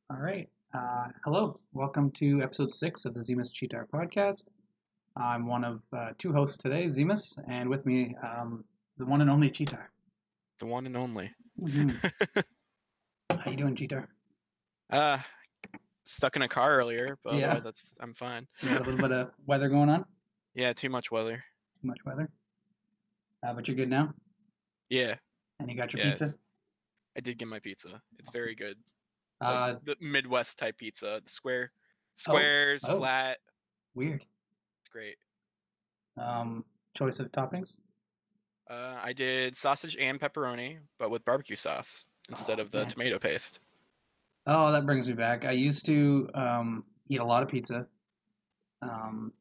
All right. Hello. Welcome to episode 6 of the Zemus Cheetar podcast. I'm one of two hosts today, Zemus, and with me, the one and only Cheetar. The one and only. Mm-hmm. How you doing, Cheetar? uh Stuck in a car earlier, but Yeah. otherwise I'm fine. You got a little bit of weather going on? Yeah, too much weather. Too much weather? But you're good now? Yeah. And you got your Yeah, pizza? I did get my pizza. It's very good. Like Uh, the Midwest type pizza. The oh, squares, oh, flat. weird. It's great. Choice of toppings? I did sausage and pepperoni, but with barbecue sauce instead Oh, of the man. tomato paste. Oh, that brings me back. I used to eat a lot of pizza. Um,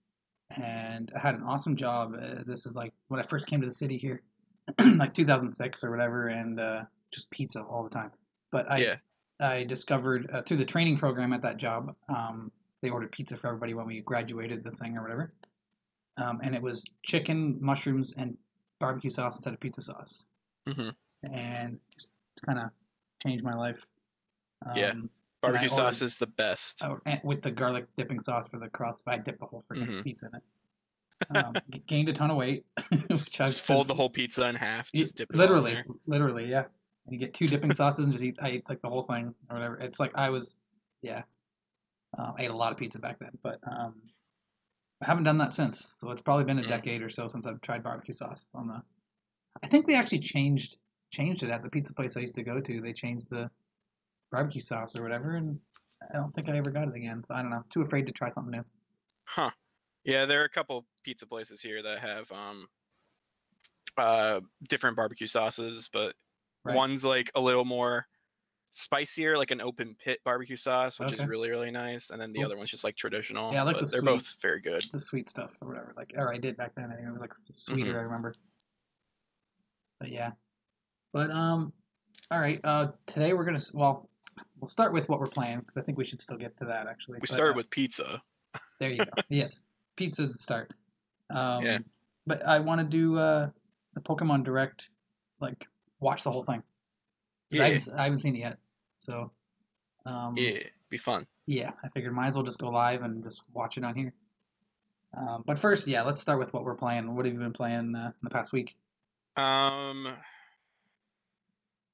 and I had an awesome job. This is like when I first came to the city here, like 2006 or whatever, and just pizza all the time. But I Yeah. I discovered through the training program at that job, they ordered pizza for everybody when we graduated the thing or whatever, and it was chicken, mushrooms, and barbecue sauce instead of pizza sauce, hmm and just kind of changed my life. Yeah. Um, and I Barbecue sauce ordered is the best. with the garlic dipping sauce for the crust. I dipped the whole freaking hmm pizza in it. Gained a ton of weight, which I've Just fold since the whole pizza in half. Just dip it all in literally, there. literally, yeah. And you get two dipping sauces and just eat. I ate like the whole thing or whatever. It's like I was, yeah. I ate a lot of pizza back then, but I haven't done that since. So it's probably been a Mm. decade or so since I've tried barbecue sauce on the. I think they actually changed it at the pizza place I used to go to. They changed the barbecue sauce or whatever, and I don't think I ever got it again. So I don't know. Too afraid to try something new. Huh. Yeah, there are a couple pizza places here that have different barbecue sauces, but Right? one's like a little more spicier, like an open pit barbecue sauce, which is Okay. really, really nice. And then the Cool. other one's just like traditional, Yeah, I like but they're both very good. the sweet stuff or whatever. Like, or I did back then. Anyway, it was like sweeter. hmm I remember. But yeah. But all right. Today we're gonna we'll start with what we're playing because I think we should still get to that actually. We But started with pizza. there you go. Yes, pizza at the start. Yeah. But I want to do the Pokemon Direct, like watch the whole thing because Yeah. I haven't seen it yet. So Yeah. Be fun. yeah, I figured might as well just go live and just watch it on here. But first, yeah, let's start with what we're playing. What have you been playing in the past week? Um,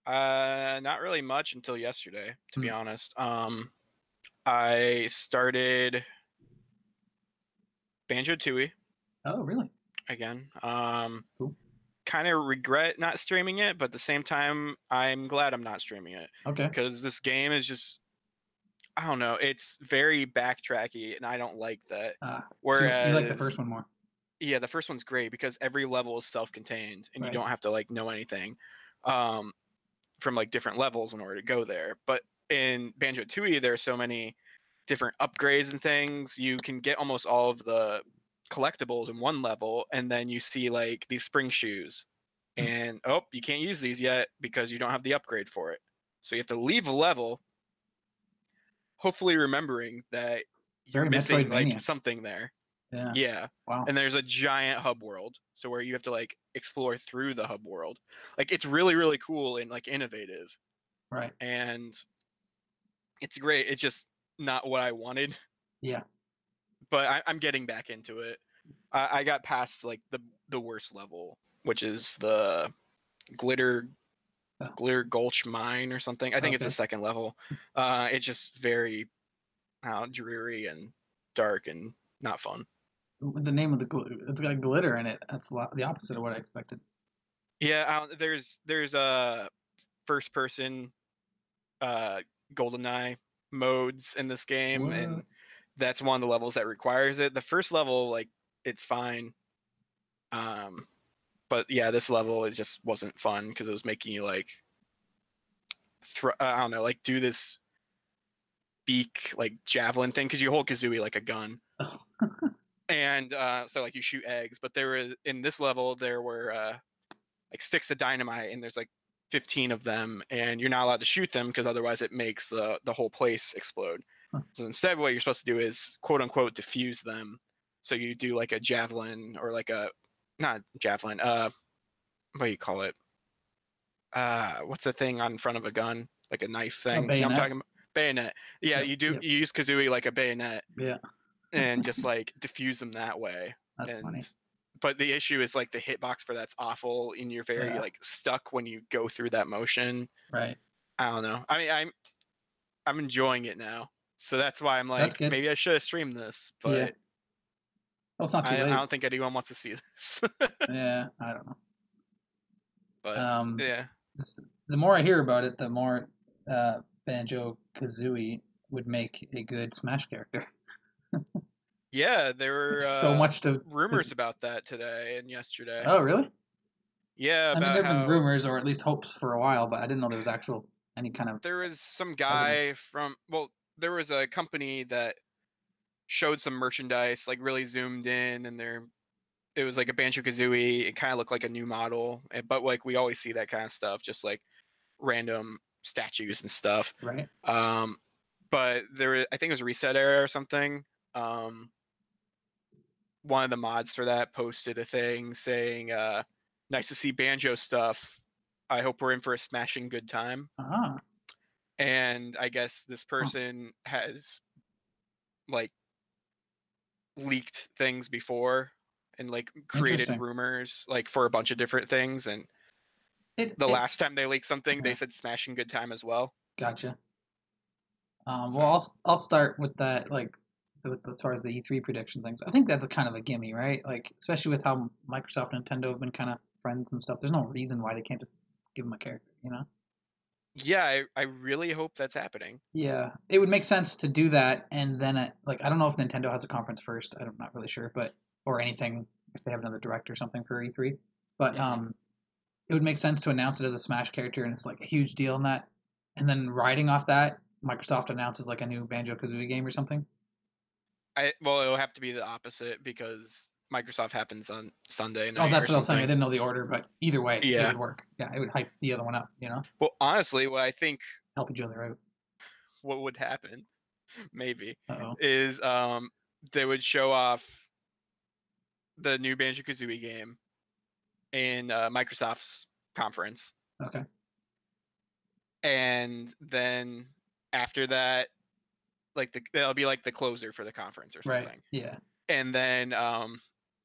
not really much until yesterday, to be Hmm. honest. I started Banjo-Tooie Oh, really? again. Cool. Kind of regret not streaming it, but at the same time, I'm glad I'm not streaming it Okay. because this game is just, I don't know, it's very backtracky, and I don't like that. So you like the Whereas, first one more, yeah, the first one's great because every level is self-contained, and you right? don't have to like know anything um, from like different levels in order to go there. But in Banjo-Tooie, there are so many different upgrades and things. You can get almost all of the collectibles in one level, and then you see like these spring shoes, Hmm. and oh, you can't use these yet because you don't have the upgrade for it. So you have to leave a level, hopefully remembering that you're Very missing like Metroidvania. something there. Yeah. Yeah. Wow. And there's a giant hub world, so where you have to like explore through the hub world. Like it's really, really cool and like innovative, Right. and it's great. It's just not what I wanted, Yeah. but I'm getting back into it. I got past like the worst level, which is the glitter Oh, glitter gulch mine or something. I think it's the okay. second level. It's just very dreary and dark and not fun. The name of it's got glitter in it. That's the opposite of what I expected. Yeah, there's a first person uh GoldenEye modes in this game, and What? that's one of the levels that requires it. The first level, like, it's fine. Um, but yeah, this level, it just wasn't fun because it was making you like I don't know, like do this beak like javelin thing because you hold Kazooie like a gun, Oh, and so like you shoot eggs. But there were in this level there were like sticks of dynamite, and there's like 15 of them, and you're not allowed to shoot them because otherwise it makes the whole place explode. huh. So instead, what you're supposed to do is quote unquote diffuse them. So you do like a javelin or like a not javelin. What do you call it? What's the thing on front of a gun? Like a knife A thing. You know what I'm bayonet. talking about? Bayonet. Yeah, Yep, you do. yep, You use Kazooie like a bayonet yeah. and just like diffuse them that way. That's And funny. but the issue is like the hitbox for that's awful, and you're very Yeah, like stuck when you go through that motion. right. I don't know. I mean, I'm enjoying it now, so that's why I'm That's like good. maybe I should have streamed this, Yeah. but Well, it's not too I late. don't think anyone wants to see this. Yeah, I don't know. But Um, yeah, the more I hear about it, the more Banjo Kazooie would make a good Smash character. yeah, there were There's so much to. rumors about that today and yesterday. Oh, really? Yeah, I mean, about there have been how rumors or at least hopes for a while, but I didn't know there was actual any kind of there was some guy evidence. from there was a company that showed some merchandise, like really zoomed in, and it was like a Banjo Kazooie. It kind of looked like a new model, but like we always see that kind of stuff, just like random statues and stuff. Right? Um, but I think it was Reset Era or something. Um, one of the mods for that posted a thing saying, "Nice to see Banjo stuff. I hope we're in for a smashing good time." Ah, And I guess this huh. person has like leaked things before and like created Interesting. rumors like for a bunch of different things. And the It last time they leaked something, they yeah, said smashing good time as well. gotcha. Well, So I'll start with that, like as far as the E3 prediction things. I think that's a kind of a gimme, right? Like especially with how Microsoft and Nintendo have been kind of friends and stuff. There's no reason why they can't just give them a character, you know? yeah, I really hope that's happening. Yeah, it would make sense to do that, and then like I don't know if Nintendo has a conference first. I'm not really sure, but or anything if they have another direct or something for E3. But Hmm. it would make sense to announce it as a Smash character, and it's like a huge deal in that. And then riding off that, Microsoft announces like a new Banjo Kazooie game or something. It'll have to be the opposite because Microsoft happens on Sunday Oh, night or that's what I was saying. I something. didn't know the order, but either way, it Yeah. would work. Yeah, it would hype the other one up. Well, honestly, what I think Help each other out. what would happen maybe Uh is they would show off the new Banjo Kazooie game in Microsoft's conference, oh. Okay. and then after that, like that'll be like the closer for the conference or Right. something. Yeah. And then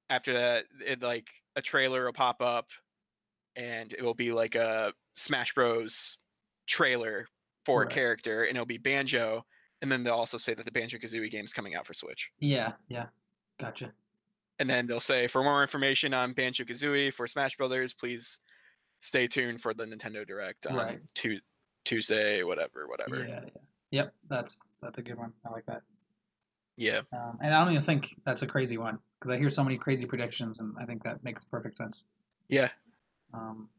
after that, it like a trailer will pop up, and it will be like a Smash Bros. Trailer for a Right. character, and it'll be Banjo. And then they'll also say that the Banjo Kazooie game is coming out for Switch. Yeah. Yeah. Gotcha. And then they'll say, for more information on Banjo Kazooie for Smash Brothers, please stay tuned for the Nintendo Direct Right. on Tuesday, whatever. Yeah. Yeah. Yep. That's a good one. I like that. Yeah. And I don't even think that's a crazy one because I hear so many crazy predictions, and I think that makes perfect sense. Yeah. Um,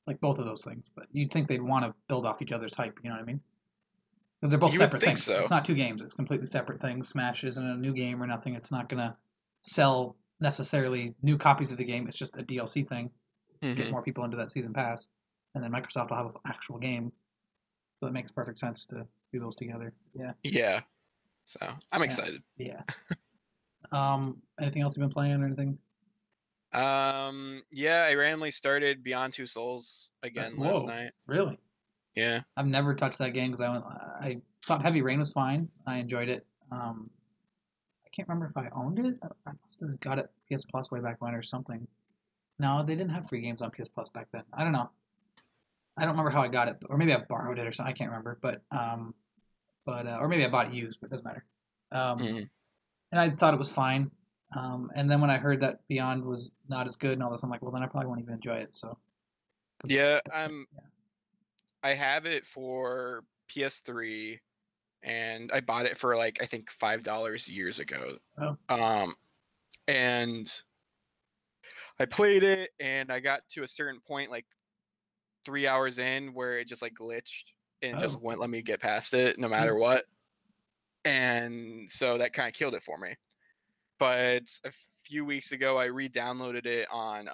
like both of those things, but you'd think they'd want to build off each other's hype. You know what I mean? Because they're both You would separate think things. so. It's not two games. It's completely separate things. Smash isn't a new game or nothing. It's not gonna sell necessarily new copies of the game. It's just a DLC thing. Get Hmm. more people into that season pass, and then Microsoft will have an actual game. So it makes perfect sense to do those together. Yeah. Yeah. So I'm Yeah. excited. Yeah. Anything else you've been playing or anything? Yeah, I randomly started Beyond Two Souls again last Whoa, night. really? Yeah. I've never touched that game because I thought Heavy Rain was fine. I enjoyed it. I can't remember if I owned it. I must have got it PS Plus way back when or something. No, they didn't have free games on PS Plus back then. I don't know. I don't remember how I got it, or maybe I borrowed it or something. I can't remember, but or maybe I bought it used, but it doesn't matter. Um, Hmm. and I thought it was fine. And then when I heard that Beyond was not as good and all this, I'm like, well, then I probably won't even enjoy it. So Yeah, yeah. I have it for PS3, and I bought it for like I think $5 years ago. Oh, And I played it, and I got to a certain point, like 3 hours in, where it just like glitched and just oh, wouldn't let me get past it, no matter jeez. what. And so that kind of killed it for me. But a few weeks ago, I re-downloaded it on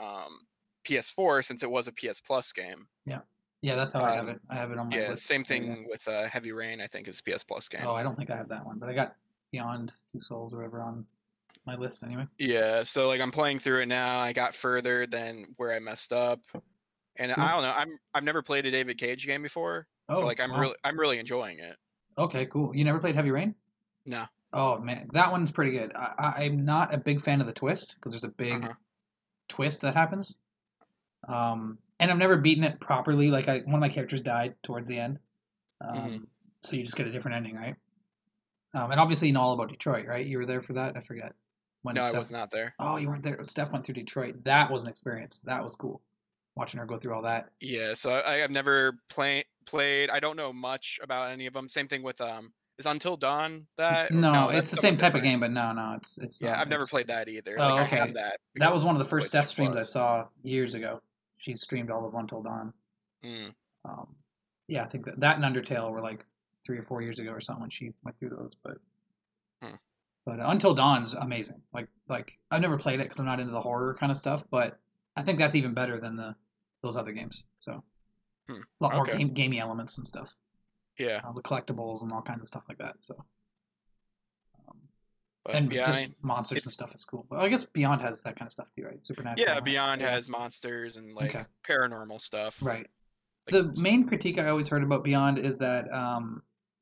PS4 since it was a PS Plus game. Yeah, yeah, that's how I have it. I have it on my Yeah, list. same So, yeah. thing with Heavy Rain. I think is a PS Plus game. Oh, I don't think I have that one, but I got Beyond Two Souls or whatever on my list anyway. Yeah, so like I'm playing through it now. I got further than where I messed up, and I Cool. don't know. I've never played a David Cage game before, so Oh, like I'm wow. really enjoying it. Okay, cool. You never played Heavy Rain? No. Oh man, that one's pretty good. I'm not a big fan of the twist because there's a big Uh-huh. twist that happens. And I've never beaten it properly. Like one of my characters died towards the end. Hmm. So you just get a different ending, right? And obviously you know all about Detroit, right? You were there for that. I forget when No, I Steph. was not there. Oh, you weren't there. Steph went through Detroit. That was an experience. That was cool. Watching her go through all that. Yeah, so I have never played. I don't know much about any of them. Same thing with is Until Dawn that or No, no, it's that's the somewhat same type of different. game, but no, it's Yeah, not. I've never It's played that either. Like oh, I have okay. that That was because one of the first Steph PlayStation streams I Plus. saw years ago. She streamed all of Until Dawn. Mm, Um, yeah, I think that and Undertale were like 3 or 4 years ago or something when she went through those. hmm, But Until Dawn's amazing. Like I've never played it because I'm not into the horror kind of stuff, but I think that's even better than the those other games. So a hmm. lot more Okay. gamey elements and stuff, Yeah, the collectibles and all kinds of stuff like that. So um, but and yeah, I just mean, monsters and it's stuff is cool. But I guess Beyond has that kind of stuff too, right? yeah. Supernatural. Beyond Yeah. has monsters and like Okay. paranormal stuff. Right. Like The main critique I always heard about Beyond is that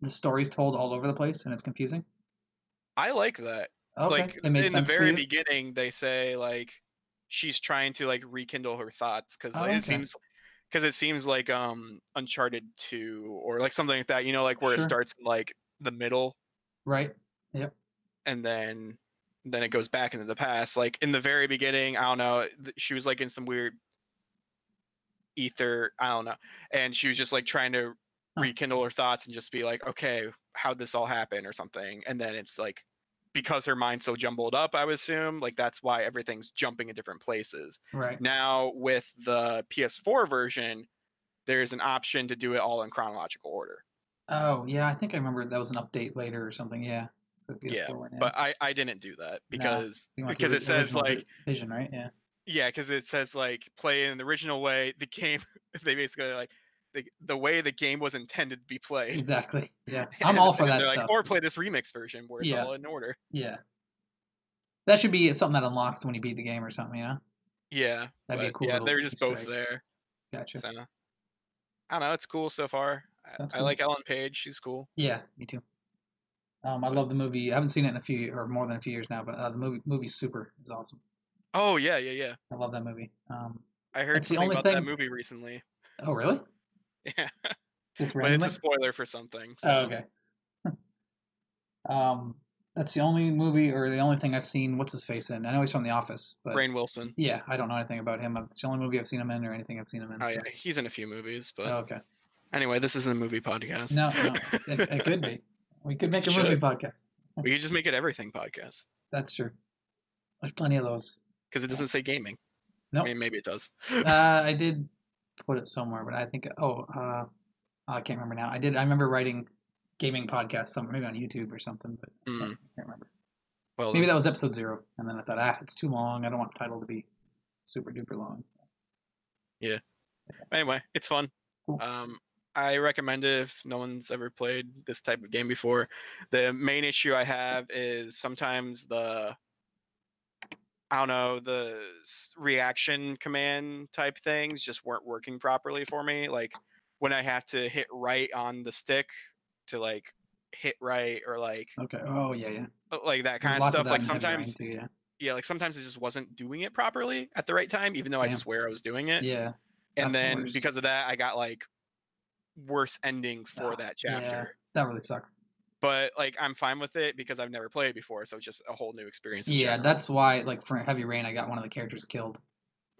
the story's told all over the place and it's confusing. I like that. Okay, Like it made in the sense for very you. beginning, they say like she's trying to like rekindle her thoughts because Oh, okay. it seems like Uncharted 2 or like something like that. You know, like where it Sure. starts in like the middle Right. Yep. and then it goes back into the past. Like in the very beginning, I don't know, she was like in some weird ether, I don't know, and she was just like trying to Huh. rekindle her thoughts and just be like, okay, how'd this all happen or something, and then it's like because her mind's so jumbled up, I would assume like that's why everything's jumping in different places. Right. Now with the PS4 version, there's an option to do it all in chronological order. Oh, yeah, I think I remember that was an update later or something. Yeah, for the Yeah, PS4 one. Yeah. but I didn't do that Nah, because you went because the it says original like Vision, right? Yeah. yeah, because it says like play in the original way. The game they basically like the way the game was intended to be played, Exactly. Yeah, I'm all for and then that they're like, stuff. or play this remix version where it's Yeah. all in order. Yeah. That should be something that unlocks when you beat the game or something. You know, Yeah, that'd be a but cool yeah, little they're just Easter both egg. there. Gotcha. So I don't know, it's cool so far. That's I cool. like Ellen Page. She's cool. Yeah, me too. I But love the movie. I haven't seen it in a few or more than a few years now, but the movie Super is awesome. oh yeah, yeah, yeah. I love that movie. I heard It's the something only about that thing. movie recently. Oh, really? Yeah, Just but it's a randomly? spoiler for something. Oh, So okay. Um, that's the only movie or the only thing I've seen. What's his face in? I know he's from The Office, but Rainn Wilson. yeah, I don't know anything about him. It's the only movie I've seen him in or anything I've seen him in. Oh So, yeah, he's in a few movies, but oh, okay. anyway, this isn't a movie podcast. No, it could be. We could make a movie Should. podcast. We could just make it everything podcast That's true. There's plenty of those. because it doesn't say gaming. I Nope. mean, maybe it does. I did put it somewhere, but I think I can't remember now. I did. I remember writing gaming podcast somewhere, maybe on YouTube or something, but I Mm, can't remember. well, Maybe that was episode 0, and then I thought, it's too long. I don't want the title to be super duper long. yeah. Anyway, it's fun. Cool. I recommend it if no one's ever played this type of game before. The main issue I have is sometimes the reaction command type things just weren't working properly for me. Like when I have to hit right on the stick to like hit right or like Okay. Oh yeah. like that There's kind of lots of stuff. that Like in Heavy Rain sometimes too. Yeah. yeah, like sometimes it just wasn't doing it properly at the right time, even though I Damn. swear I was doing it. Yeah. And That's the then worst. because of that, I got like worse endings for Ah, that yeah, chapter. that really sucks. But like I'm fine with it because I've never played before, so it's just a whole new experience in Yeah, general. that's why. Like for Heavy Rain, I got one of the characters killed.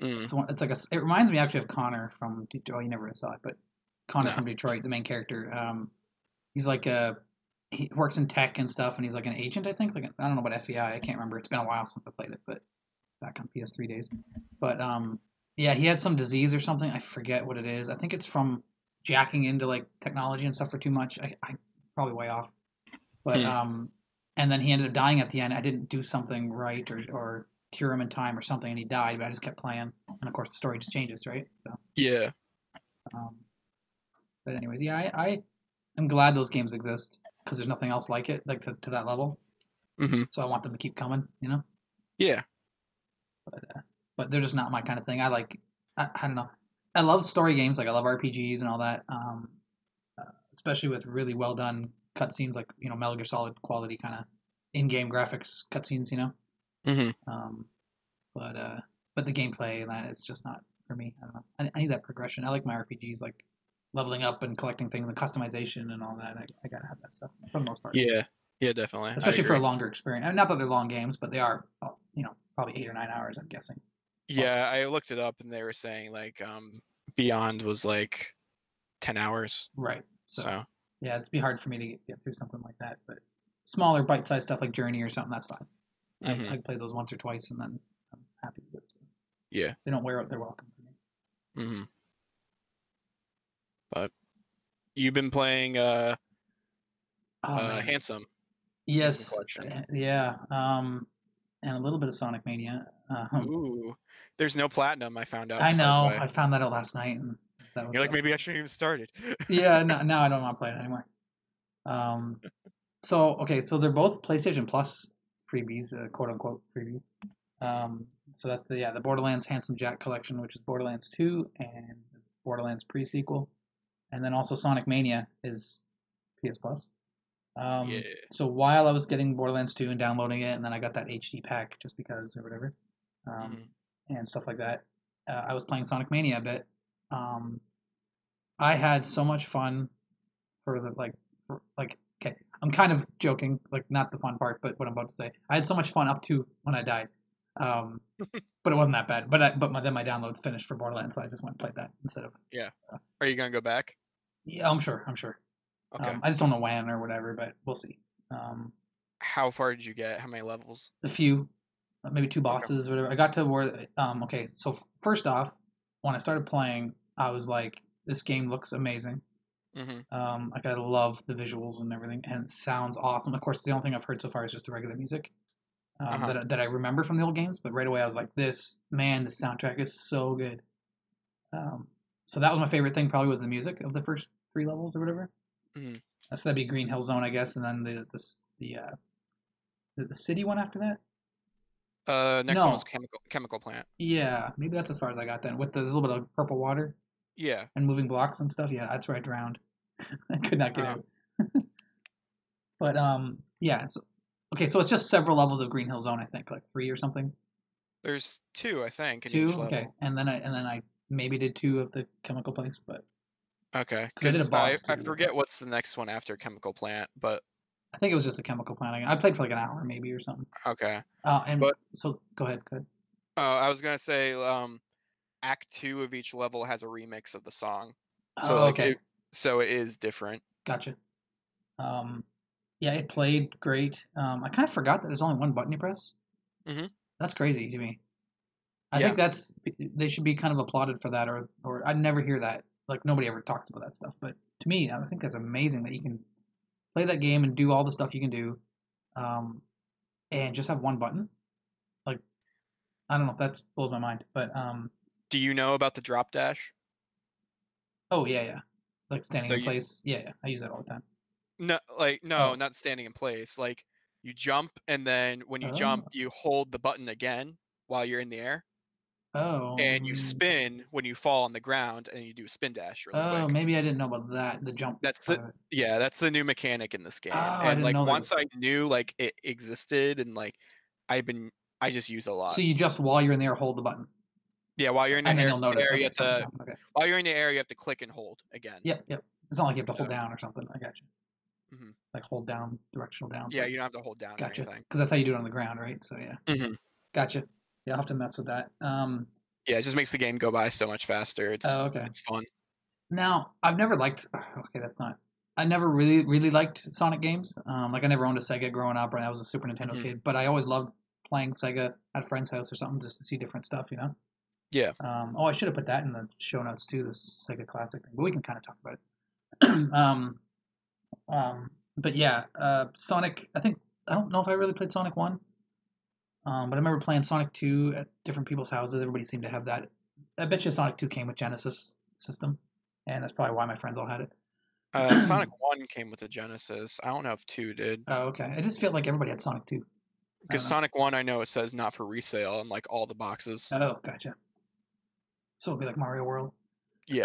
Mm, It's like it reminds me actually of Connor from Detroit. Oh, you never saw it, but Connor no. from Detroit, the main character. He's like he works in tech and stuff, and he's like an agent, I think. Like I don't know about FBI. I can't remember. It's been a while since I played it, but back on PS3 days. But yeah, he has some disease or something. I forget what it is. I think it's from jacking into like technology and stuff for too much. I probably way off. But Hmm. and then he ended up dying at the end. I didn't do something right or cure him in time or something, and he died. But I just kept playing, and of course the story just changes, right? So, Yeah. um, but anyways, yeah, I am glad those games exist because there's nothing else like it, like to that level. Hmm. So I want them to keep coming, you know. Yeah. But they're just not my kind of thing. I don't know. I love story games, like I love RPGs and all that. Especially with really well done cutscenes, like Metal Gear Solid quality kind of in-game graphics cutscenes, Hmm. Um, but the gameplay and that is just not for me. I don't know. I need that progression. I like my RPGs, like leveling up and collecting things and customization and all that. I gotta have that stuff for the most part, Yeah, yeah, definitely. I especially for a agree. longer experience. And not that they're long games, but they are, probably 8 or 9 hours, I'm guessing. Yeah, Plus, I looked it up and they were saying like Beyond was like 10 hours. right. So So, yeah, it'd be hard for me to get through something like that. But smaller, bite-sized stuff like Journey or something, that's fine. hmm I play those once or twice and then I'm happy with it. yeah. They don't wear out their welcome for me. Hmm. But you've been playing Oh man, Handsome yes, Collection. yeah, and a little bit of Sonic Mania. Ooh, there's no platinum. I found out I the hard know. way. I found that out last night, and that You're was like, maybe I shouldn't even started. yeah. No, now I don't want to play it anymore. Um, so okay, so they're both PlayStation Plus freebies, quote unquote freebies. Mhm. So that's the Borderlands Handsome Jack collection, which is Borderlands 2 and Borderlands pre-sequel, and then also Sonic Mania is PS Plus. Yeah. So while I was getting Borderlands 2 and downloading it, and then I got that HD pack just because or whatever, um, Hmm. and stuff like that, I was playing Sonic Mania a bit. Um, I had so much fun for the like okay, I'm kind of joking, like not the fun part, but what I'm about to say. I had so much fun up to when I died. Um, but it wasn't that bad. Then my download finished for Borderlands, so I just went and played that instead of. Yeah. Are you gonna go back? Yeah, I'm sure. I'm sure. Okay. I just don't know when or whatever, but we'll see. How far did you get? How many levels? A few, maybe two Okay. bosses, or whatever. I got to where. Okay, so first off, when I started playing, I was like, this game looks amazing. Hmm. Like I love the visuals and everything, and it sounds awesome. Of course, the only thing I've heard so far is just the regular music Uh-huh. that I remember from the old games. But right away, I was like, this man, the soundtrack is so good. Um, so that was my favorite thing. Probably was the music of the first three levels or whatever. Hmm. So that'd be Green Hill Zone, I guess, and then the city one after that. Next one was No, Chemical Plant. yeah, maybe that's as far as I got then. With the little bit of purple water Yeah. and moving blocks and stuff. Yeah, that's where I drowned. I could not get Oh, out. But yeah. So, okay, so it's just several levels of Green Hill Zone, I think, like three or something. there's two, I think, in Two, each okay, level. and then I maybe did two of the chemical place, but Okay, because I did a because I boss I too. forget what's the next one after Chemical Plant, but I think it was just the chemical plant. I played for like an hour maybe or something. okay. And But so go ahead, go ahead. I was gonna say, Act Two of each level has a remix of the song, so Oh, like okay, so it is different. gotcha. Um, yeah, it played great. I kind of forgot that there's only one button you press. Hmm. That's crazy to me. I Yeah. think they should be kind of applauded for that, or I never hear that. Like nobody ever talks about that stuff. But to me, I think that's amazing that you can play that game and do all the stuff you can do, um, and just have one button. Like I don't know, that blows my mind. But Do you know about the drop dash? oh yeah, yeah, like standing So in you place. Yeah, yeah, I use that all the time. no like no, Oh, not standing in place. Like you jump and then when you jump, oh, you hold the button again while you're in the air, oh, and you spin when you fall on the ground, and you do a spin dash really oh. quick. Maybe I didn't know about that. The jump That's part the of it. Yeah, that's the new mechanic in this Oh, game. I And didn't like know there was once I that. knew like it existed and like I've been I just use a So lot. you just while you're in there hold the button, Yeah, while you're in the and then you'll notice. air, you Okay, have something's to happened. Okay. while you're in the air, you have to click and hold again. Yep, yep. It's not like you have to hold So, down or something. I got you. mhm. Like hold down, directional down. Yeah, But you don't have to hold down or gotcha. anything. Because that's how you do it on the ground, right? So yeah, Mhm. gotcha. Yeah, I'll have to mess with that. Yeah, it just makes the game go by so much faster. Oh, okay. It's fun. Now I've never liked. Okay, that's not. I never really liked Sonic games. Like I never owned a Sega growing up, and I was a Super Nintendo Mhm. kid. But I always loved playing Sega at a friend's house or something just to see different stuff. Yeah. Oh, I should have put that in the show notes too. This Sega Classic thing, but we can kind of talk about it. But yeah, Sonic. I don't know if I really played Sonic One, but I remember playing Sonic Two at different people's houses. Everybody seemed to have that. I bet you Sonic Two came with Genesis system, and that's probably why my friends all had it. Sonic 1 came with a Genesis. I don't know if 2 did. Oh, okay. I just feel like everybody had Sonic Two. I Because don't know. Sonic 1, I know it says not for resale on like all the boxes. Oh, gotcha. So it'd be like Mario World. Yeah.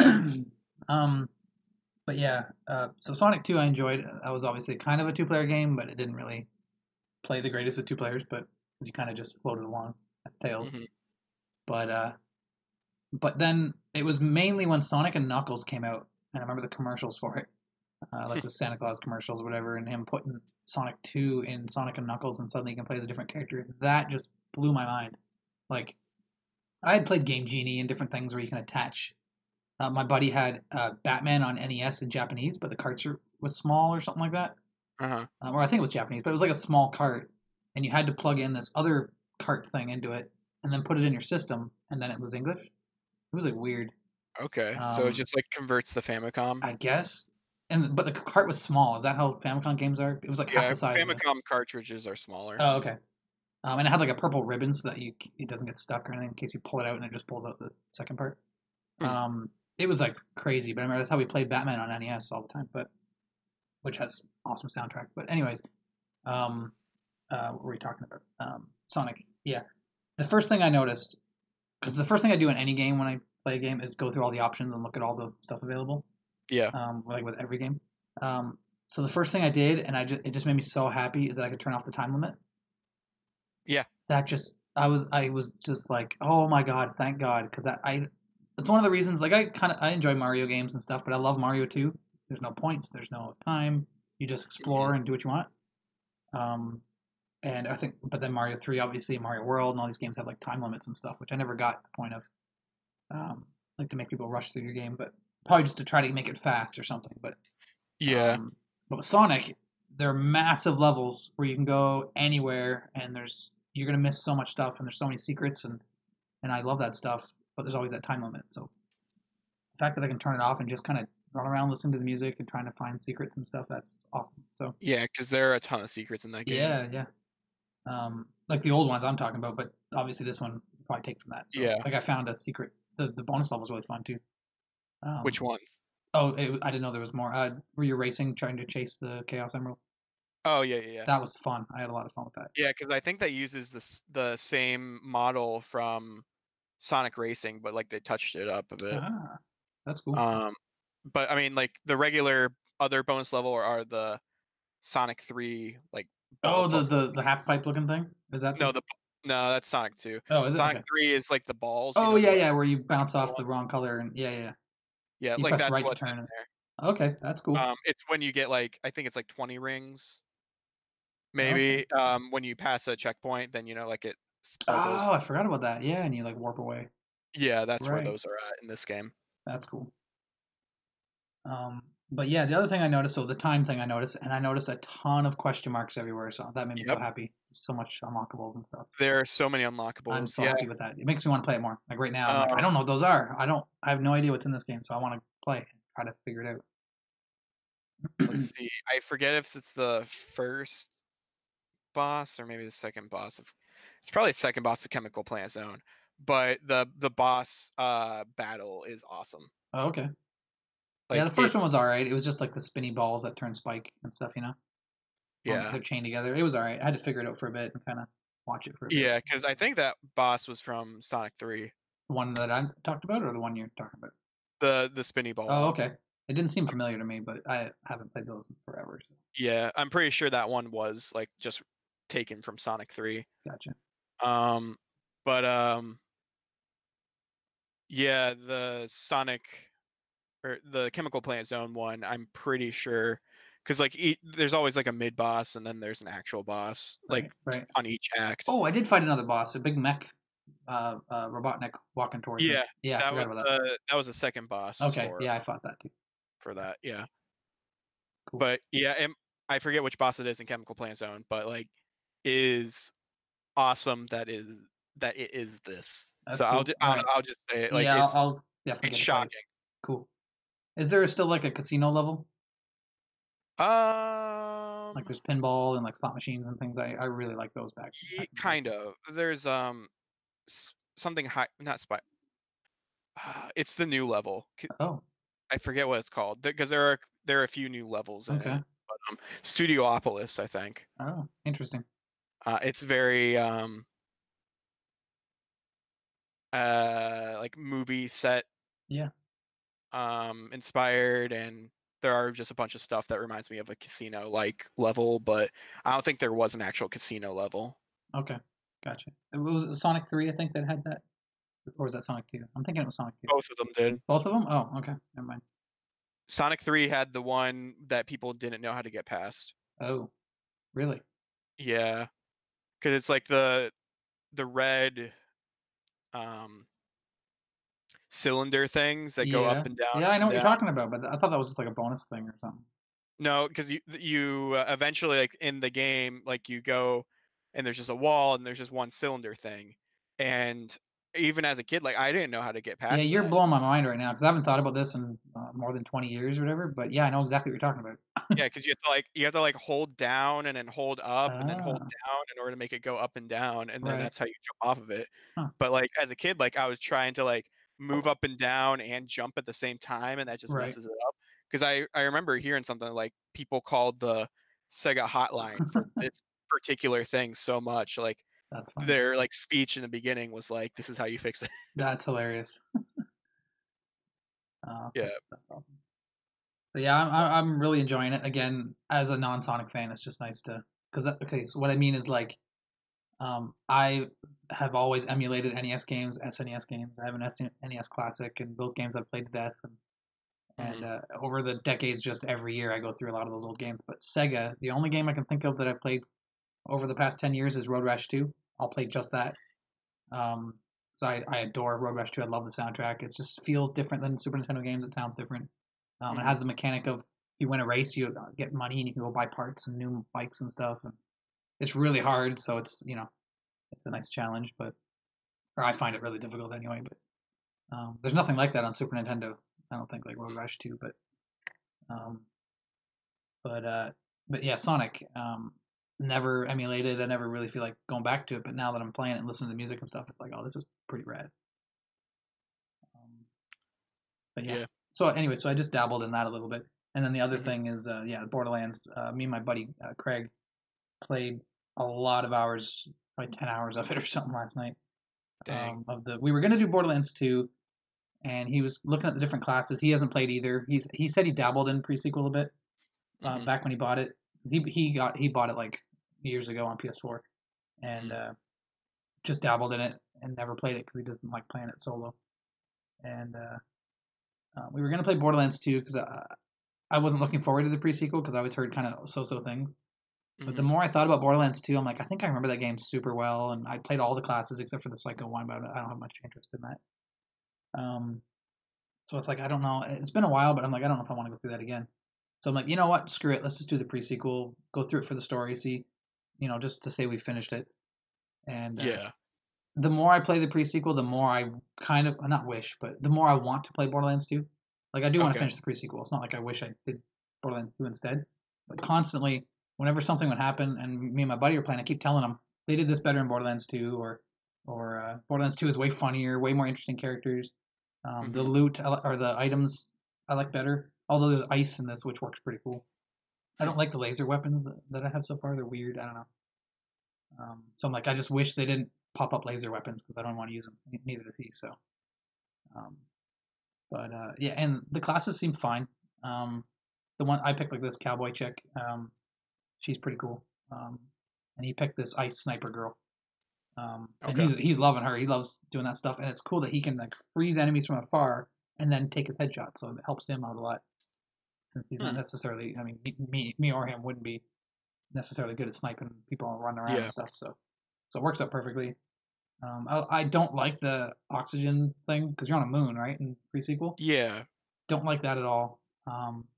um, But yeah, so Sonic 2 I enjoyed. That was obviously kind of a two-player game, but it didn't really play the greatest with two players, but because you kind of just floated along. That's Tails. Hmm. But but then it was mainly when Sonic and Knuckles came out, and I remember the commercials for it, like the Santa Claus commercials, or whatever, and him putting Sonic 2 in Sonic and Knuckles, and suddenly you can play as a different character. That just blew my mind. Like I had played Game Genie and different things where you can attach. My buddy had Batman on NES in Japanese, but the cartridge was small or something like that. Uh-huh. Or I think it was Japanese, but it was like a small cart, and you had to plug in this other cart thing into it, and then put it in your system, and then it was English. It was like weird. Okay. So it Um, just like converts the Famicom. I guess, and but the cart was small. Is that how Famicom games are? It was like half Yeah, the size of a. Famicom cartridges are smaller. Oh, okay. And it had like a purple ribbon so that it doesn't get stuck or anything in case you pull it out and it just pulls out the second part. Hmm. It was like crazy, but I remember that's how we played Batman on NES all the time. But which has awesome soundtrack. But anyways, um, what were we talking about? Sonic. Yeah. The first thing I noticed, because the first thing I do in any game when I play a game is go through all the options and look at all the stuff available. Yeah. Like with every game. So the first thing I did, and it just made me so happy, is that I could turn off the time limit. Yeah. That just I was just like, oh my god, thank God, because I it's one of the reasons. Like I enjoy Mario games and stuff, but I love Mario too. There's no points, there's no time. You just Hmm. explore and do what you want. Um, and I think, but then Mario 3, obviously, Mario World, and all these games have like time limits and stuff, which I never got the point of. Like to make people rush through your game, but probably just to try to make it fast or something. Yeah. Um, but with Sonic, there are massive levels where you can go anywhere, and you're gonna miss so much stuff, and there's so many secrets, and I love that stuff. But there's always that time limit. So the fact that I can turn it off and just kind of run around listening to the music and trying to find secrets and stuff, that's awesome. So Yeah, because there are a ton of secrets in that game. yeah, yeah. Like the old ones I'm talking about, but obviously this one you probably take from that. So Yeah. like I found a secret. The bonus level was really fun too. Which Um, ones? I didn't know there was more. Were you racing trying to chase the Chaos Emerald? Oh, yeah, yeah, yeah. That was fun. I had a lot of fun with that. Yeah, because I think that uses the same model from Sonic Racing, but like they touched it up a bit. Ah, that's cool. Um, but I mean, like the regular other bonus level are the Sonic 3 like ball Oh, puzzle. the half pipe looking thing. Is that No, the? the no, that's Sonic 2. Oh, is it? Sonic Okay. 3 is like the balls, Oh the yeah, like yeah, where you bounce rectangle off the ones. wrong color and yeah, yeah, yeah. Yeah, You like press that's right to what's in turn. there. Okay, that's cool. It's when you get like I think it's like 20 rings, Okay. maybe. When you pass a checkpoint, then like it Oh, sparkles. I forgot about that. Yeah, and you like warp away. Yeah, that's where Right. those are at in this game. That's cool. But yeah, the other thing I noticed, so the time thing I noticed, and I noticed a ton of question marks everywhere, so that made me so Yep. happy. So much unlockables and stuff. There are so many I'm unlockables. so Yeah. happy with that. It makes me want to play it more. Like right now, I'm like, I Um, don't know what those are. I have no idea what's in this game, so I want to play and try to figure it let's out. see. I forget if it's the first boss or maybe the second boss of it's probably the second boss of Chemical Plant Zone. But the boss battle is awesome. Oh, okay. Yeah, the Like first it one was all right. It was just like the spinny balls that turn spike and stuff, yeah. they're chained together. It was all right. I had to figure it out for a bit and kind of watch it for a bit. Yeah, because I think that boss was from Sonic 3. The one that I talked about, or the one you're talking about? The spinny ball Oh, one. okay. It didn't seem familiar to me, but I haven't played those in forever. So Yeah, I'm pretty sure that one was like just taken from Sonic 3. gotcha. Um but yeah, the Sonic or the Chemical Plant Zone one, I'm pretty sure because like there's always like a mid boss and then there's an actual boss like Right, right. on each act. Oh, I did fight another boss, a big mech, Robotnik walking towards me. Yeah, Yeah, I forgot about that was the second boss that. Okay, yeah, I fought that too. for that. Yeah, Cool. but yeah, I forget which boss it is in Chemical Plant Zone, but like is awesome that it is this. That's So cool. All right. I'll just say it like Yeah, I'll definitely it's get to play it. shocking. Cool. Is there still like a casino level? Like Um, there's pinball and like slot machines and things. I really like those back in the day. kind of. There's something high, not spy. It's the new level. Oh, I forget what it's called because there are a few new levels in okay. it. But, Studiopolis, I think. Oh, interesting. It's very like movie set Yeah. inspired and there are just a bunch of stuff that reminds me of a casino like level, but I don't think there was an actual casino level. Okay, gotcha. It was Sonic 3, I think, that had that, or was that Sonic 2? I'm thinking it was Sonic 2. Both of them did. Both of them? Oh, okay, never mind. Sonic 3 had the one that people didn't know how to get past. Oh, really? Yeah, because it's like the red um cylinder things that go up Yeah, and down, yeah, I up know and what you're down. talking about, but I thought that was just like a bonus thing or something. No, because you eventually, like in the game, like you go and there's just a wall and there's just one cylinder thing, and even as a kid, like I didn't know how to get Yeah, past you're that. blowing my mind right now because I haven't thought about this in more than 20 years or whatever. But yeah, I know exactly what you're talking about. Yeah, because you have to like hold down and then hold up and then hold Ah, down in order to make it go up and down, and then right. that's how you jump off of it. Huh. But like as a kid, like I was trying to like move up and down and jump at the same time, and that just Right. messes it up. Because I remember hearing something like people called the Sega hotline for this particular thing so much. Like That's funny. their like speech in the beginning was like, "This is how you fix it." That's hilarious. Yeah. That's awesome. But yeah, I'm really enjoying it. Again, as a non-Sonic fan, it's just nice to because okay. So what I mean is like, I have always emulated NES games, SNES games. I have an SNES Classic, and those games I've played to death. And Hmm. over the decades, just every year I go through a lot of those old games. But Sega, the only game I can think of that I've played over the past 10 years is Road Rash 2. I'll play just that. Um, so I adore Road Rash 2. I love the soundtrack. It just feels different than Super Nintendo games. It sounds different. It Hmm. has the mechanic of you win a race, you get money, and you can go buy parts and new bikes and stuff. And it's really hard, so it's it's a nice challenge. But or I find it really difficult anyway. But there's nothing like that on Super Nintendo. I don't think like Road Rash 2, um, but uh, but yeah, Sonic. Never emulated. I never really feel like going back to it. But now that I'm playing it and listening to the music and stuff, it's like, oh, this is pretty rad. Um, but yeah. Yeah. So anyway, so I just dabbled in that a little bit. And then the other Hmm. thing is, yeah, Borderlands. Me and my buddy Craig played a lot of hours, probably 10 hours of it or something last night. Dang. We were gonna do Borderlands 2, and he was looking at the different classes. He hasn't played either. He said he dabbled in prequel a bit Hmm. back when he bought it. He bought it like years ago on PS4, and Hmm. just dabbled in it and never played it because he doesn't like playing it solo. And we were gonna play Borderlands 2 because I wasn't looking forward to the pre-sequel because I always heard kind of so-so things. But the Hmm. more I thought about Borderlands 2, I'm like, I think I remember that game super well, and I played all the classes except for the Psycho one, but I don't have much interest in that. Um, so it's like I don't know. It's been a while, but I'm like, I don't know if I want to go through that again. So I'm like, you know what? Screw it. Let's just do the pre-sequel. Go through it for the story. See, just to say we finished it. And Yeah. the more I play the pre-sequel, the more I kind of not wish, but the more I want to play Borderlands 2. Like I do want to Okay. finish the pre-sequel. It's not like I wish I did Borderlands 2 instead. But constantly, whenever something would happen, and me and my buddy are playing, I keep telling him they did this better in Borderlands 2, or Borderlands 2 is way funnier, way more interesting characters. The Hmm. loot or the items I like better. Although there's ice in this, which works pretty cool. I Hmm. don't like the laser weapons that I have so far. They're weird. I don't know. So I'm like, I just wish they didn't pop up laser weapons because I don't want to use them. Neither does he. So, um, but yeah, and the classes seem fine. Um, the one I picked like this cowboy chick. She's pretty cool. And he picked this ice sniper girl. And Okay. he's loving her. He loves doing that stuff, and it's cool that he can like freeze enemies from afar and then take his headshot. So it helps him out a lot since he's not Hmm. necessarily. I mean, me or him wouldn't be necessarily good at sniping people running around and Yeah. stuff. So it works out perfectly. I don't like the oxygen thing because you're on a moon, right? In pre-sequel, Yeah. don't like that at all. Um,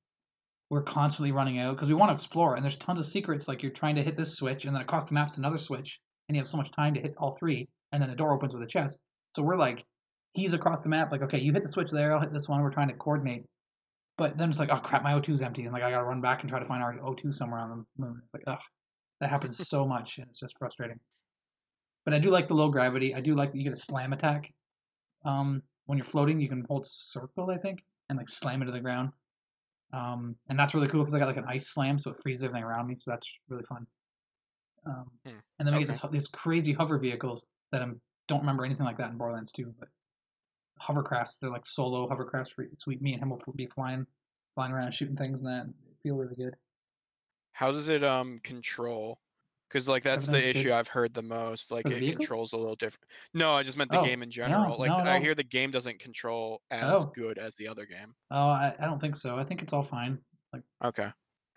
we're constantly running out because we want to explore, and there's tons of secrets. Like you're trying to hit this switch, and then across the map's another switch, and you have so much time to hit all three, and then a door opens with a chest. So we're like, he's across the map, like, okay, you hit the switch there, I'll hit this one. We're trying to coordinate, but then it's like, oh crap, my O2's empty, and like I gotta run back and try to find our O2 somewhere on the moon. It's like, ugh, that happens so much, and it's just frustrating. But I do like the low gravity. I do like that you get a slam attack. When you're floating, you can hold circle, I think, and like slam into the ground. And that's really cool because I got like an ice slam, so it freezes everything around me. So that's really fun. Um, Hmm. and then we get Okay. these crazy hover vehicles that I don't remember anything like that in Borderlands 2. But hovercrafts, they're like solo hovercrafts. Me and him will be flying flying around shooting things and that. Feel really good. How does it control? Because like that's the Everything's issue good I've heard the most. for Like the it vehicles. controls a little different. No, I just meant the Oh game in no, general. Like no, I no. hear the game doesn't control as Oh, good as the other game. oh, I don't think so. I think it's all fine. Like, Okay.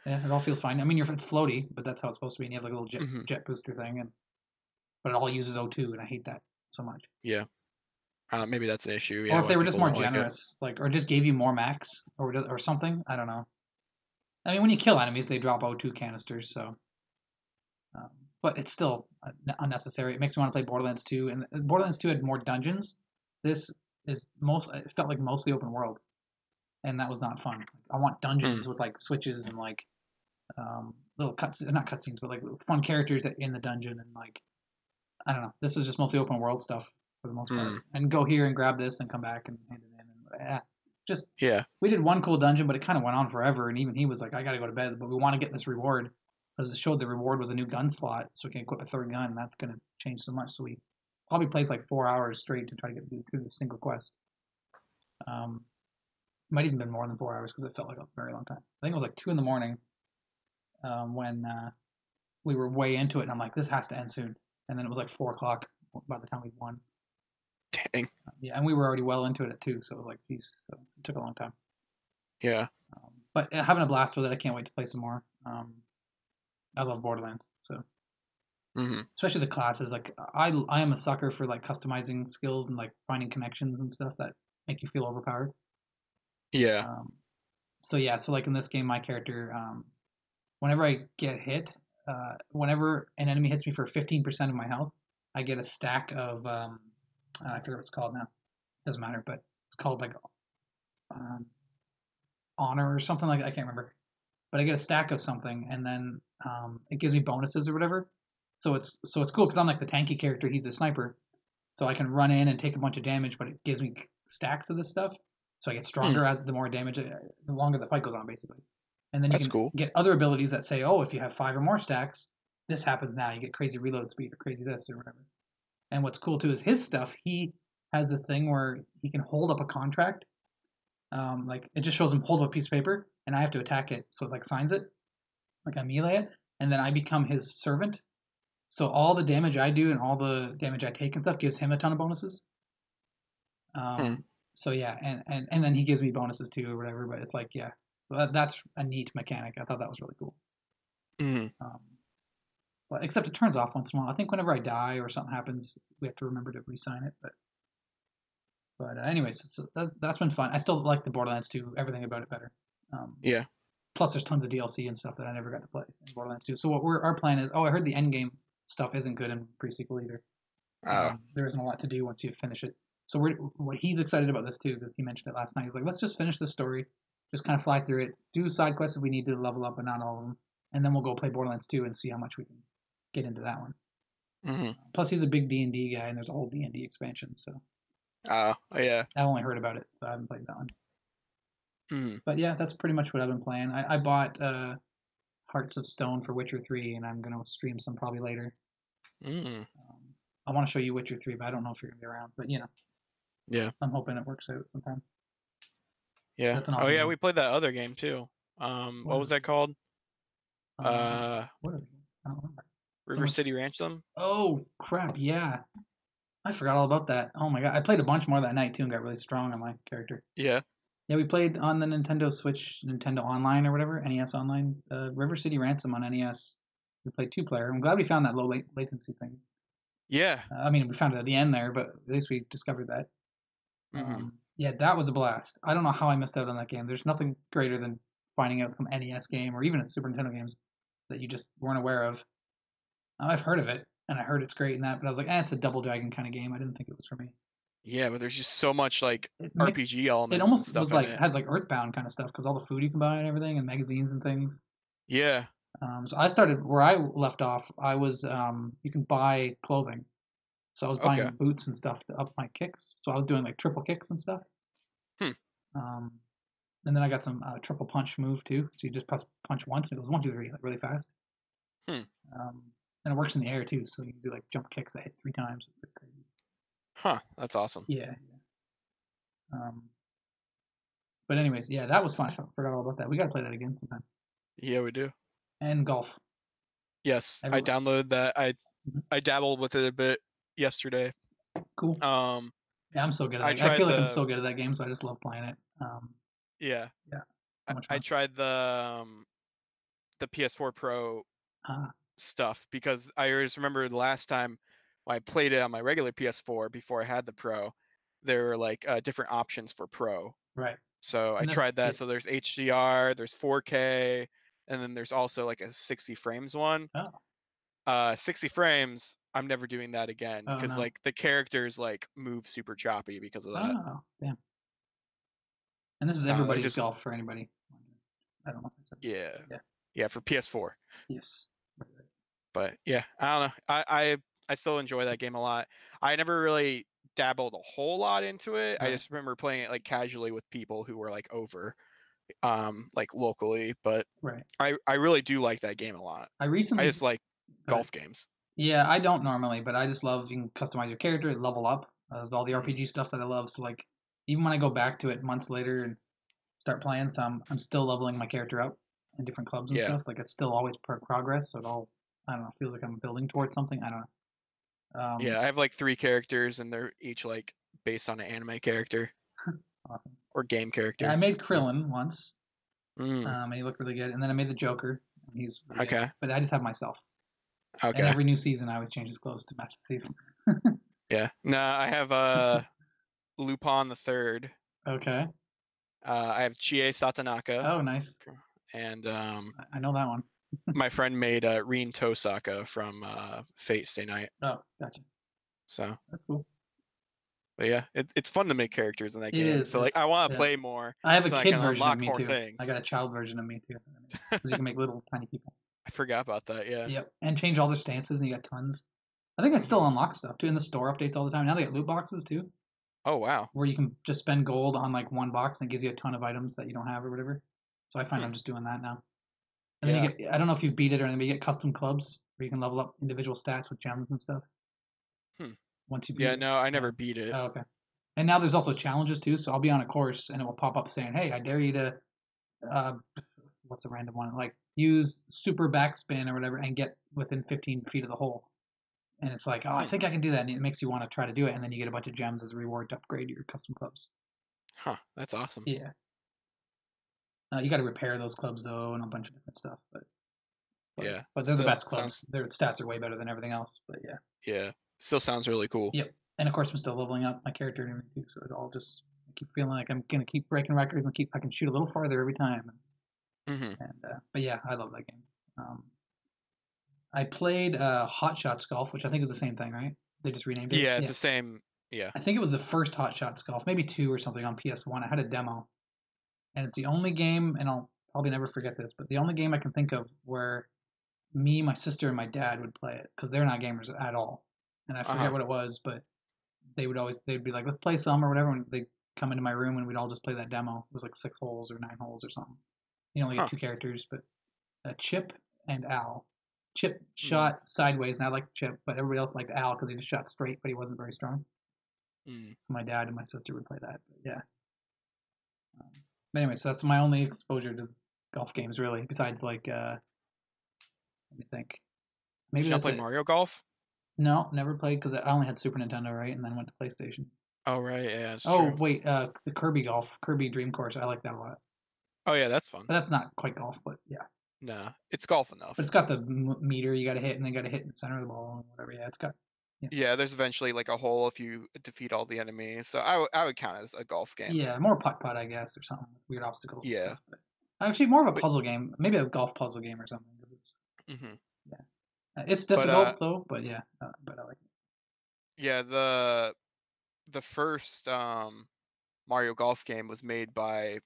yeah, it all feels fine. I mean, it's floaty, but that's how it's supposed to be. And you have like a little Hmm. jet booster thing, and but it all uses O2, and I hate that so much. Yeah. Maybe that's an issue. Or Yeah, if they why were just people more don't like it. generous, like, or just gave you more max, or something. I don't know. I mean, when you kill enemies, they drop O2 canisters, so. Um, but it's still unnecessary. It makes me want to play Borderlands 2, and Borderlands 2 had more dungeons. This is it felt like mostly open world, and that was not fun. I want Hmm. dungeons with like switches and like little not cutscenes, but like fun characters in the dungeon, and like I don't know. This is just mostly open world stuff for the most part, Hmm. and go here and grab this and come back and hand it in, and just Yeah. we did one cool dungeon, but it kind of went on forever, and even he was like, I got to go to bed, but we want to get this reward because it showed the reward was a new gun slot, so we can equip a third gun, and that's going to change so much. So we probably played like 4 hours straight to try to get through this single quest. Um, might even been more than 4 hours because it felt like a very long time. I think it was like 2 in the morning when we were way into it, and I'm like, this has to end soon. And then it was like 4 o'clock by the time we won. Dang. Yeah, and we were already well into it at 2, so it was like, geez, so it took a long time. Yeah. But having a blast with it, I can't wait to play some more. I love Borderlands, so Hmm. especially the classes. Like I am a sucker for like customizing skills and like finding connections and stuff that make you feel overpowered. Yeah. Um, so yeah, so like in this game, my character, whenever I get hit, whenever an enemy hits me for 15% of my health, I get a stack of I forget what it's called now. Doesn't matter, but it's called like um, honor or something like that. I can't remember. But I get a stack of something, and then it gives me bonuses or whatever. So it's cool because I'm like the tanky character. He's the sniper, so I can run in and take a bunch of damage, but it gives me stacks of this stuff. So I get Hmm. stronger as the more damage, the longer the fight goes on, basically. And then you That's can cool. get other abilities that say, oh, if you have 5 or more stacks, this happens now. You get crazy reload speed or crazy this or whatever. And what's cool too is his stuff. He has this thing where he can hold up a contract. Like it just shows him hold up a piece of paper, and I have to attack it, so it like signs it, like I melee it, and then I become his servant. So all the damage I do and all the damage I take and stuff gives him a ton of bonuses. Hmm. So yeah, and then he gives me bonuses too or whatever. But it's like yeah, that's a neat mechanic. I thought that was really cool. Hmm. Um, but except it turns off once in a while. I think whenever I die or something happens, we have to remember to re-sign it. But anyways, so that's been fun. I still like the Borderlands 2, everything about it better. Um, Yeah. plus, there's tons of DLC and stuff that I never got to play in Borderlands 2. So our plan is, oh, I heard the end game stuff isn't good in pre-sequel either. Oh. There isn't a lot to do once you finish it. So what he's excited about this too, because he mentioned it last night. He's like, let's just finish the story, just kind of fly through it, do side quests if we need to level up, but not all of them, and then we'll go play Borderlands 2 and see how much we can get into that one. Hmm. Plus, he's a big D&D guy, and there's a whole D&D expansion. So Oh. Yeah. I've only heard about it, so I haven't played that one. Hmm. But yeah, that's pretty much what I've been playing. I bought Hearts of Stone for Witcher 3, and I'm gonna stream some probably later. Hmm. I want to show you Witcher 3, but I don't know if you're gonna be around. But Yeah. I'm hoping it works out sometime. Yeah. That's an Oh awesome yeah, game. we played that other game too. What What are was that called? they? Uh, What are they? I don't remember. River Someone. City Ransom. Oh crap! Yeah, I forgot all about that. Oh my god, I played a bunch more that night too and got really strong on my character. Yeah. Yeah, we played on the Nintendo Switch, Nintendo Online or whatever, NES Online, River City Ransom on NES. We played 2 player. I'm glad we found that low latency thing. Yeah. I mean, we found it at the end there, but at least we discovered that. Hmm. Yeah, that was a blast. I don't know how I missed out on that game. There's nothing greater than finding out some NES game or even a Super Nintendo games that you just weren't aware of. I've heard of it and I heard it's great and that, but I was like, it's a Double Dragon kind of game. I didn't think it was for me. Yeah, but there's just so much like It mixed. RPG It elements and almost was stuff in like it. had like Earthbound kind of stuff because all the food you can buy and everything and magazines and things. Yeah. So I started where I left off. I was you can buy clothing, so I was buying Okay. boots and stuff to up my kicks. So I was doing like triple kicks and stuff. Hmm. Um, and then I got some triple punch move too. So you just press punch once and it goes 1, 2, 3 like really fast. Hmm. Um, and it works in the air too, so you can do like jump kicks that hit 3 times. It's like crazy. Huh. That's awesome. Yeah. Um, But anyways, yeah, that was fun. I forgot all about that. We gotta play that again sometime. Yeah, we do. And golf. Yes, I Everyone. downloaded that. Mhm. I dabbled with it a bit yesterday. Cool. Um, Yeah, I'm so good at I that. I tried feel like I'm the so good at that game, so I just love playing it. yeah, Yeah, so much I fun. tried the PS4 Pro Ah, stuff because I just remember the last time when I played it on my regular PS4 before I had the Pro, there were like different options for Pro. right. So I And that's tried yeah. that. So there's HDR, there's 4K, and then there's also like a 60 frames one. Oh, 60 frames, I'm never doing that again oh because no. like the characters like move super choppy because of that. Oh, damn. And this is It everybody's just golf for anybody. I don't know if I said that. yeah, Yeah. yeah for PS4. Yes. Right, right. But yeah, I don't know. I still enjoy that game a lot. I never really dabbled a whole lot into it. I Right. just remember playing it like casually with people who were like over like locally, but Right. I really do like that game a lot. I I recently, just like go ahead. golf games. Yeah, I don't normally, but I just love you can customize your character, level up. There's all the Mhm. RPG stuff that I love. So like, even when I go back to it months later and start playing some, I'm still leveling my character up in different clubs and Yeah. stuff. Like it's still always progress. So it all I don't know, feels like I'm building towards something. I don't know. Yeah, I have like 3 characters and they're each like based on an anime character Awesome. or game Yeah, I character. made So, Krillin once, mm, and he looked really good. And then I made the Joker, and he's really good. okay. But I just have myself. And Okay. every new season, I always change his clothes to match the season. Yeah. No, I have Lupin the Third. Okay. I have Chie Satonaka Oh, nice. and I know that one. my friend made Rin Tosaka from Fate Stay Night. Oh, gotcha. So, That's cool. but yeah, it's fun to make characters in that It game. is. So like, I want to Yeah. play more I have a so I kid can version of unlock me more too. I things. got a child version of me too. Because you can make little tiny people. I forgot about that. Yeah. Yep. And change all their stances, and you got tons. I think I still Hmm. unlock stuff too. In the store updates all the time. Now they got loot boxes too, Oh wow. where you can just spend gold on like one box and it gives you a ton of items that you don't have or whatever. So I find Hmm. I'm just doing that now. And then Yeah. you get, I don't know if you beat it or anything, but you get custom clubs where you can level up individual stats with gems and stuff Hmm. once you beat Yeah. it. No, I Yeah. never beat it. Oh, okay. And now there's also challenges too. So I'll be on a course and it will pop up saying, "Hey, I dare you to, uh, what's a random one? Like use super backspin or whatever and get within 15 feet of the hole." And it's like, "Oh, I Hmm. think I can do that," and it makes you want to try to do it. And then you get a bunch of gems as a reward to upgrade your custom clubs. Huh. That's awesome. Yeah. You got to repair those clubs though, and a bunch of different stuff. Yeah. But they're the Still best clubs. sounds. Their stats are way better than everything else. But yeah. Yeah. Still sounds really cool. Yep. And of course, I'm still leveling up my character and everything too. So it all just I keep feeling like I'm gonna keep breaking records and keep I can shoot a little farther every time. Hmm. And but yeah, I love that game. I played Hot Shots Golf, which I think is the same thing, right? They just renamed it. Yeah. It's Yeah. the same. Yeah. I think it was the first Hot Shots Golf, maybe two or something on PS1. I had a demo, and it's the only game, and I'll probably never forget this, but the only game I can think of where me, my sister, and my dad would play it because they're not gamers at all. And I Uh forget huh. what it was, but they'd be like, let's play some or whatever, and they'd come into my room and we'd all just play that demo. It was like 6 holes or 9 holes or something. You only get Huh. two characters, but Chip and Al. Chip Mm. shot sideways, and I liked Chip, but everybody else liked Al because he just shot straight, but he wasn't very strong. Mm. So my dad and my sister would play that. But yeah. But anyway, so that's my only exposure to golf games, really. Besides, like, let me think. Did Maybe you not that's play it. Mario Golf? No, never played because I only had Super Nintendo, right, and then went to PlayStation. Oh right. Yeah. It's Oh true. wait, the Kirby Golf, Kirby Dream Course. I like that a lot. Oh yeah. That's fun. But that's not quite golf, but yeah. Nah. It's golf But it's enough. got the meter you got to hit, and then got to hit in the center of the ball and whatever. Yeah, it's got. Yeah, Yeah. There's eventually like a hole if you defeat all the enemies. So I would count it as a golf game. yeah, more putt putt, I guess, or something with weird obstacles and Yeah. stuff. But actually, more of a But puzzle game, maybe a golf puzzle game or something. 'Cause it's hmm yeah, it's but difficult though. But yeah, but I like it. yeah, the first Mario Golf game was made by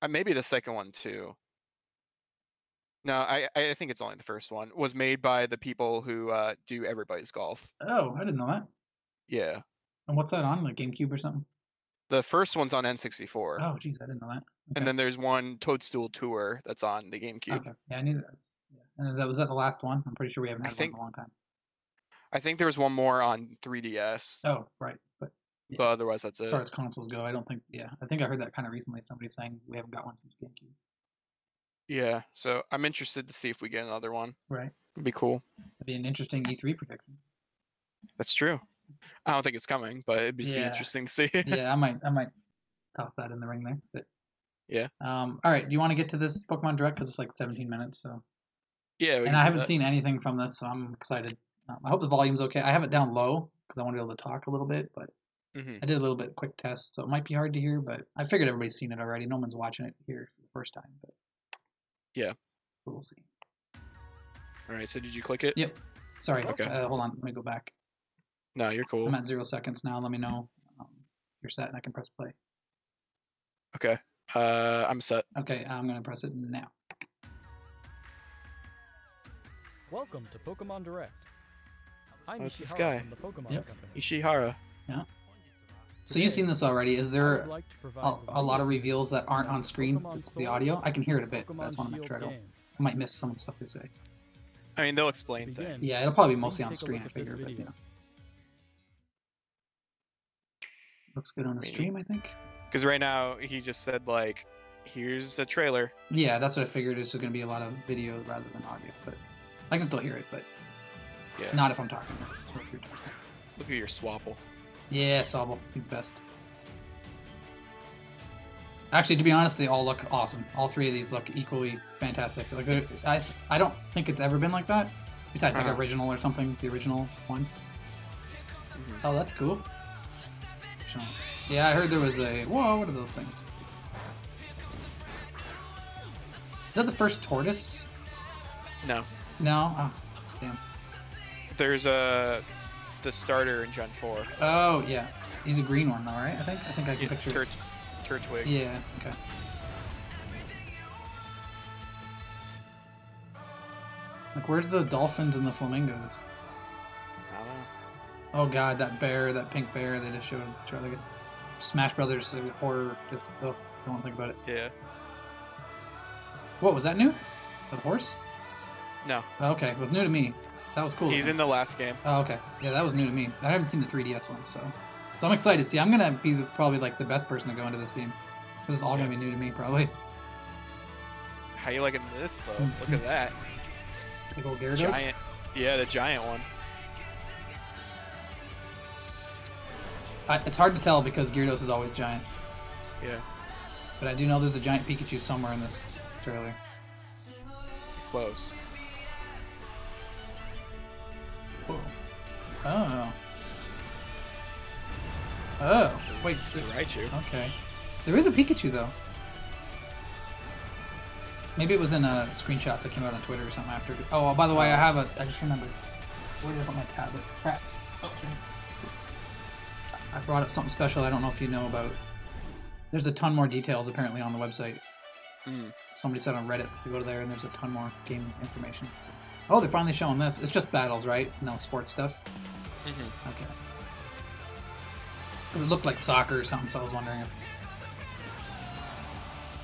maybe the second one too. No, I think it's only the first one was made by the people who do Everybody's Golf. Oh, I didn't know that. Yeah. And what's that on? Like GameCube or something? The first one's on N64. Oh, geez, I didn't know that. And Okay, then there's one Toadstool Tour that's on the GameCube. okay, yeah, I knew that. Yeah. And that was that the last one. I'm pretty sure we haven't I had one think in a long time. I think there was one more on 3DS. Oh, right, but But otherwise, that's As it. far as consoles go, I don't think. Yeah, I think I heard that kind of recently. Somebody saying we haven't got one since GameCube. Yeah, so I'm interested to see if we get another one. Right. It'd be cool. It'd be an interesting E3 prediction. That's true. I don't think it's coming, but it'd just be interesting to see. Yeah, I might toss that in the ring there. But yeah. All right. Do you want to get to this Pokemon Direct because it's like 17 minutes? So. Yeah. And I haven't seen anything from this, so I'm excited. I hope the volume's okay. I have it down low because I want to be able to talk a little bit, but I did a little bit quick test, so it might be hard to hear. But I figured everybody's seen it already. No one's watching it here for the first time, but yeah, we'll see. All right. So did you click it? Yep. Sorry. Okay. Hold on. Let me go back. No, you're cool. I'm at 0 seconds now. Let me know you're set, and I can press play. Okay. I'm set. Okay. I'm gonna press it now. Welcome to Pokemon Direct. I'm What's this Ishihara guy? from the Pokemon Company. Ishihara. Yeah. So you've seen this already. Is there like a lot of reveals that aren't on screen? The audio? I can hear it a bit. Pokemon That's one of my Shield trouble. games. I might miss some of the stuff they say. I mean, they'll explain things. Yeah, it'll probably be mostly on Please take a screen, look I at this figure, but video. you know. Looks good on the stream, I think. Because right now, he just said, like, here's a trailer. Yeah, that's what I figured. It's going to be a lot of video rather than audio, but I can still hear it, but Yeah. not if I'm talking. So if you're talking. Look at your Swapple. Yeah, Sobble. He's best. Actually, to be honest, they all look awesome. All three of these look equally fantastic. Like, I don't think it's ever been like that. Besides, like, original or something, the original one. Oh, that's cool. Yeah, I heard there was a... Whoa, what are those things? Is that the first tortoise? No. No? Oh, damn. There's the starter in Gen 4. Oh, yeah. He's a green one, though, right? I think I can picture... Turtwig. Yeah, okay. Like, where's the dolphins and the flamingos? I don't know. Oh god, that bear, that pink bear they just showed. Like Smash Brothers horror. Just don't want to think about it. Yeah. What was that new? The horse? No. Oh, okay, it was new to me. That was cool. He's in the last game. Oh, okay. Yeah, that was new to me. I haven't seen the 3DS one, so I'm excited. See, I'm gonna be probably like the best person to go into this game. This is all gonna be new to me, probably. How you liking this though? Look at that. Big old Gyarados. Giant. Yeah, the giant one. It's hard to tell because Gyarados is always giant. Yeah. But I do know there's a giant Pikachu somewhere in this trailer. Close. Whoa. Oh. Oh. Wait. It's Raichu. Okay. There is a Pikachu though. Maybe it was in screenshots that came out on Twitter or something after. Oh, by the way, I just remembered. Where did I put my tablet? Crap. Okay. I brought up something special I don't know if you know about. There's a ton more details apparently on the website. Somebody said on Reddit to go there and there's a ton more game information. Oh, they're finally showing this. It's just battles, right? No sports stuff? Okay. Because it looked like soccer or something, so I was wondering if...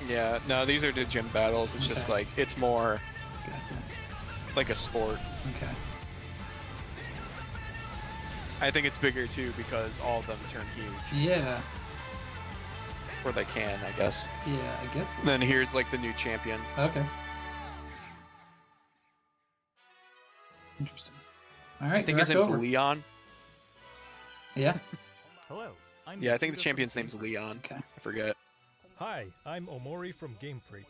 Yeah, no, these are the gym battles. It's just like, it's more like a sport. Okay. I think it's bigger too because all of them turn huge. Yeah. Or they can, I guess. Yeah, I guess. Then here's like the new champion. Okay. Interesting. All right. I think his name's Leon. Yeah. Hello. Yeah, I think the champion's name's Leon. Okay. I forget. Hi, I'm Omori from Game Freak.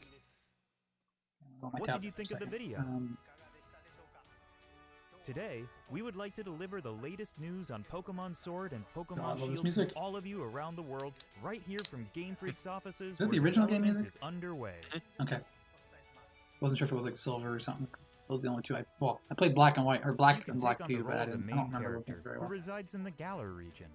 What did you think of the video? Today, we would like to deliver the latest news on Pokemon Sword and Pokemon Shield to all of you around the world, right here from Game Freak's offices. Is that the original game music? Is underway. Okay. Wasn't sure if it was like silver or something. Those are the only two I played Black and White, or Black and Black 2, but I don't remember it very well. Who resides in the Galar region.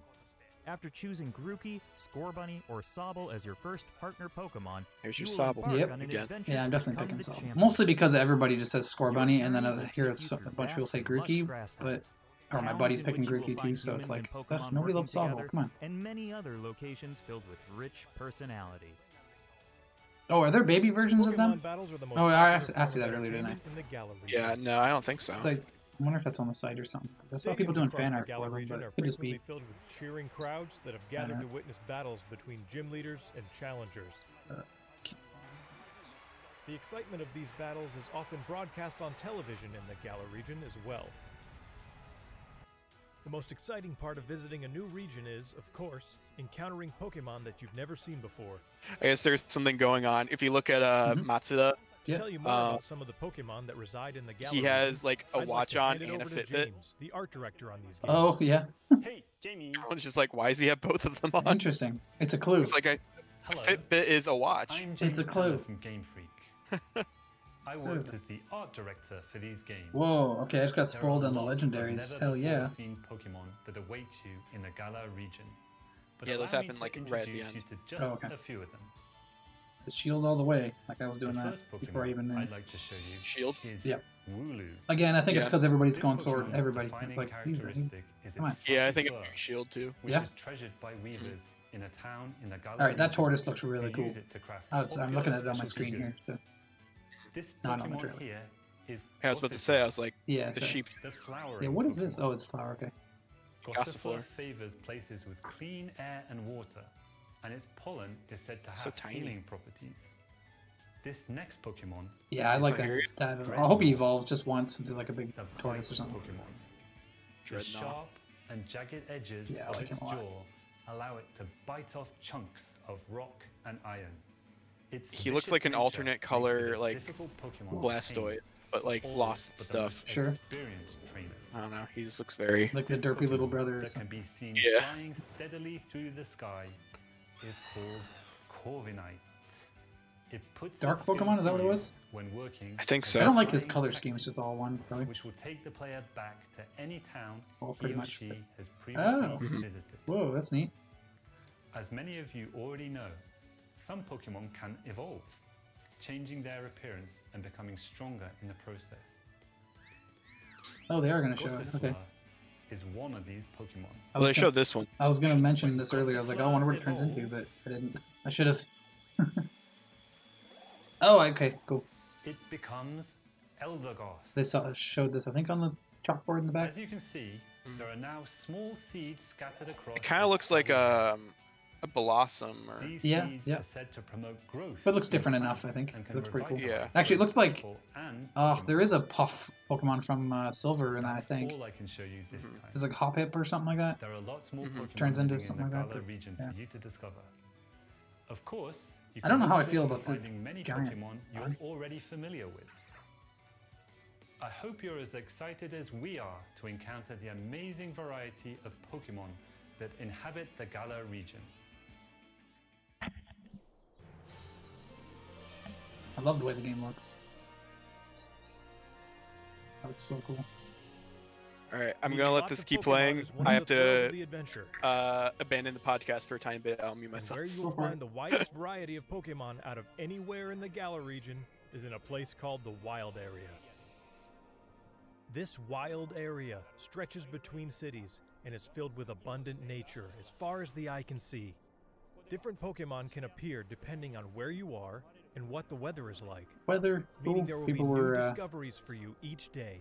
After choosing Grookey, Scorbunny, or Sobble as your first partner Pokemon, here's your Sobble. Yep. Yeah, I'm definitely picking Sobble. Mostly because everybody just says Scorbunny, and then I hear a bunch of people say Grookey, or my buddy's picking Grookey too, so it's like, nobody loves Sobble, come on. And many other locations filled with rich personality. Oh, are there baby versions of them? Oh, I asked you that earlier, didn't I? Yeah, no, I don't think so. It's like, I wonder if that's on the site or something. I saw people Stadiums doing across fan the art Galar for them, region but are it could just frequently be. filled with cheering crowds that have gathered to witness battles between gym leaders and challengers. The excitement of these battles is often broadcast on television in the Galar region as well. The most exciting part of visiting a new region is, of course, encountering Pokemon that you've never seen before. I guess there's something going on. If you look at Matsuda, To tell you more about some of the Pokemon that reside in the Galar he has like a I'd watch to on hand it and a over to Fitbit. James, the art director on these games. Oh yeah, Hey, Jamie. Everyone's just like, why does he have both of them on? interesting. It's a clue. It's like a Hello. Fitbit is a watch. I'm James a clue. Taylor from Game Freak. I worked as the art director for these games. Whoa. Okay, I just got There are spoiled on the lots of legendaries. never Hell yeah. before seen Pokemon that await you in the Galar region. But Yeah, those allow me happen, to like, right at the introduce end. you to just Oh, okay. a few of them. The shield all the way, like I was doing The that first before I Pokemon even knew. I'd like to show you Shield? is Yep. Wooloo. Again, I think it's Yeah. because everybody's This going sword. Pokemon's Everybody. It's defining like, geez, characteristic is come its on. Yeah, I fluffy think fur, it'd be Shield too. which Yeah. is treasured by weavers in a town in the Galar All right, that region tortoise looks who really cool. use it to craft I'm looking at it on popular my screen specialty here. goods. So. This Not on the Pokemon trailer. here is I was about to say, I was like, Yeah. the so- sheep. the flowering Yeah. What is this? Pokemon. Oh, it's flower. Okay. Gossifleur Gossifleur. favors places with clean air and water, and its pollen is said to have So tiny. healing properties. This next Pokemon, Yeah, I is like the that. I hope he evolves just once into like a big the tortoise or Bite something. Pokemon. The Dreadnought. sharp and jagged edges Yeah, I of like its him a lot. jaw allow it to bite off chunks of rock and iron. Its He looks vicious like an nature alternate makes it color, a like, difficult Pokemon to Blastoise, tame, but like all lost for the stuff. most Sure. experienced trainers. I don't know. He just looks very. Like the This derpy little Pokemon brother or that can something. be seen Yeah. flying steadily through the sky is called Corviknight. It puts Dark its skills Pokemon, is that to what it use was? when working I think as so. a I don't like this flying color taxi, scheme. It's just all one color. which will take the player back to any town Oh, he pretty or much. she has previously Oh. visited. Whoa, that's neat. As many of you already know, some Pokemon can evolve, changing their appearance and becoming stronger in the process. Oh, they are going to show it. Okay. Gossifleur is one of these Pokemon. I Well, they was showed this one. I was going to mention this earlier. I was like, oh, I wonder what it turns into, but I didn't. I should have. Oh, okay, cool. It becomes Eldegoss. They showed this, I think, on the chalkboard in the back. As you can see, there are now small seeds scattered across. It kind of its looks like outer a blossom or. These Yeah, seeds yeah. are said to promote growth. But it looks in different plants enough, I think. and It can looks pretty cool. revitalize Yeah. Actually, it looks like. people and Oh, Pokemon. there is a Puff Pokemon from Silver in that, I That's think. all I can show you this time. There's like Hoppip or something like that. There are lots more Pokemon Turns into living something in the like that, Galar but- region yeah. for you to discover. Of course, you I don't know how I also feel be about the finding many giant Pokemon you're bug. already familiar with. I hope you're as excited as we are to encounter the amazing variety of Pokemon that inhabit the Galar region. I love the way the game looks. That looks so cool. All right, I'm Meeting gonna let lots this of keep Pokemon playing. is one I of have the thrills of to the adventure. abandon the podcast for a tiny bit. I'll mute And myself. where you will find the widest variety of Pokemon out of anywhere in the Galar region is in a place called the Wild Area. This wild area stretches between cities and is filled with abundant nature as far as the eye can see. Different Pokemon can appear depending on where you are and what the weather is like, Weather, meaning cool. there will People be new were discoveries for you each day.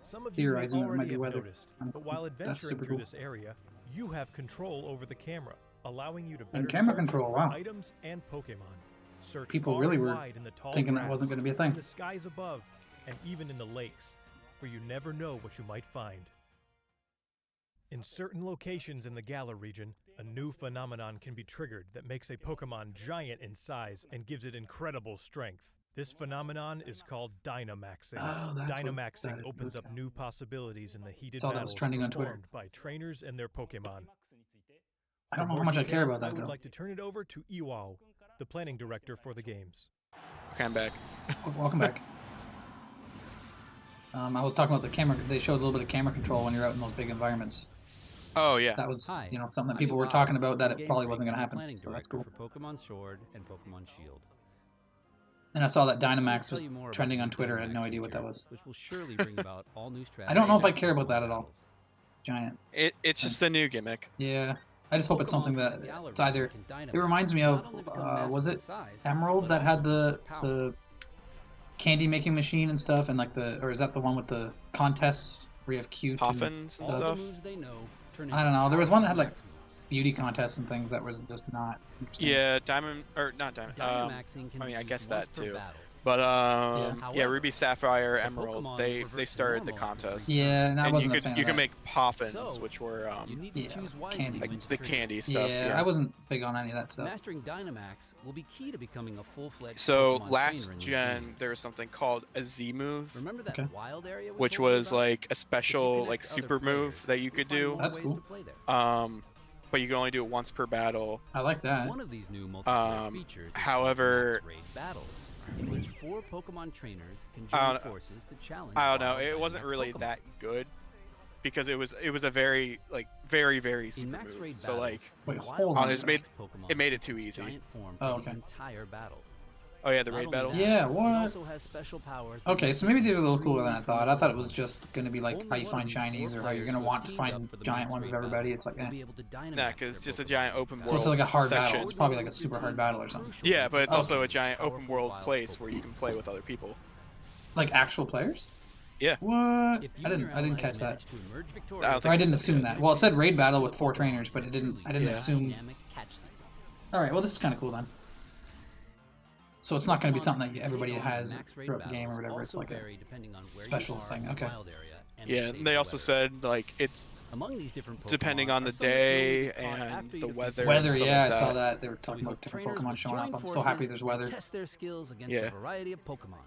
Some of you may theorizing that it might already be have weather. noticed, but while That's adventuring super through cool. this area, you have control over the camera, allowing you to better camera search control, for wow. items and Pokemon. Search People far really and were wide in the tall thinking that grass, wasn't going to be a thing. in the skies above, and even in the lakes, for you never know what you might find. In certain locations in the Galar region, a new phenomenon can be triggered that makes a Pokemon giant in size and gives it incredible strength. This phenomenon is called Dynamaxing. Oh, that's what Dynamaxing that is. opens up Okay. new possibilities in the heated Saw that was battles trending on Twitter. performed by trainers and their Pokemon. I don't For know how more much I care details, about that, I would though. like to turn it over to Iwao, the planning director for the games. Okay, I'm back. Welcome back. I was talking about the camera. They showed a little bit of camera control when you're out in those big environments. Oh yeah. That was, Hi, something that I'm people were Iwao talking about from that it Game probably Freak wasn't going to and happen. Planning So that's director cool. for Pokemon Sword and Pokemon Shield. And I saw that Let me Dynamax tell was you more about trending the on new Twitter. I had no Dynamax idea what that feature, was. which will surely bring about all new strategies. I don't know if I and care about that at all. battles. Giant. It's just a new gimmick. Yeah. I just hope it's something Pokemon that from the Galar it's either. region can It reminds me Dynamax, of not only become was massive it in size, Emerald but that had also the increase their power. candy making machine and stuff, and like the, or is that the one with the contests where you have cute. And Poffins and All the stuff. moves they know turn I don't know. There was into one that had, like, Dynamax moves. beauty contests and things that was just not. interesting. Yeah, Diamond or not Diamond. Dynamaxing can I mean, be I used guess once that per too. battle. But Yeah. yeah, Ruby, Sapphire, the Emerald. Pokemon They revert to started the normal after contest. three Yeah, and I And you wasn't a could fan you of can that. make Poffins, So, which were You need to yeah, choose wisely candies when and to the trigger. candy stuff. Yeah, I wasn't big on any of that stuff. Mastering Dynamax will be key to becoming a full-fledged So Pokemon last trainer in these gen, games. there was something called a Z move, Remember that Okay. wild area we which told you was about? like a If you special connect like to other super move players, that you you'll could find do. more That's ways cool. to play there. But you can only do it once per battle. I like that. One of these new multiplayer Um, features is however- Max Raid Battles, in which 4 Pokemon trainers can I join don't- forces to challenge. I don't know. wild It wasn't Dynamax really Pokemon. that good because it was a very like very In super Max move. Raid So Battles, like Wait, the wild hold on. It made- Dynamax Pokemon it made it takes too its easy. Giant form Oh, for okay. the entire battle. oh yeah, the Not raid only battle. that, Yeah, it what? also has special powers that Okay, make so maybe they were a little extremely cooler than I thought. I thought it was vulnerable. just going to be like Only how you one of find these 4 shinies or how you're players going to who want have to teamed find up for the giant Max ones Raid of everybody. battle It's like, will eh. be able to Dynamax Nah, 'cause their it's just a Pokemon. giant open So it's world like a hard section. battle. It's probably like a super hard battle or something. Yeah, but it's Oh. also a giant open Powerful world wild place where Pokemon. you can play with other people. Like actual players? Yeah. What? If you I and didn't. your I didn't allies catch that. manage to emerge I victorious, don't Or I think didn't it's assume that. Well, it said raid battle with 4 trainers, but it didn't. I didn't Yeah. assume. Dynamic catch sequence. All right. Well, this is kind of cool then. So it's not going to be Pokemon something you that everybody take on in has Max Raid throughout the game or battles whatever. It's also like a vary depending on where special you are thing, in the okay. wild area and the Yeah, state and they of also weather. said like it's Among these different Pokemon depending on are the some that can only day be caught and after the you defeat weather. weather. and stuff Yeah, I like saw that. that. They were So talking we about hope different trainers Pokemon will showing join up. I'm so happy forces there's and weather. Test their skills against Yeah. a variety of Pokemon.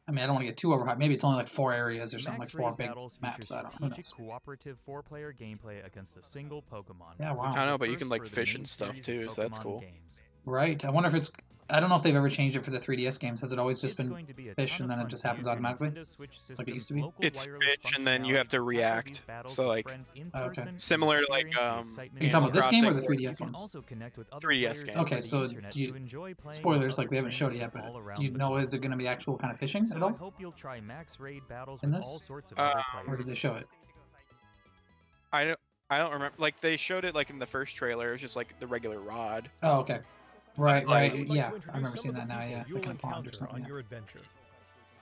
I mean, I don't want to get too overhyped. Maybe it's only like 4 areas or something, Max like 4 Raid big Battles maps. features I don't know. Who strategic knows? cooperative 4-player gameplay against a single Pokemon. Yeah, wow. which is I know, a but you first can, like, for the fish main and stuff, series too, of so that's Pokemon cool. games. Right. I wonder if it's. I don't know if they've ever changed it for the 3DS games. Has it always just It's been going to be a fish ton and of then it fun just to happens use your automatically? Nintendo Switch Like it used to system's be? local It's wireless fish, and then you have functionality to tackle react. these battles So, with like, friends in Okay. person and Similar to, like, experience the excitement Are you of talking about this game or the Crossing, 3DS You can ones? also connect with other 3DS players game. over Okay, the so internet do you- to enjoy playing with Spoilers, other like we haven't showed it trainers yet, from but all around do you the know globe. is it going to be actual kind of fishing So at I all? hope you'll try Max Raid battles In with this? all sorts of other Or players. did they show it? I don't remember. Like they showed it like in the first trailer. It was just like the regular rod. Oh, okay. Right, Like- right. I would like Yeah, to I introduce remember some seeing of that the now. people Yeah, you'll like a pond or encounter something. on Yeah. your adventure.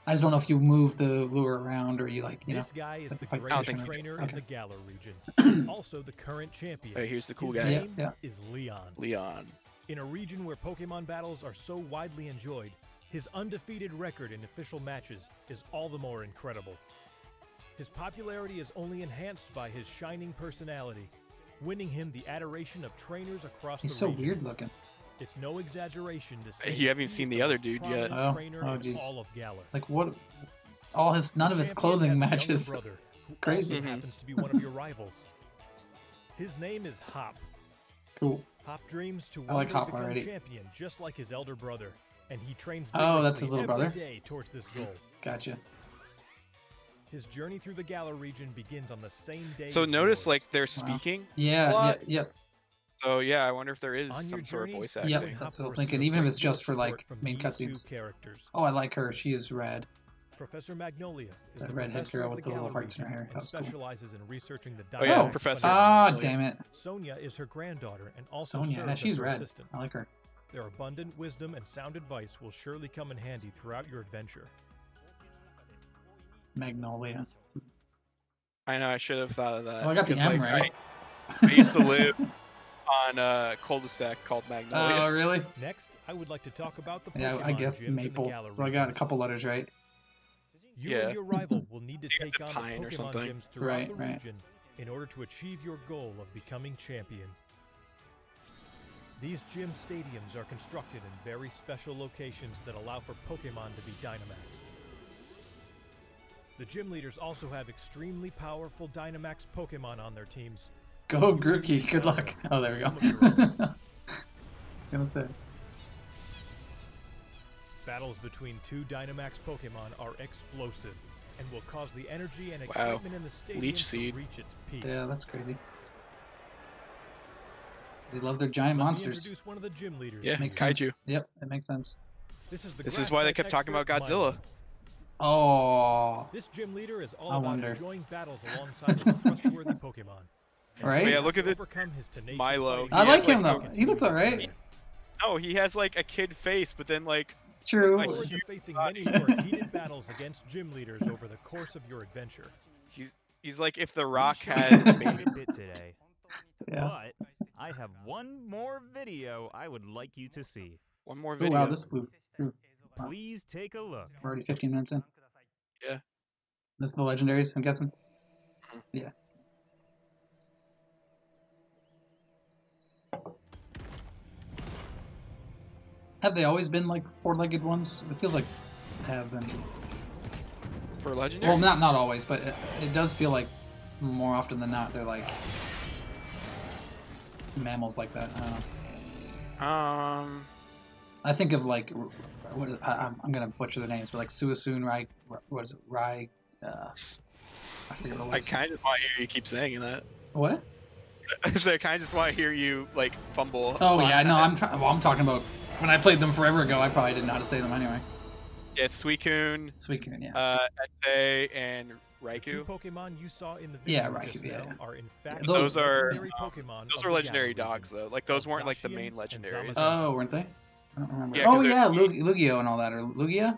I just don't know if you move the lure around or you like, you know. This guy is like the fight greatest fishing. trainer Okay. in the Galar region, also the current champion. Hey, here's the cool His guy, Yeah, name yeah. is Leon. Leon. In a region where Pokemon battles are so widely enjoyed, his undefeated record in official matches is all the more incredible. His popularity is only enhanced by his shining personality, winning him the adoration of trainers across He's the so region. weird looking. It's no exaggeration to say You haven't he is seen the the other most dude yet. prominent Oh, trainer oh, in geez. all of Galar. Like what? All his none of his Champion clothing has a younger matches. brother, who Crazy. also Mhm. happens to be one of your rivals. His name is Hop. Cool. Hop dreams to I one like day Hop become already. champion, just like his elder brother, and he trains Oh, that's his vigorously little every brother? day towards this goal. Gotcha. His journey through the Galar region begins on the same day. So as notice yours. like they're speaking. Yeah, What? yeah, yep, So yeah, I wonder if there is On your some sort of journey, voice Yep. acting. you and That's Hop what I was will thinking, receive even if great it's just deal for, of like, support from main these two cutscenes. characters. Oh, I like her. She is rad. Professor Magnolia is That the redhead professor girl of with the the little Galar hearts in her region hair. and That's cool. specializes in researching the Oh, yeah, Dynamax Professor. Ah, Magnolia. damn it. Sonia is her granddaughter and also Sonya, serves yeah, as she's her rad. assistant. I like her. Their abundant wisdom and sound advice will surely come in handy throughout your adventure. Magnolia. I know. I should have thought of that. Oh, I got the 'cause, M like, right. I used to live on a cul-de-sac called Magnolia. Oh, really? Next, I would like to talk about the Pokemon Yeah, I guess gyms in the Maple. Galar Well, I got a region. couple letters right. You Yeah. and your rival will need to You take got on the the pine or Pokemon something. gyms throughout Right, the right. region in order to achieve your goal of becoming champion. These gym stadiums are constructed in very special locations that allow for Pokemon to be Dynamaxed. The gym leaders also have extremely powerful Dynamax Pokemon on their teams. Go Grookey. Good luck. Oh, there we Some go. of your own. Gonna say. Battles between two Dynamax Pokemon are explosive and will cause the energy and excitement in the stadium Leech to Seed. reach its peak. Yeah, that's crazy. They love their giant Let me monsters. introduce one of the gym leaders. Yeah. to Makes you. sense. Kaiju. Yep, it makes sense. This is the This is why they grass-type kept talking about expert, Godzilla. Milo. Oh, This gym leader is all I about wonder. enjoying battles alongside his trustworthy Pokemon. And Right? he Yeah, has look to at this overcome his tenacious Milo. fighting I He like has, him like, though. He looks alright. No, he has like a kid face, but then like True. Like, Look forward to facing many more heated battles against gym leaders over the course of your adventure. He's like if The Rock We had showed made quite a bit today, Yeah. but I have one more video I would like you to see. one more Oh video. wow, this flew through. Please take a look. We're already 15 minutes in. Yeah. This is the legendaries, I'm guessing. Mhm. Yeah. Have they always been like four-legged ones? It feels like they have been. For legendary. Well, not always, but it does feel like more often than not they're like mammals like that. I don't know. I think of like I'm gonna butcher the names, but like Suicune, Rai, what is it, Rai? I forget what it I was. kind of just want to hear you keep saying that. What? So I kind of just want to hear you like fumble. Oh on yeah, no, that. I'm talking about when I played them forever ago. I probably didn't know how to say them anyway. Yeah, it's Suicune, Suicune, yeah. Entei, and The two Raikou. Pokemon you saw in the video Yeah, Raikou, just yeah, now yeah. are in fact Those are, legendary Pokemon. Those of are the legendary Galar dogs region, though. Like those called weren't like the Zacian main and legendaries. Zamazenta. Oh, weren't they? I don't remember. Yeah, 'cause Oh they're- yeah, Lugia and all that, or Lugia?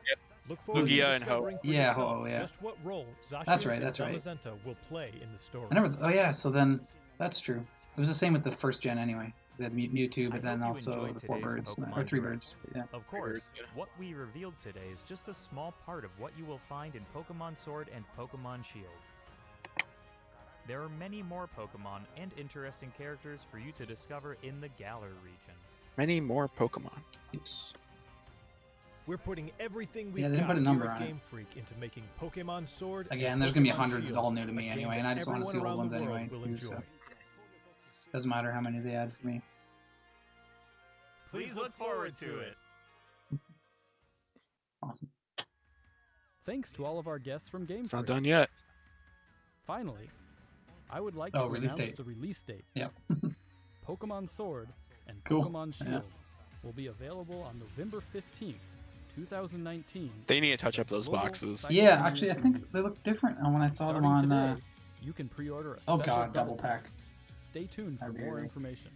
Look forward Lugia to and Ho. discovering for Yeah, yourself Ho, yeah. just what role Zacian That's right, and that's right. Zamazenta will play in the story. I never. Oh yeah, so then that's true. It was the same with the first gen anyway. They had Mewtwo, I but then hope you also enjoyed the four today's birds, Pokemon or three Direct. birds. Yeah. Of course, yeah. what we revealed today is just a small part of what you will find in Pokemon Sword and Pokemon Shield. There are many more Pokemon and interesting characters for you to discover in the Galar region. Many more Pokemon. Yes. We're putting everything we've Yeah, they didn't got put a number here at on it. Game Freak into making Pokemon Sword. Again, and there's gonna be Pokemon hundreds Shield all new to me a game anyway, that and I just want to see everyone old ones around the world anyway. will too, so enjoy. doesn't matter how many they add for me. Please look forward to it. Awesome. Thanks to all of our guests from Game It's not Freak. done yet. Finally, I would like Oh, to release announce date. the release date. Yep. Pokemon Sword and Cool. Pokemon Shield Yeah. will be available on November 15th, 2019. They need to touch up The those global boxes. site Yeah, release actually, I think release. they look different when I saw them Starting on. today, you can pre-order a Oh special god, double pack. Stay tuned for That'd be more great. information.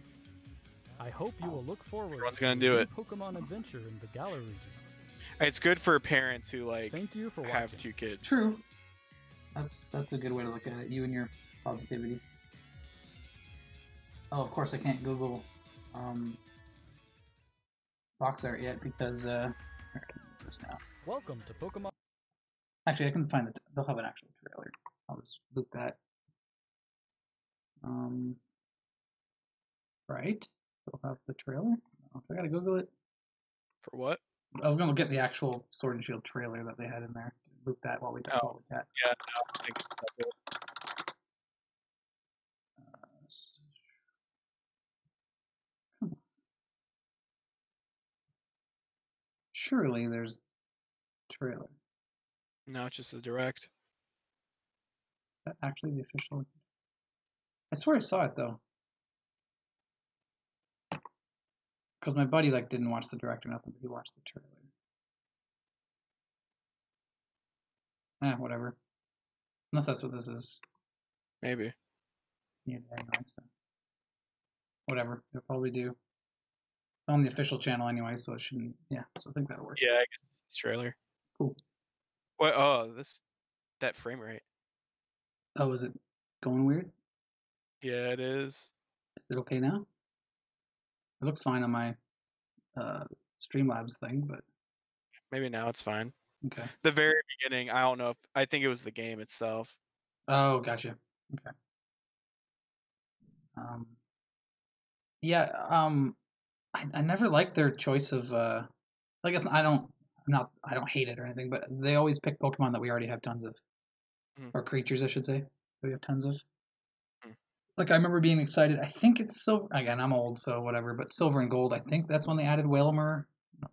I hope you will look forward Everyone's to gonna a do new it. Pokemon adventure in the Galar region. It's good for parents who like Thank you for have watching. 2 kids. True. That's a good way to look at it. You and your positivity. Oh, of course I can't Google box art yet because I can do this now. Welcome to Pokemon. Actually, I can find it. They'll have an actual trailer. I'll just loop that. Right? They'll have the trailer. Oh, I gotta Google it. For what? I was gonna get the actual Sword and Shield trailer that they had in there. Loop that while we Oh. while we chat. Yeah, no, I think it's not good. Come on. Surely there's a trailer. No, it's just a direct. Is that actually the official? I swear I saw it though. Because my buddy like didn't watch the direct or nothing, but he watched the trailer. Whatever. Unless that's what this is. Maybe. Yeah, anyway, so. Whatever. They'll probably do. It's on the official channel anyway, so it shouldn't. Yeah, so I think that'll work. Yeah, I guess it's a trailer. Cool. What? Oh, that frame rate. Oh, is it going weird? Yeah, it is. Is it okay now? It looks fine on my Streamlabs thing, but Maybe now it's fine. okay. The very beginning, I don't know if I think it was the game itself. Oh, gotcha. Okay. Yeah. I never liked their choice of. I guess I don't hate it or anything, but they always pick Pokemon that we already have tons of, or creatures, I should say, that we have tons of. Like I remember being excited. I think it's Silver. Again, I'm old, so whatever. But Silver and Gold, I think that's when they added Wailmer,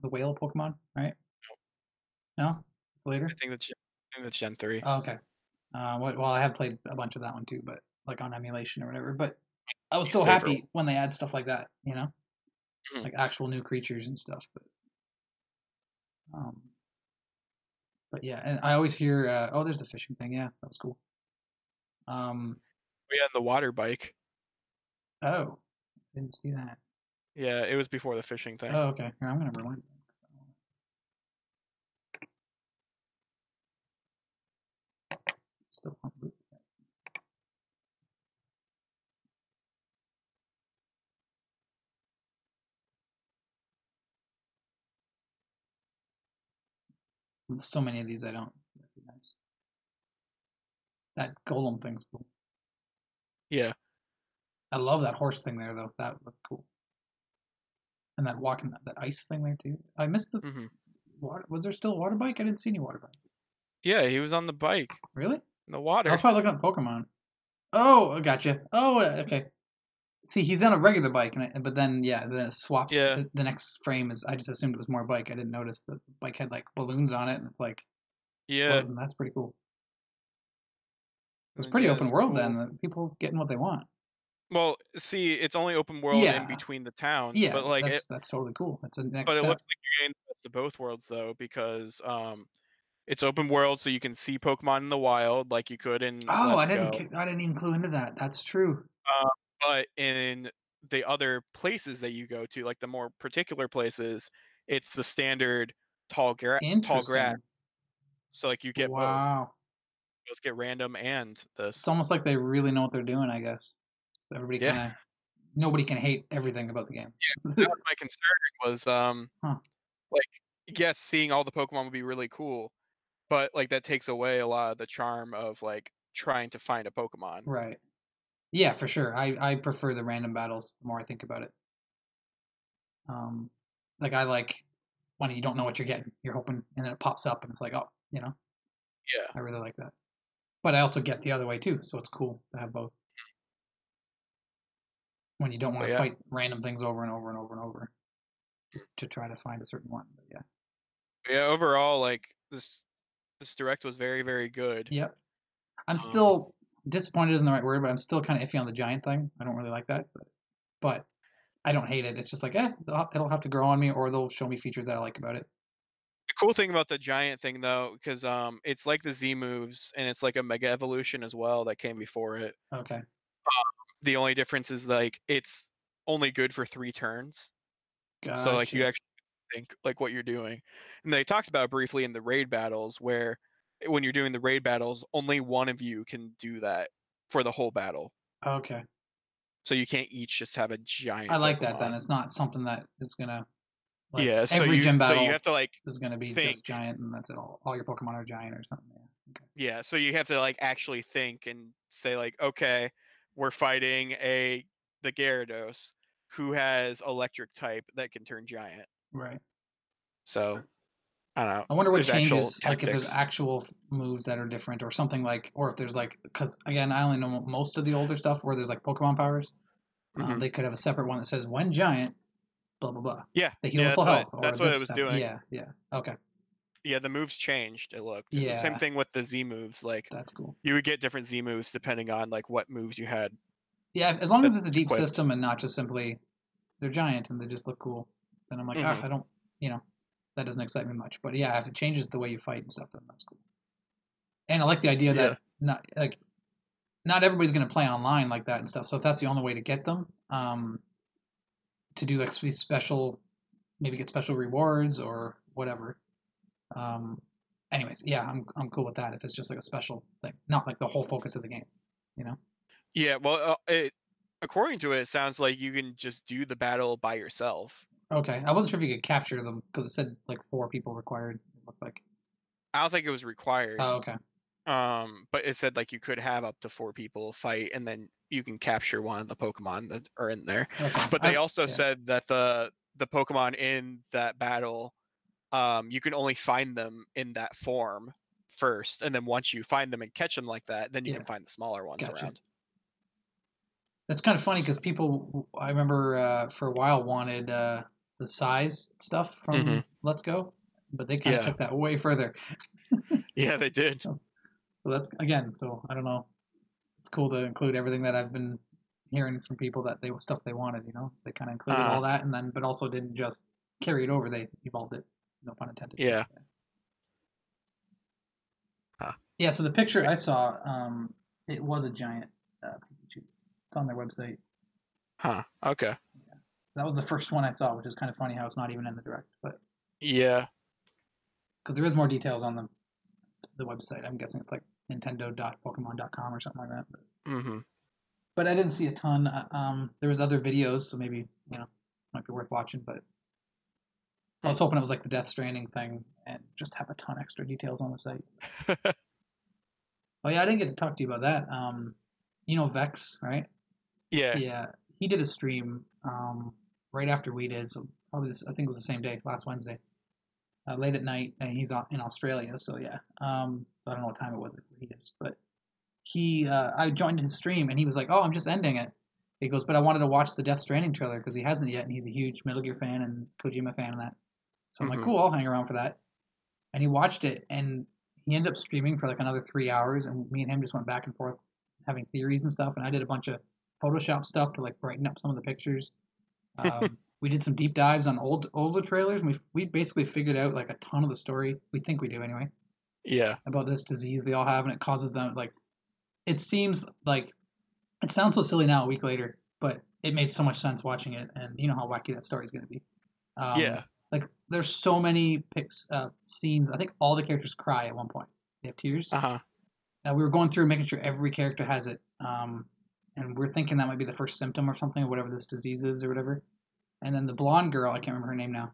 the whale Pokemon, right? No, later. I think that's Gen 3. Oh, okay. Well, I have played a bunch of that one too, but like on emulation or whatever. But I was so happy when they add stuff like that, you know, like actual new creatures and stuff. But yeah, and I always hear, oh, there's the fishing thing. Yeah, that was cool. We had the water bike. Oh, didn't see that. Yeah, it was before the fishing thing. Oh, okay. Here, I'm gonna rewind. Still on loop. So many of these I don't recognize. That golem thing's cool. Yeah. I love that horse thing there, though. That looked cool. And that walking, that ice thing there, too. I missed the hmm water. Was there still a water bike? I didn't see any water bike. Yeah, he was on the bike Really? in the I water. was probably looking at Pokemon. Oh, I gotcha. Oh, okay. See, he's on a regular bike, but then, yeah, then it swaps. Yeah. The next frame is, I just assumed it was more bike. I didn't notice that the bike had, like, balloons on it, and it's like, Yeah. floating. That's pretty cool. It's And pretty yeah, open it's world cool. then. People getting what they want. Well, see, it's only open world Yeah. in between the towns, Yeah, but like that's totally cool. That's a next but it step. looks like you're getting the best of both worlds though, because it's open world, so you can see Pokemon in the wild like you could in Oh, Let's Go. I didn't even clue into that. That's true. But in the other places that you go to, like the more particular places, it's the standard tall grass. Interesting. So like you get both. Wow. Both get random and this. It's almost like they really know what they're doing, I guess. Everybody Yeah. kind of, nobody can hate everything about the game. That was my concern was like yes, seeing all the Pokemon would be really cool, but like that takes away a lot of the charm of like trying to find a Pokemon. Right. Yeah, for sure. I prefer the random battles the more I think about it. Like I like when you don't know what you're getting. You're hoping and then it pops up and it's like, oh, you know. Yeah. I really like that. But I also get the other way too, so it's cool to have both. When you don't want to yeah. fight random things over and over and over and over to try to find a certain one. But yeah. Yeah, overall like this direct was very, very good. Yep. I'm still disappointed isn't the right word, but I'm still kind of iffy on the giant thing. I don't really like that, but I don't hate it. It's just like, it'll have to grow on me, or they'll show me features that I like about it. The cool thing about the giant thing though, because it's like the Z moves and it's like a mega evolution as well that came before it. Okay. The only difference is like it's only good for 3 turns. Gotcha. So like you actually think like what you're doing. And they talked about it briefly in the raid battles where when you're doing the raid battles, only one of you can do that for the whole battle. Okay. So you can't each just have a giant I like Pokemon. that then. It's not something that is gonna like yeah, so every you gym battle so you have to like is gonna be think. just giant and that's it all your Pokemon are giant or something. Yeah. Okay. Yeah, so you have to like actually think and say like, okay, we're fighting the Gyarados who has electric type that can turn giant. Right. So I don't know. I wonder what There's actual changes, like if there's tactics. actual moves that are different or something like, or if there's like, because again, I only know most of the older stuff where there's like Pokemon powers. Mhm. They could have a separate one that says when giant, blah blah blah. Yeah, They heal yeah, full health. that's or what it this was stuff. doing. Yeah, yeah. Okay, Yeah, the moves changed. It looked. Yeah. Same thing with the Z moves. Like that's cool. you would get different Z moves depending on like what moves you had. Yeah, as long as That's it's a deep equipped. system and not just simply they're giant and they just look cool, then I'm like, Mhm. I don't, that doesn't excite me much. But yeah, if it changes the way you fight and stuff, then that's cool. And I like the idea that not everybody's gonna play online like that and stuff. So if that's the only way to get them, to do like these special, maybe get special rewards or whatever. Anyways, yeah, I'm cool with that if it's just like a special thing, not like the whole focus of the game, you know. Yeah, well, according to it, it sounds like you can just do the battle by yourself. Okay, I wasn't sure if you could capture them because it said like 4 people required. It looked like. I don't think it was required. Oh, okay. But it said like you could have up to 4 people fight, and then you can capture one of the Pokemon that are in there. Okay. But they also said that the Pokemon in that battle, you can only find them in that form first, and then once you find them and catch them like that, then you can find the smaller ones around. That's kind of funny because people, I remember for a while wanted the size stuff from Let's Go, but they kind of took that way further. Yeah, they did. So that's so I don't know. It's cool to include everything that I've been hearing from people that stuff they wanted. They kind of included all that, and then but also didn't just carry it over. They evolved it. No pun intended. Yeah. Yeah. So the picture I saw, it was a giant Pikachu. It's on their website. Huh. Okay. Yeah. That was the first one I saw, which is kind of funny how it's not even in the direct, but yeah, because there is more details on the website. I'm guessing it's like Nintendo.Pokemon.com or something like that. Mm-hmm. But I didn't see a ton. There was other videos, so maybe might be worth watching. But I was hoping it was like the Death Stranding thing and just have a ton extra details on the site. Oh yeah, I didn't get to talk to you about that. Vex, right? Yeah. Yeah, he did a stream right after we did, so probably I think it was the same day, last Wednesday, late at night, and he's in Australia, so yeah. I don't know what time it was where he is, but I joined his stream, and he was like, "Oh, I'm just ending it." He goes, "But I wanted to watch the Death Stranding trailer because he hasn't yet, and he's a huge Metal Gear fan and Kojima fan and that." So I'm like, "Cool, I'll hang around for that." And he watched it, and he ended up streaming for like another 3 hours, and me and him just went back and forth having theories and stuff, and I did a bunch of Photoshop stuff to like brighten up some of the pictures. We did some deep dives on older trailers, and we basically figured out like a ton of the story. We think we do anyway. Yeah. About this disease they all have, and it causes them like. It seems like it sounds so silly now a week later, but it made so much sense watching it, and you know how wacky that story is going to be. Yeah. Like there's so many scenes. I think all the characters cry at one point. They have tears. Uh-huh. We were going through making sure every character has it, and we're thinking that might be the first symptom or something, or whatever this disease is or whatever. And then the blonde girl, I can't remember her name now.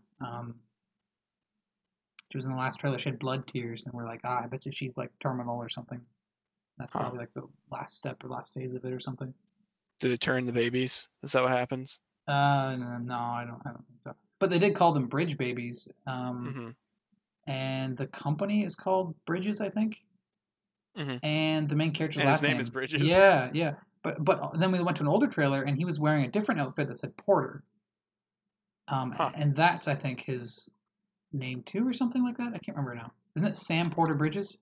She was in the last trailer. She had blood tears, and we're like, I bet you she's like terminal or something. That's probably like the last step or last phase of it or something. Did it turn the babies? Is that what happens? No, I don't think so. But they did call them Bridge babies. And the company is called Bridges, I think. And the main character's and last his name is Bridges. Yeah. But then we went to an older trailer, and he was wearing a different outfit that said Porter. And that's, I think, his name too, or something like that. I can't remember now. Isn't it Sam Porter Bridges?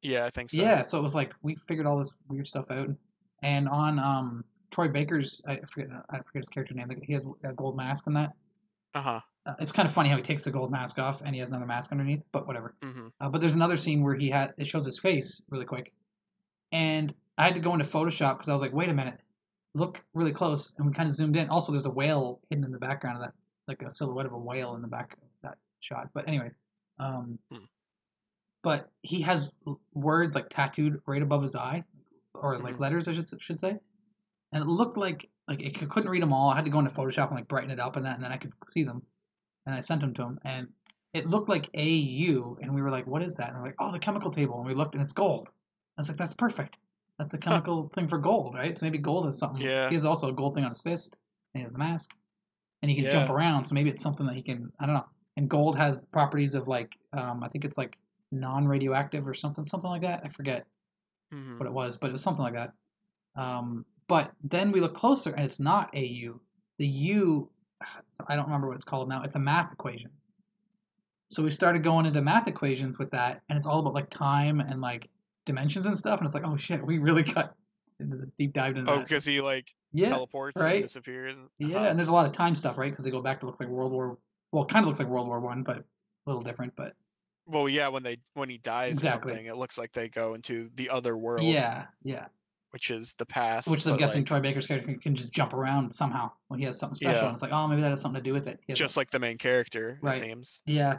Yeah, I think so. Yeah, so it was like we figured all this weird stuff out, and on Troy Baker's, I forget his character name. He has a gold mask in that. It's kind of funny how he takes the gold mask off and he has another mask underneath, but whatever. But there's another scene where it shows his face really quick, and I had to go into Photoshop because I was like, wait a minute, look really close, and we kind of zoomed in. Also, there's a whale hidden in the background of that, like a silhouette of a whale in the back of that shot. But anyways, but he has words like tattooed right above his eye, or like letters, I should say, and it looked like it couldn't read them all. I had to go into Photoshop and like brighten it up and that, and then I could see them, and I sent them to him, and it looked like AU, and we were like, what is that? And we're like, oh, the chemical table, and we looked, and it's gold. I was like, that's perfect. That's the chemical thing for gold, right? So maybe gold has something. Yeah. He has also a gold thing on his fist, and he has the mask, and he can jump around. So maybe it's something that he can. I don't know. And gold has properties of like, I think it's like non-radioactive or something like that. I forget what it was, but it was something like that. But then we look closer, and it's not AU. The U, I don't remember what it's called now. It's a math equation. So we started going into math equations with that, and it's all about like time and like dimensions and stuff. And it's like, oh shit, we really got into the deep dive into that. Oh, because he like teleports and disappears. Yeah, and there's a lot of time stuff, right? Because they go back to looks like it kind of looks like World War I, but a little different. But well, yeah, when he dies or something, it looks like they go into the other world. Yeah. Which is the past. Which I'm guessing Troy Baker's character can just jump around somehow when he has something special. Yeah. And it's like, oh, maybe that has something to do with it. Just like the main character, it seems. Yeah.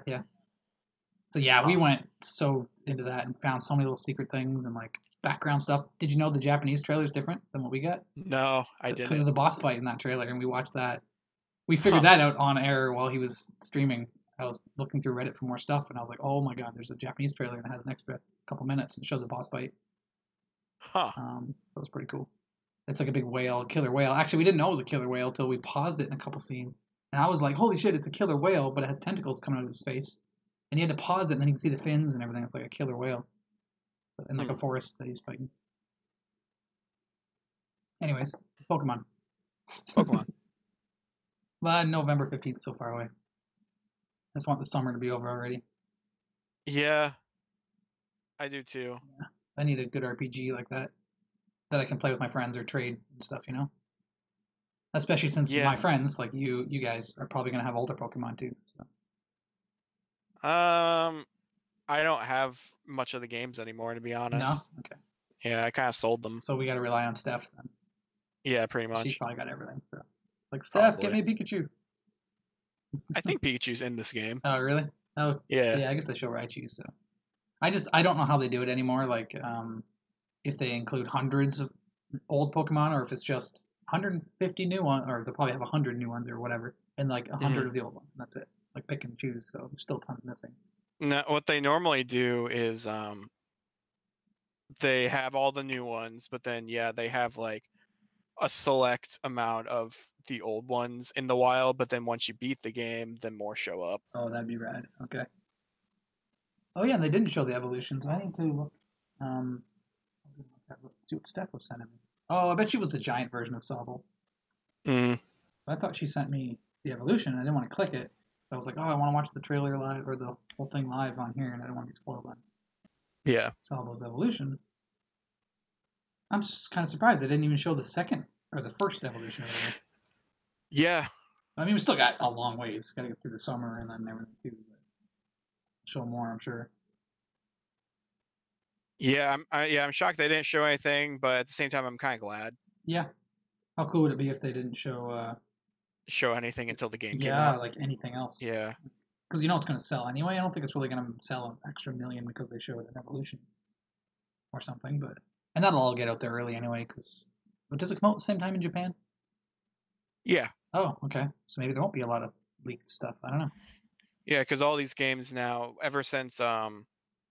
So yeah, we went so into that and found so many little secret things and like background stuff. Did you know the Japanese trailer is different than what we got? No, I didn't. Because there's a boss fight in that trailer, and we watched that. We figured that out on air while he was streaming. I was looking through Reddit for more stuff, and I was like, oh my god, there's a Japanese trailer and it has an extra couple minutes and it shows a boss fight. That was pretty cool. It's like a big whale, killer whale. Actually, we didn't know it was a killer whale until we paused it in a couple scenes. And I was like, holy shit, it's a killer whale, but it has tentacles coming out of his face. And you had to pause it, and then you can see the fins and everything. It's like a killer whale. In like a forest that he's fighting. Anyways, Pokemon. Well, November 15th so far away. I just want the summer to be over already. Yeah, I do too. Yeah. I need a good RPG like that I can play with my friends or trade and stuff, you know? Especially since my friends, like you guys, are probably going to have older Pokemon too. So. I don't have much of the games anymore, to be honest. No? Okay. Yeah, I kind of sold them. So we got to rely on Steph then. Yeah, pretty much. She's probably got everything. So. Like, Steph, get me a Pikachu. I think Pikachu's in this game. Oh, really? Oh, yeah. Yeah, I guess they show Raichu, so. I don't know how they do it anymore. Like, if they include hundreds of old Pokemon, or if it's just 150 new ones, or they'll probably have 100 new ones or whatever, and like 100 of the old ones, and that's it. Like pick and choose. So there's still tons missing. No, what they normally do is they have all the new ones, but then yeah, they have like a select amount of the old ones in the wild, but then once you beat the game, then more show up. Oh, that'd be rad. Okay. Oh yeah, and they didn't show the evolutions. I need to look. See what Steph was sending me. Oh, I bet she was the giant version of Sobble. Mm. I thought she sent me the evolution. I didn't want to click it. I was like, oh, I want to watch the trailer live or the whole thing live on here, and I don't want to be spoiled on Yeah. Sobble's evolution. I'm just kind of surprised they didn't even show the second or the first evolution of it. Yeah. I mean, we still got a long ways. Got to get through the summer and then everything too. But show more, I'm sure. Yeah, I'm shocked they didn't show anything, but at the same time, I'm kind of glad. Yeah. How cool would it be if they didn't show? Show anything until the game came Yeah, out. like anything else. Yeah. Because you know it's going to sell anyway. I don't think it's really going to sell an extra million because they showed an evolution or something. But and that'll all get out there early anyway. Because does it come out at the same time in Japan? Yeah. Oh, okay. So maybe there won't be a lot of leaked stuff. I don't know. Yeah, because all these games now, ever since I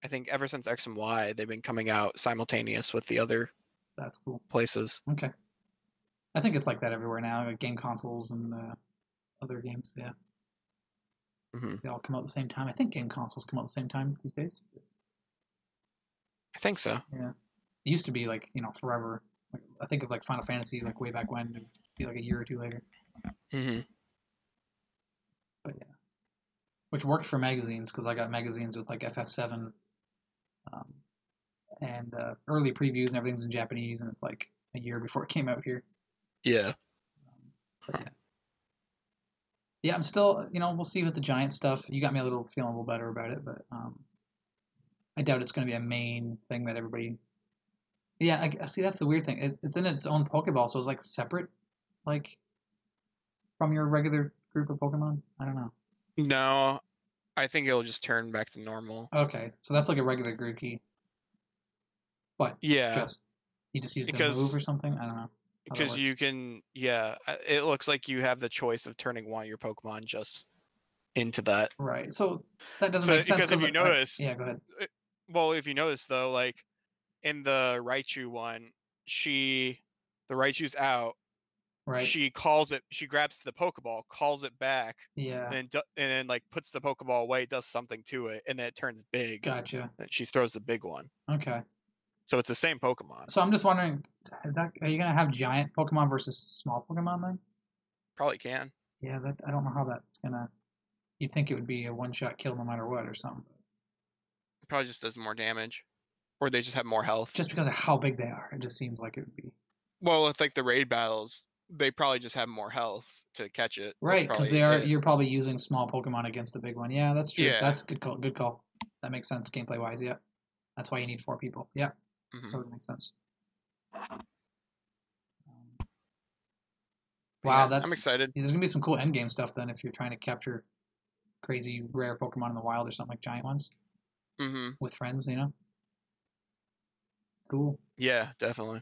think ever since X and Y, they've been coming out simultaneous with the other That's cool. places. Okay. I think it's like that everywhere now. Like game consoles and other games. Yeah. Mm-hmm. They all come out at the same time. I think game consoles come out at the same time these days. I think so. Yeah. It used to be like, forever. Like, I think of like Final Fantasy, like way back when, it'd be like a year or two later. Mm-hmm. But yeah. Which worked for magazines because I got magazines with like FF7 and early previews and everything's in Japanese and it's like a year before it came out here. Yeah. But yeah. Yeah, I'm still, we'll see with the giant stuff. You got me feeling a little better about it, but I doubt it's going to be a main thing that everybody. Yeah, I see. That's the weird thing. It's in its own Pokeball, so it's like separate, like from your regular group of Pokemon. I don't know. No, I think it'll just turn back to normal. Okay, so that's like a regular Grookey. But yeah, you just use because, the move or something. I don't know. Because you can, yeah, it looks like you have the choice of turning one of your Pokemon just into that. Right. So that doesn't make sense. Because if you notice, yeah, go ahead. Well, if you notice though, like in the Raichu one, the Raichu's out. Right. She calls it. She grabs the Pokeball, calls it back. Yeah. And then like puts the Pokeball away, does something to it, and then it turns big. Gotcha. Then she throws the big one. Okay. So it's the same Pokemon. So I'm just wondering, are you gonna have giant Pokemon versus small Pokemon then? Probably can. Yeah, I don't know how that's gonna. You'd think it would be a one-shot kill no matter what or something. It probably just does more damage, or they just have more health. Just because of how big they are, it just seems like it would be. Well, with like the raid battles, they probably just have more health to catch it. Right, because you're probably using small Pokemon against a big one. Yeah, that's true. Yeah. That's a good call. Good call. That makes sense gameplay wise. Yeah, that's why you need 4 people. Yeah. Mm-hmm. Totally makes sense. Wow, yeah, I'm excited. There's gonna be some cool endgame stuff then if you're trying to capture crazy rare Pokemon in the wild or something like giant ones. Mm-hmm. With friends, Cool. Yeah, definitely.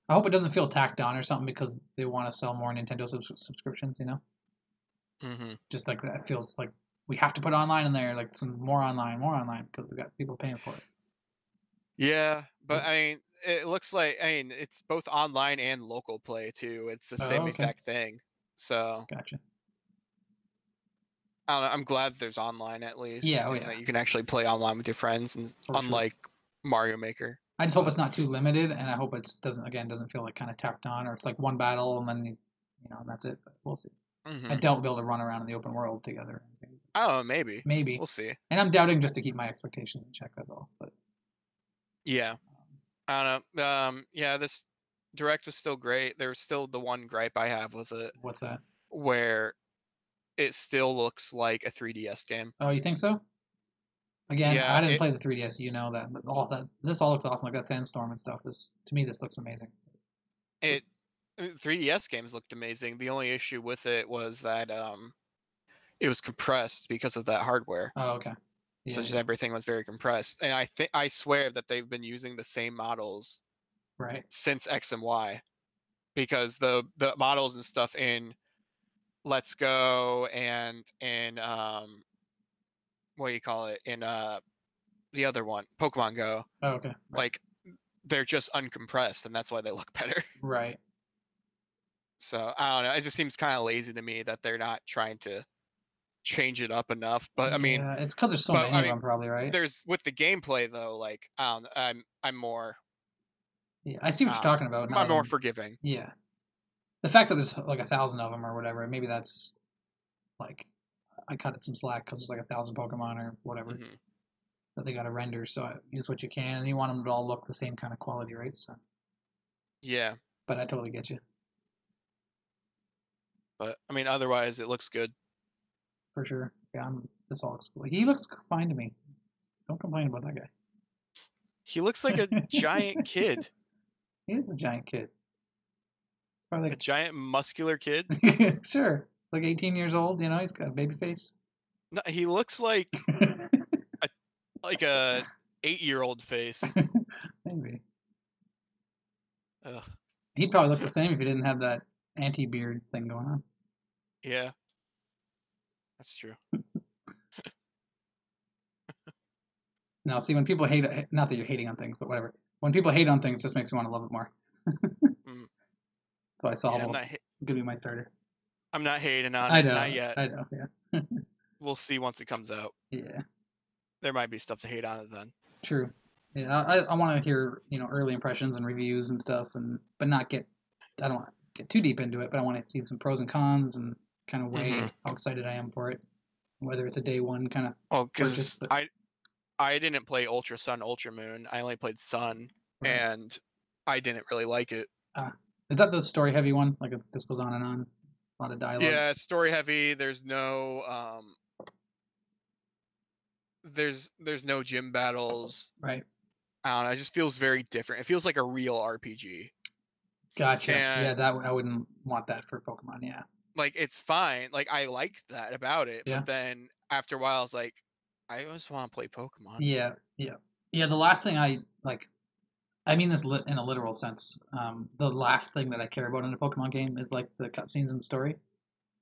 I hope it doesn't feel tacked on or something because they want to sell more Nintendo subscriptions. Mm-hmm. Just like that, it feels like we have to put online in there, like some more online because we got people paying for it. Yeah, but I mean, it looks like it's both online and local play too. It's the same exact thing. So gotcha. I don't know. I'm glad there's online at least. Yeah, that you can actually play online with your friends, and unlike Mario Maker. I just hope it's not too limited, and I hope it doesn't feel like kind of tacked on, or it's like one battle and then and that's it. But we'll see. Mm-hmm. I doubt we'll be able to run around in the open world together. I don't know, maybe. Maybe we'll see. And I'm doubting just to keep my expectations in check. That's all. But yeah, I don't know. Yeah, this Direct was still great. There's still the one gripe I have with it. What's that? Where it still looks like a 3DS game. Oh, you think so? Again, yeah, I didn't play the 3DS. This all looks awesome. Like that Sandstorm and stuff. This looks amazing. 3DS games looked amazing. The only issue with it was that it was compressed because of that hardware. Oh, okay. Yeah, So just everything was very compressed. And I swear that they've been using the same models right. since X and Y, because the models and stuff in Let's Go and in what do you call it, in the other one, Pokemon Go, Oh, okay. Right. like they're just uncompressed, and that's why they look better. Right. So I don't know. It just seems kind of lazy to me that they're not trying to change it up enough. But I mean, Yeah, it's because there's so many of them, probably, right? there's with the gameplay though. Like I don't know, I'm more. Yeah, I see what you're talking about. Now I'm that more forgiving. Yeah, the fact that there's like 1,000 of them or whatever, maybe that's like I cut it some slack because there's like 1,000 Pokemon or whatever Mhm. that they got to render. So use what you can, and you want them to all look the same kind of quality, right? So, Yeah, but I totally get you but I mean, otherwise it looks good. for sure. Yeah, this all looks he looks fine to me. Don't complain about that guy. He looks like a giant kid, He is a giant kid. Probably a giant muscular kid. like, sure, like 18 years old. You know, he's got a baby face. No, he looks like a 8-year-old face. Maybe Ugh. he'd probably look the same if he didn't have that anti-beard thing going on. Yeah, that's true. Now, see, when people hate, not that you're hating on things, but whatever. When people hate on things, it just makes me want to love it more. Mm. So I saw Yeah, a could be my starter. I'm not hating on I it, know, not yet. I know, yeah. We'll see once it comes out. Yeah, There might be stuff to hate on it then. true. Yeah, I want to hear early impressions and reviews and stuff, but not get. I don't want to get too deep into it, but I want to see some pros and cons and kind of weigh Mhm. how excited I am for it, whether it's a day one kind of. Oh, because purchase, but- I didn't play Ultra Sun, Ultra Moon. I only played Sun, Right. and I didn't really like it. Is that the story heavy one? Like this goes on and on, a lot of dialogue. Yeah, it's story heavy. There's no there's no gym battles. Right. I don't know. It just feels very different. It feels like a real RPG. Gotcha. And- Yeah, that I wouldn't want that for Pokemon. Yeah. Like it's fine. Like I liked that about it. Yeah. But then after a while, I was like, I just want to play Pokemon. Yeah, yeah, yeah. The last thing I mean this in a literal sense. The last thing that I care about in a Pokemon game is like the cutscenes and story.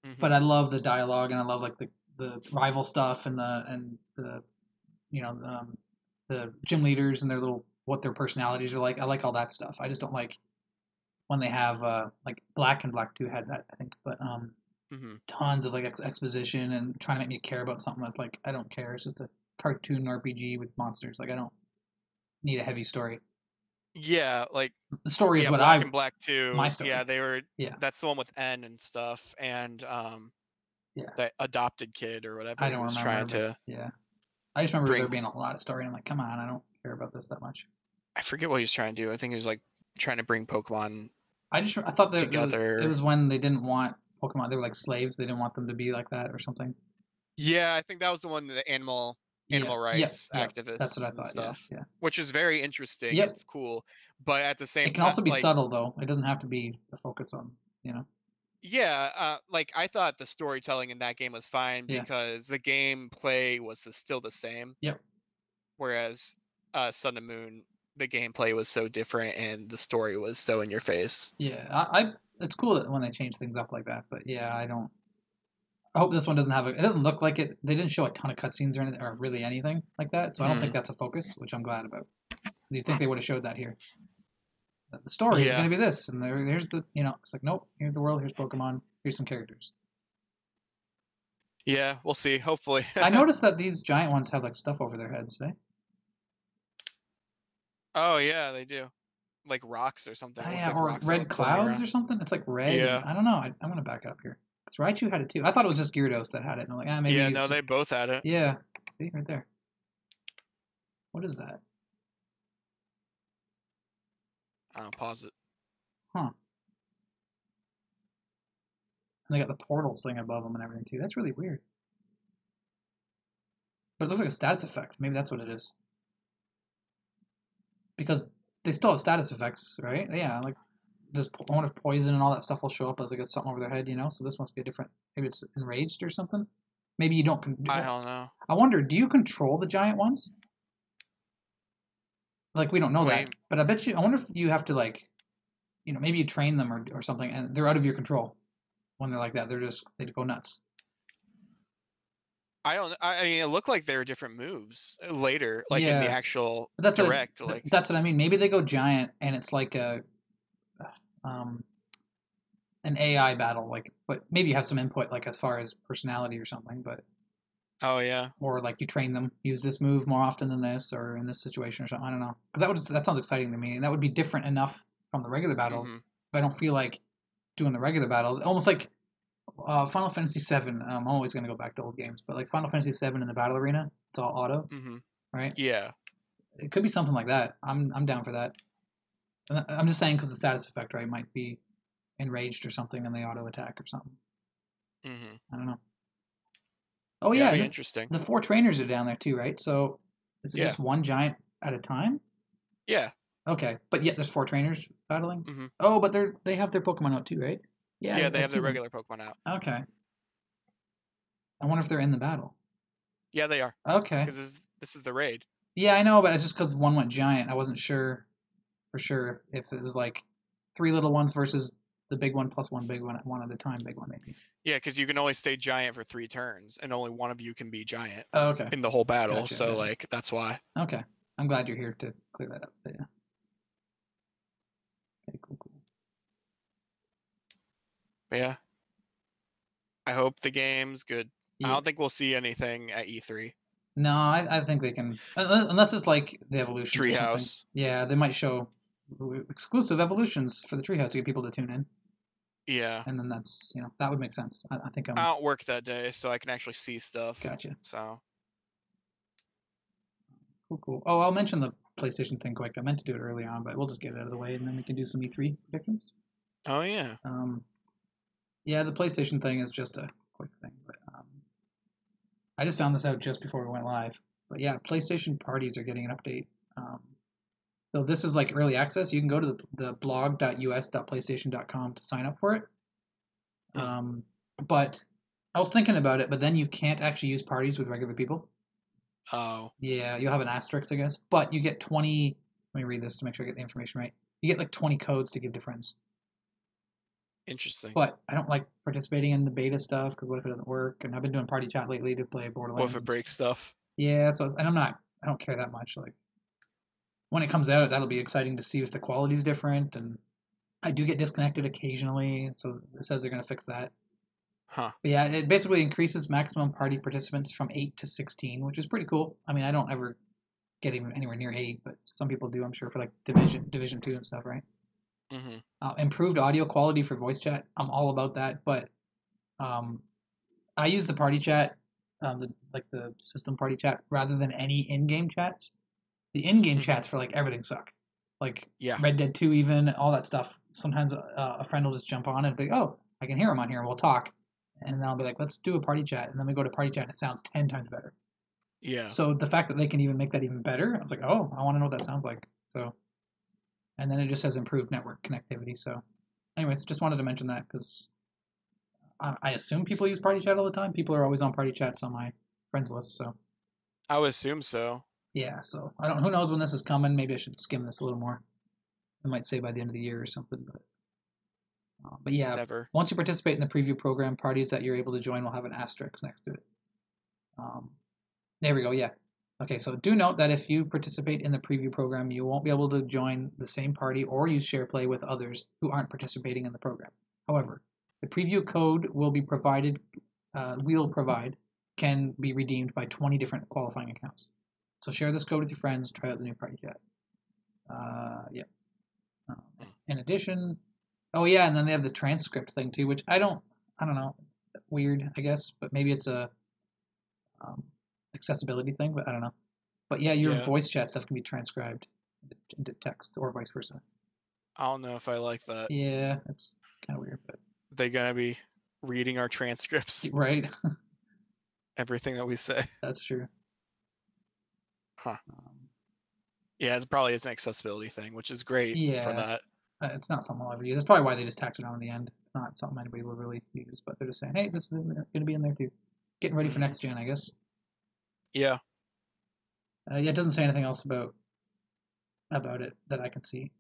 Mhm. But I love the dialogue and I love like the rival stuff and the the gym leaders and what their personalities are like. I like all that stuff. I just don't like when they have like Black and Black 2 had that, I think, but Mhm. tons of like exposition and trying to make me care about something that's like I don't care. It's just a cartoon RPG with monsters. Like I don't need a heavy story. Yeah, like The story is what Black and Black 2. my story. Yeah, they were. Yeah. That's the one with N and stuff, and Yeah. that adopted kid or whatever. I he don't was remember. trying to. Yeah. I just remember there bring- being a lot of story, and I'm like, come on, I don't care about this that much. I forget what he was trying to do. I think he was like trying to bring Pokemon. I thought that Together. it was when they didn't want Pokemon. They were like slaves. They didn't want them to be like that or something. Yeah, I think that was the one, the animal Yeah, rights yeah, activists. That's what I and thought. stuff, Yeah. which is very interesting. Yep. It's cool, but at the same time, It can also be like, subtle though. It doesn't have to be the focus on. Yeah, like I thought the storytelling in that game was fine Yeah. because the gameplay was still the same. Yep. Whereas Sun and Moon, the gameplay was so different and the story was so in your face. Yeah. I it's cool that when they change things up like that, but yeah, I don't. I hope this one doesn't have it doesn't look like it. They didn't show a ton of cutscenes or anything, or really anything like that, so I don't think that's a focus, which I'm glad about. Do you think they would have showed that here? That the story is Yeah. going to be this, and here's the it's like nope, here's the world, here's Pokemon, here's some characters. Yeah, we'll see. Hopefully. I noticed that these giant ones have like stuff over their heads, eh? Oh yeah, they do. Like rocks or something. It looks Yeah, like or rocks that red look flying clouds around. or something. It's like red. Yeah. And, I don't know. I'm gonna back up here. Because Raichu had it too. I thought it was just Gyarados that had it. And I'm like, maybe. Yeah, it's no, just- they both had it. Yeah. See right there. What is that? I'll pause it. And they got the portals thing above them and everything too. That's really weird. But it looks like a status effect. Maybe that's what it is. Because they still have status effects, right? Yeah, like I wonder if poison and all that stuff will show up as like it's something over their head, So this must be a different. Maybe it's enraged or something. Maybe you don't. I don't know. I wonder, do you control the giant ones? Like, we don't know that, Wait. but I bet you. I wonder if you have to like, maybe you train them or something, and they're out of your control when they're like that. They go nuts. I don't. I mean, it looked like there were different moves later, like in the Yeah. actual But direct. Like, that's what I mean. Maybe they go giant, and it's like um, an AI battle. Like, but maybe you have some input, like as far as personality or something. But oh yeah, or like you train them, use this move more often than this, or in this situation or something. I don't know. But that sounds exciting to me, and that would be different enough from the regular battles. Mhm. But I don't feel like doing the regular battles. Almost like Final Fantasy VII. I'm always gonna go back to old games, but like Final Fantasy VII in the battle arena, it's all auto, right? Yeah. It could be something like that. I'm down for that. And I'm just saying because the status effect, right, might be enraged or something, and they auto attack or something. I don't know. Oh Yeah, yeah, it'd be interesting. the 4 trainers are down there too, right? So is it Yeah. just one giant at a time? Yeah. Okay, but yet there's 4 trainers battling. Mhm. Oh, but they have their Pokemon out too, right? Yeah, I they have see their them. regular Pokemon out. Okay. I wonder if they're in the battle. Yeah, they are. Okay. Because this is the raid. Yeah, I know, but it's just because one went giant. I wasn't sure for sure if it was like 3 little ones versus the big one plus one big one at one at a time. Big one maybe. Yeah, because you can only stay giant for 3 turns, and only one of you can be giant Oh, okay. in the whole battle. Gotcha, So gotcha. like that's why. Okay. I'm glad you're here to clear that up. But yeah. Okay, cool. But yeah. I hope the game's good. I Yeah. don't think we'll see anything at E3. No, I think they can, unless it's like the evolutions or something. Treehouse. Yeah, they might show exclusive evolutions for the Treehouse to get people to tune in, Yeah. and then that's that would make sense. I think I don't work that day, so I can actually see stuff. Gotcha. So Cool. Oh, I'll mention the PlayStation thing quick. I meant to do it early on, but we'll just get it out of the way, and then we can do some E3 predictions. oh yeah. Yeah, the PlayStation thing is just a quick thing, but I just found this out just before we went live. But yeah, PlayStation parties are getting an update. So this is like early access. You can go to the blog.us.playstation.com to sign up for it. But I was thinking about it, but then you can't actually use parties with regular people. Oh. Yeah, you'll have an asterisk, I guess. But you get 20. Let me read this to make sure I get the information right. You get like 20 codes to give to friends. Interesting. But I don't like participating in the beta stuff because what if it doesn't work? And I've been doing party chat lately to play Borderlands. What if it breaks stuff? Yeah, and I don't care that much. Like when it comes out, that'll be exciting to see if the quality's different. And I do get disconnected occasionally, so it says they're gonna fix that. Huh. But yeah, it basically increases maximum party participants from 8 to 16, which is pretty cool. I mean, I don't ever get even anywhere near 8, but some people do, I'm sure, for like Division 2 and stuff, right? Improved audio quality for voice chat. I'm all about that, but I use the party chat, the system party chat, rather than any in-game chats. The in-game chats for like everything suck. Like Red Dead 2 even, all that stuff. Sometimes a friend will just jump on and be like, oh, I can hear him on here, and we'll talk. And then I'll be like, let's do a party chat. And then we go to party chat and it sounds 10 times better. Yeah. So the fact that they can even make that even better, I was like, oh, I want to know what that sounds like. So, and then it just says improved network connectivity. So anyways, just wanted to mention that because I assume people use party chat all the time. People are always on party chats on my friends list. So I would assume so. yeah. So who knows when this is coming. Maybe I should skim this a little more. I might say by the end of the year or something, but yeah, Never. Once you participate in the preview program, parties that you're able to join will have an asterisk next to it. There we go, yeah. Okay, so do note that if you participate in the preview program, you won't be able to join the same party or use SharePlay with others who aren't participating in the program. However, the preview code will provide can be redeemed by 20 different qualifying accounts. So share this code with your friends, try out the new party chat. Yeah. In addition, oh yeah, and then they have the transcript thing too, which I don't know, weird, I guess, but maybe it's a accessibility thing, but I don't know. But yeah, your voice chat stuff can be transcribed into text or vice versa. I don't know if I like that. Yeah, that's kind of weird, but they're gonna be reading our transcripts, right? Everything that we say. That's true. Huh. Yeah, it probably is an accessibility thing, which is great for that. It's not something I'll ever use. It's probably why they just tacked it on at the end. Not something anybody will really use, but they're just saying, hey, this is going to be in there too. getting ready for next gen, I guess. Yeah. Yeah, it doesn't say anything else about it that I can see.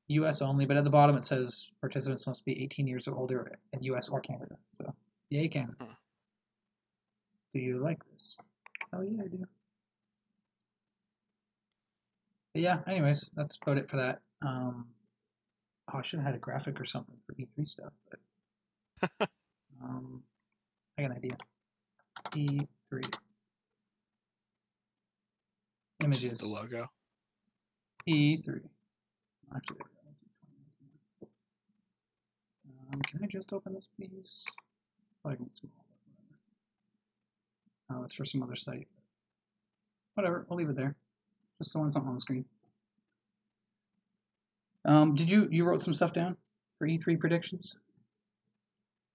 U.S. only, but at the bottom it says participants must be 18 years or older in U.S. or Canada. So, yay, Canada. Do you like this? Oh, yeah, I do. But yeah, anyways, that's about it for that. I should have had a graphic or something for E3 stuff, but I got an idea. E3. Images. Just the logo. E3. Actually, can I just open this, please? Oh, I can small. Oh, it's for some other site. Whatever, I'll leave it there. Just throwing something on the screen. Did you wrote some stuff down for E3 predictions?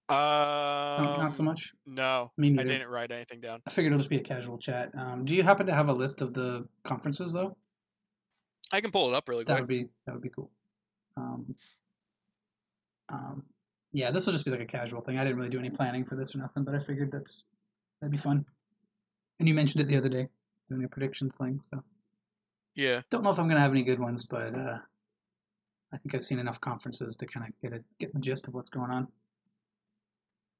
Not so much. No, Me neither. I didn't write anything down. I figured it'll just be a casual chat. Do you happen to have a list of the conferences though? I can pull it up really quick. That would be cool. Yeah, this will just be like a casual thing. I didn't really do any planning for this or nothing, but I figured that'd be fun. And you mentioned it the other day, doing a predictions thing. So yeah, don't know if I'm gonna have any good ones, but I think I've seen enough conferences to kind of get the gist of what's going on.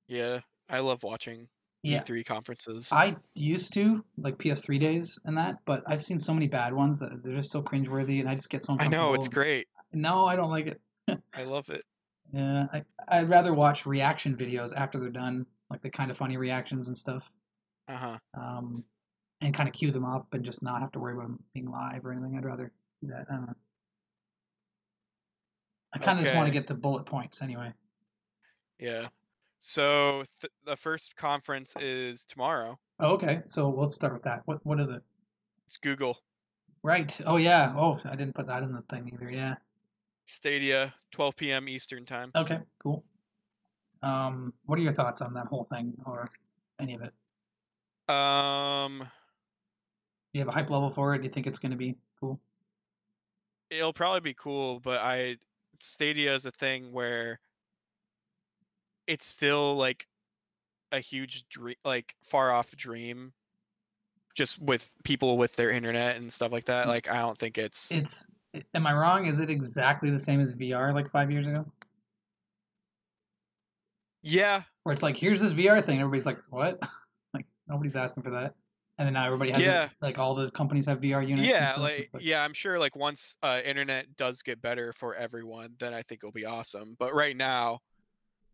Yeah, I love watching E3 conferences. I used to, like PS3 days and that, but I've seen so many bad ones that they're just so cringeworthy, and I just get so uncomfortable. I know, it's great. No, I don't like it. I love it. Yeah, I'd rather watch reaction videos after they're done, like the kind of funny reactions and stuff. And kind of queue them up and just not have to worry about them being live or anything. I'd rather do that. I don't know. I kind of just want to get the bullet points anyway. Yeah. So the first conference is tomorrow. Oh, okay. So let's start with that. What is it? It's Google. Right. Oh, yeah. Oh, I didn't put that in the thing either. Yeah. Stadia, 12 p.m. Eastern time. Okay, cool. What are your thoughts on that whole thing or any of it? Do you have a hype level for it? Do you think it's going to be cool? It'll probably be cool, but Stadia is a thing where it's still like a huge dream, like far off dream, just with people with their internet and stuff like that. Like I don't think it's. Am I wrong? Is it exactly the same as VR like 5 years ago? Yeah. Where it's like, here's this VR thing. Everybody's like, what? Like nobody's asking for that. And then now everybody has it, like all the companies have VR units. Yeah, I'm sure like once internet does get better for everyone, then I think it'll be awesome. But right now,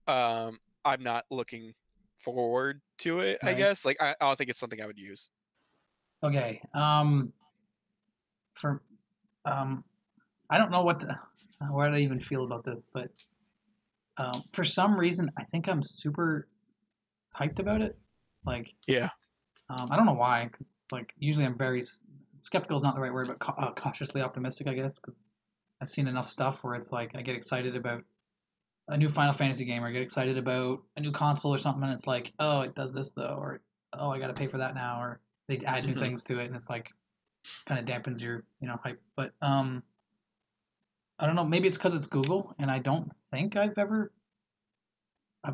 I'm not looking forward to it. Right. I guess like I don't think it's something I would use. Okay. I don't know where I even feel about this, but for some reason I think I'm super hyped about it. Like yeah. I don't know why. Like usually I'm very skeptical is not the right word, but cautiously optimistic, I guess. Cause I've seen enough stuff where it's like I get excited about a new Final Fantasy game, or I get excited about a new console or something, and it's like, oh, it does this though, or oh, I got to pay for that now, or they add new things to it, and it's like kind of dampens your hype. But I don't know. Maybe it's because it's Google, and I don't think I've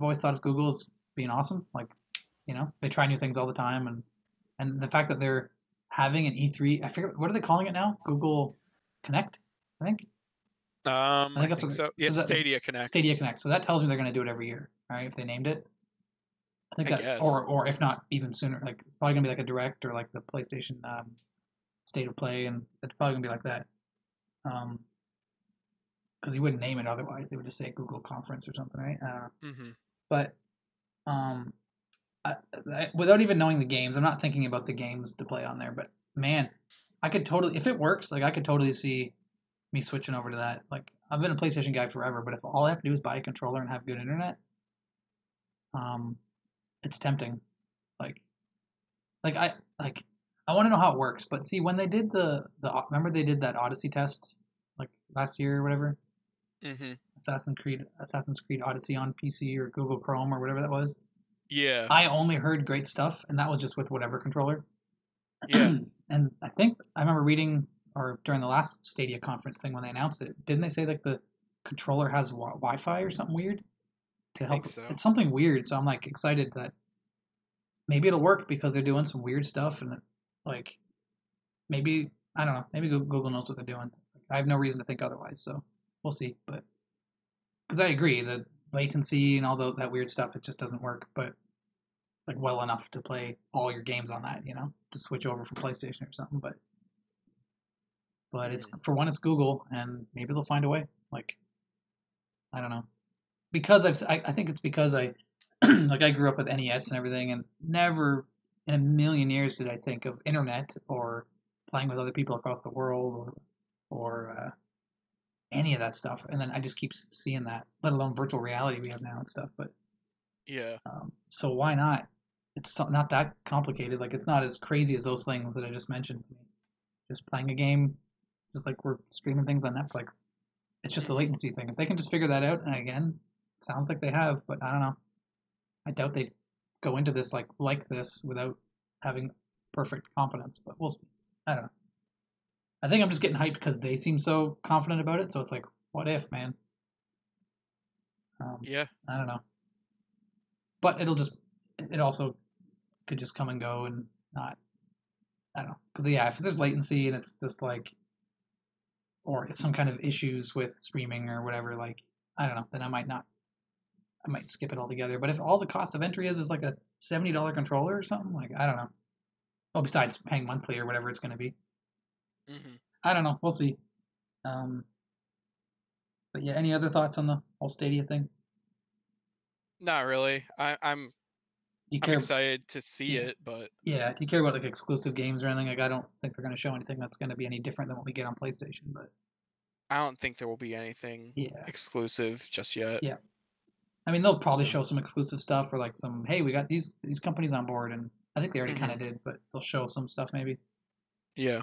always thought of Google as being awesome. Like, they try new things all the time, and the fact that they're having an E3, I forget, what are they calling it now? Google Connect, I think. I think so. Yeah, Stadia Connect. Stadia Connect. So that tells me they're going to do it every year, right? If they named it, I guess. Or if not even sooner, like probably going to be like a Direct or like the PlayStation State of Play, and it's probably going to be like that. Because you wouldn't name it otherwise; they would just say Google Conference or something, right? But without even knowing the games, I'm not thinking about the games to play on there. But man, I could totally, if it works, like I could totally see me switching over to that. Like I've been a PlayStation guy forever, but if all I have to do is buy a controller and have good internet, it's tempting. Like I want to know how it works. But see, when they did remember they did that Odyssey test like last year or whatever. Assassin's Creed Odyssey on PC or Google Chrome or whatever that was. Yeah. I only heard great stuff, and that was just with whatever controller. Yeah. And I think I remember reading, or during the last Stadia conference thing when they announced it, didn't they say like the controller has Wi-Fi or something weird to help? I think so. It's something weird, so I'm like excited that maybe it'll work because they're doing some weird stuff and like maybe I don't know. Maybe Google knows what they're doing. I have no reason to think otherwise. So we'll see. But because I agree, the latency and all that weird stuff, it just doesn't work. But like well enough to play all your games on that, to switch over from PlayStation or something. But it's for one, it's Google, and maybe they'll find a way. Like I don't know, because I think it's because I like I grew up with NES and everything, and never in a million years did I think of internet or playing with other people across the world or any of that stuff. And then I just keep seeing that, let alone virtual reality we have now and stuff. But Yeah. so why not? It's not that complicated. Like it's not as crazy as those things that I just mentioned. Just playing a game, just like we're streaming things on Netflix. It's just a latency thing. If they can just figure that out, and again, it sounds like they have, but I don't know. I doubt they'd go into this like this without having perfect confidence. But we'll see. I don't know. I think I'm just getting hyped because they seem so confident about it. So it's like, what if, man? Yeah. I don't know. But it also could just come and go and not. I don't know. Because yeah, if there's latency and it's just like, or it's some kind of issues with streaming or whatever, like I don't know, then I might skip it altogether. But if all the cost of entry is like a $70 controller or something, like I don't know. Well, besides paying monthly or whatever it's going to be. Mm-hmm. I don't know. We'll see. But yeah, any other thoughts on the whole Stadia thing? Not really. I'm excited to see it, but yeah, do you care about like exclusive games or anything? Like I don't think they're going to show anything that's going to be any different than what we get on PlayStation. But I don't think there will be anything exclusive just yet. Yeah. I mean, they'll probably show some exclusive stuff or like some, hey, we got these companies on board, and I think they already kind of did, but they'll show some stuff maybe. Yeah.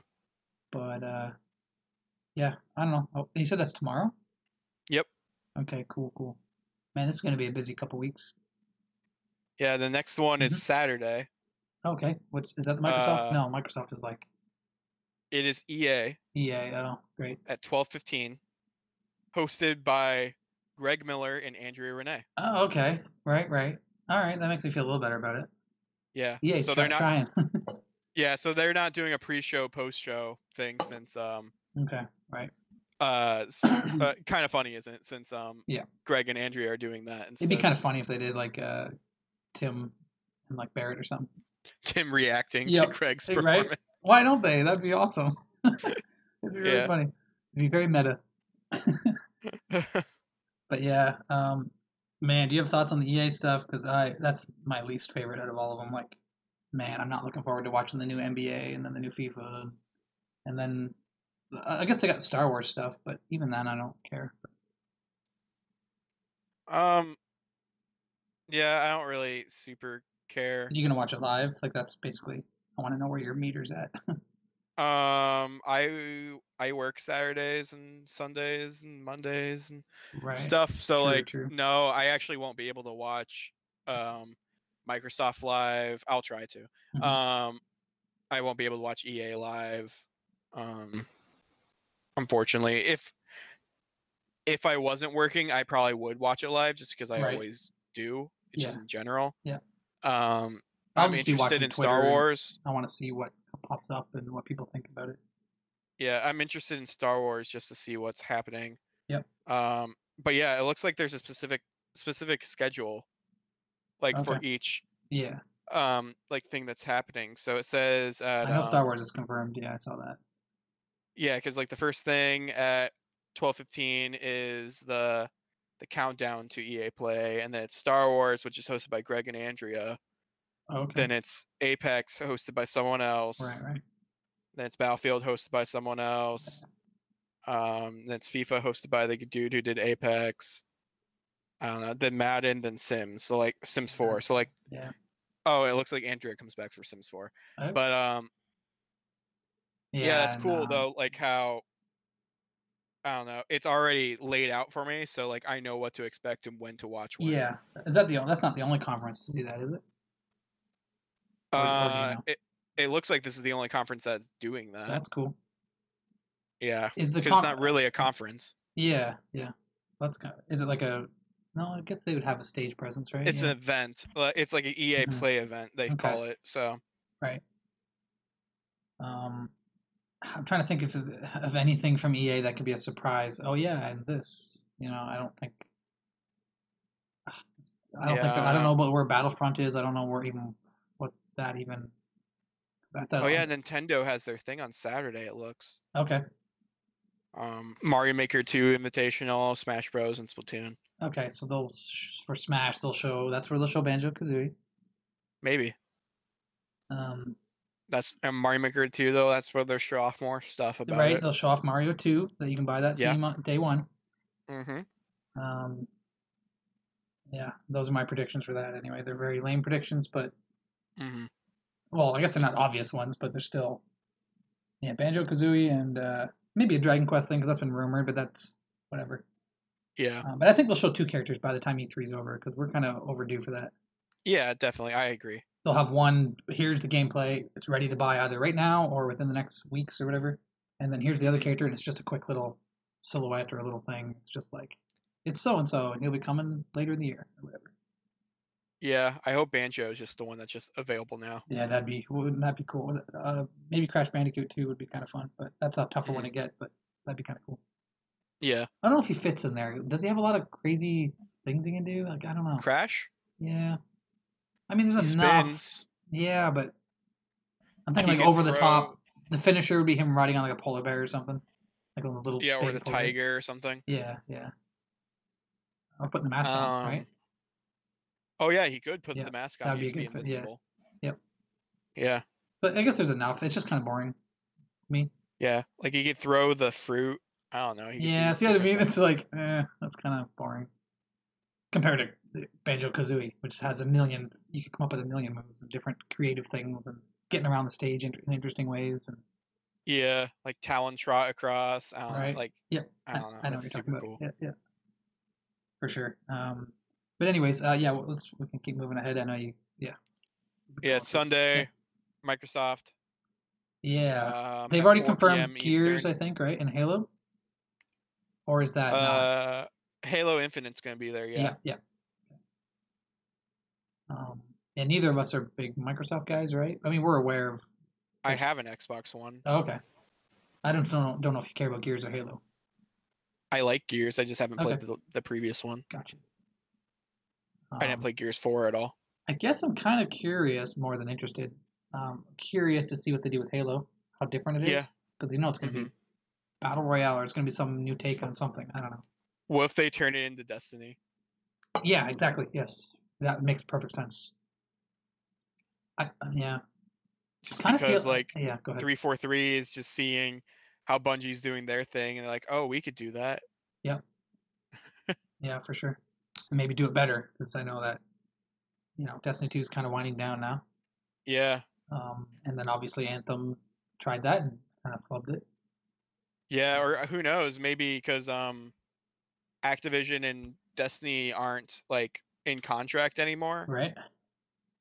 But yeah, I don't know. Oh, you said that's tomorrow? Yep. Okay, cool. Man, this is gonna be a busy couple weeks. Yeah, the next one is Saturday. Okay, is that the Microsoft? No, Microsoft is like. It is EA. EA, oh, great. At 12:15, hosted by Greg Miller and Andrea Renee. Oh, okay. Right. All right, that makes me feel a little better about it. Yeah. EA, so they're not trying. Yeah, so they're not doing a pre-show, post-show thing since Okay, right. Kind of funny, isn't it? Since Greg and Andrea are doing that instead. It'd be kind of funny if they did like Tim and like Barrett or something. Tim reacting to Greg's performance. Right? Why don't they? That'd be awesome. It'd be really funny. It'd be very meta. But yeah, man, do you have thoughts on the EA stuff? Because that's my least favorite out of all of them. Like, man, I'm not looking forward to watching the new NBA and then the new FIFA, and then I guess they got Star Wars stuff, but even then, I don't care. Yeah, I don't really super care. Are you gonna watch it live? Like that's basically. I want to know where your meter's at. I work Saturdays and Sundays and Mondays and stuff. So true. No, I actually won't be able to watch Microsoft Live. I'll try to. Mm-hmm. I won't be able to watch EA Live. Unfortunately, if I wasn't working, I probably would watch it live just because I always do. Just in general. Yeah. I'm interested in Star Wars. I want to see what pops up and what people think about it. Yeah, I'm interested in Star Wars just to see what's happening. Yep. But yeah, it looks like there's a specific schedule, like for each. Yeah. Like thing that's happening. So it says. I know Star Wars is confirmed. Yeah, I saw that. Yeah, because like the first thing at 12:15 is the countdown to EA Play, and then it's Star Wars, which is hosted by Greg and Andrea. Okay. Then it's Apex, hosted by someone else. Right. Then it's Battlefield, hosted by someone else. Then it's FIFA, hosted by the dude who did Apex. I don't know. Then Madden, then Sims. So like Sims 4. So like. Yeah. Oh, it looks like Andrea comes back for Sims 4. Okay. But yeah, that's cool though. Like how. I don't know. It's already laid out for me, so like I know what to expect and when to watch. When. Yeah, that's not the only conference to do that, is it? It looks like this is the only conference that's doing that. That's cool. Yeah, because it's not really a conference. Yeah. That's is it like a No, I guess they would have a stage presence, right? It's Yeah. an event. It's like an EA Mhm. Play event, they Okay. call it. So Right. I'm trying to think of anything from EA that could be a surprise. Oh yeah, and this. I don't think. yeah, I I don't don't know know. about where Battlefront is. I don't know what that even. Oh yeah, Nintendo has their thing on Saturday. It looks. Okay. Mario Maker 2 Invitational, Smash Bros, and Splatoon. Okay, so for Smash they'll show. That's where they'll show Banjo Kazooie. Maybe Um, that's Mario Maker 2 though. That's where they'll show off more stuff about right. it. They'll show off Mario 2 that you can buy that Yeah. theme on day one. Mm-hmm. Yeah, those are my predictions for that. Anyway, they're very lame predictions, but Mm-hmm. well, I guess they're not obvious ones, but they're still. Yeah, Banjo Kazooie and maybe a Dragon Quest thing because that's been rumored, but that's whatever. Yeah. But I think they'll show 2 characters by the time E3 is over because we're kind of overdue for that. Yeah, definitely. I agree. They'll have one. Here's the gameplay. It's ready to buy either right now or within the next weeks or whatever. And then here's the other character, and it's just a quick little silhouette or a little thing. It's just like it's so and so, and he'll be coming later in the year or whatever. Yeah, I hope Banjo is just the one that's just available now. Yeah, wouldn't that be cool? Maybe Crash Bandicoot 2 would be kind of fun, but that's a tougher one to get. But that'd be kind of cool. Yeah. I don't know if he fits in there. Does he have a lot of crazy things he can do? Like I don't know. Crash? Yeah. I mean, He there's enough. spins. Yeah, but I'm He thinking like can over the throw- top. The finisher would be him riding on like a polar bear or something, like a little. Yeah, or big the polar bear. tiger or something. Yeah, yeah. Or putting the mask on, right? Oh yeah, he could put Yeah, the mask that'd on. be He a used to be good fit, yeah. invincible. Yep. Yeah. But I guess there's enough. It's just kind of boring. Yeah. Like he could throw the fruit. I don't know. He could Yeah, do see what I different mean? It's things. like, that's kind of boring. Compared to Banjo Kazooie, which has a million, you can come up with a million moves and different creative things and getting around the stage in interesting ways. And Yeah, like Talon trot across. I don't know. Right. Like Yep, I don't know. I know what That's you're talking super about. cool. Yeah, yeah, for sure. But anyways, yeah, we can keep moving ahead. I know you, yeah. Yeah, it's Sunday, Microsoft. Yeah, they've at already 4 confirmed p.m. Gears, Eastern. I think, right? In Halo, or is that not? Halo Infinite's gonna be there. Yeah. Yeah. And neither of us are big Microsoft guys, right? I mean, we're aware of. I have an Xbox One. Oh, okay. I don't know if you care about Gears or Halo. I like Gears. I just haven't played Okay. the previous one. Gotcha. I didn't play Gears 4 at all. I guess I'm kind of curious more than interested. Curious to see what they do with Halo, how different it is. Yeah. Because it's going to be Battle Royale or it's going to be some new take on something. I don't know. What if they turn it into Destiny? Yeah, exactly. Yes. That makes perfect sense. Yeah. Just Kinda because feel, like yeah, go ahead. 343 is just seeing how Bungie's doing their thing and they're like, oh, we could do that. Yeah, for sure. And maybe do it better because I know that, Destiny 2 is kind of winding down now. Yeah. And then obviously Anthem tried that and kind of flubbed it. Yeah, or who knows? Maybe because Activision and Destiny aren't like in contract anymore. Right.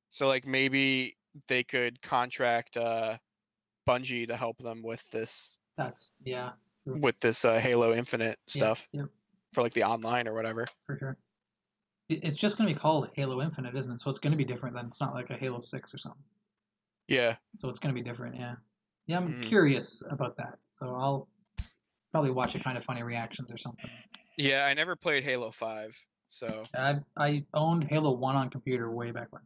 So like maybe they could contract Bungie to help them with this Yeah, Halo Infinite stuff Yep, for like the online or whatever. for sure. It's just going to be called Halo Infinite, isn't it? So it's going to be different than it's not like a Halo 6 or something. Yeah. So it's going to be different, yeah. Yeah, I'm Mhm. curious about that. So I'll probably watch a Kind of Funny reactions or something. Yeah, I never played Halo 5, so I owned Halo 1 on computer way back when.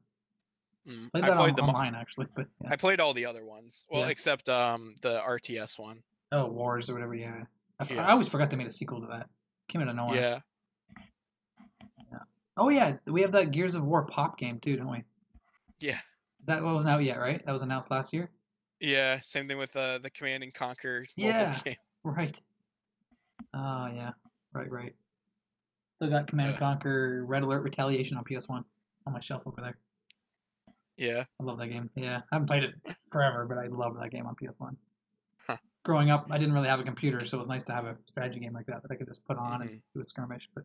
Played I that played them. online actually, but yeah. I played all the other ones. Well, Yeah. except the RTS one. Oh, Wars or whatever, yeah. Yeah. I always forgot they made a sequel to that. Came out of nowhere. Yeah. Oh yeah, we have that Gears of War pop game too, don't we? Yeah. That wasn't out yet, right? That was announced last year. Yeah, same thing with the Command and Conquer mobile Yeah. game. Right. Yeah. Right. Still got Command and Conquer Red Alert Retaliation on PS1 on my shelf over there. Yeah. I love that game. Yeah, I haven't played it forever, but I love that game on PS1. Huh. Growing up, I didn't really have a computer, so it was nice to have a strategy game like that I could just put on and Mhm. do a skirmish. But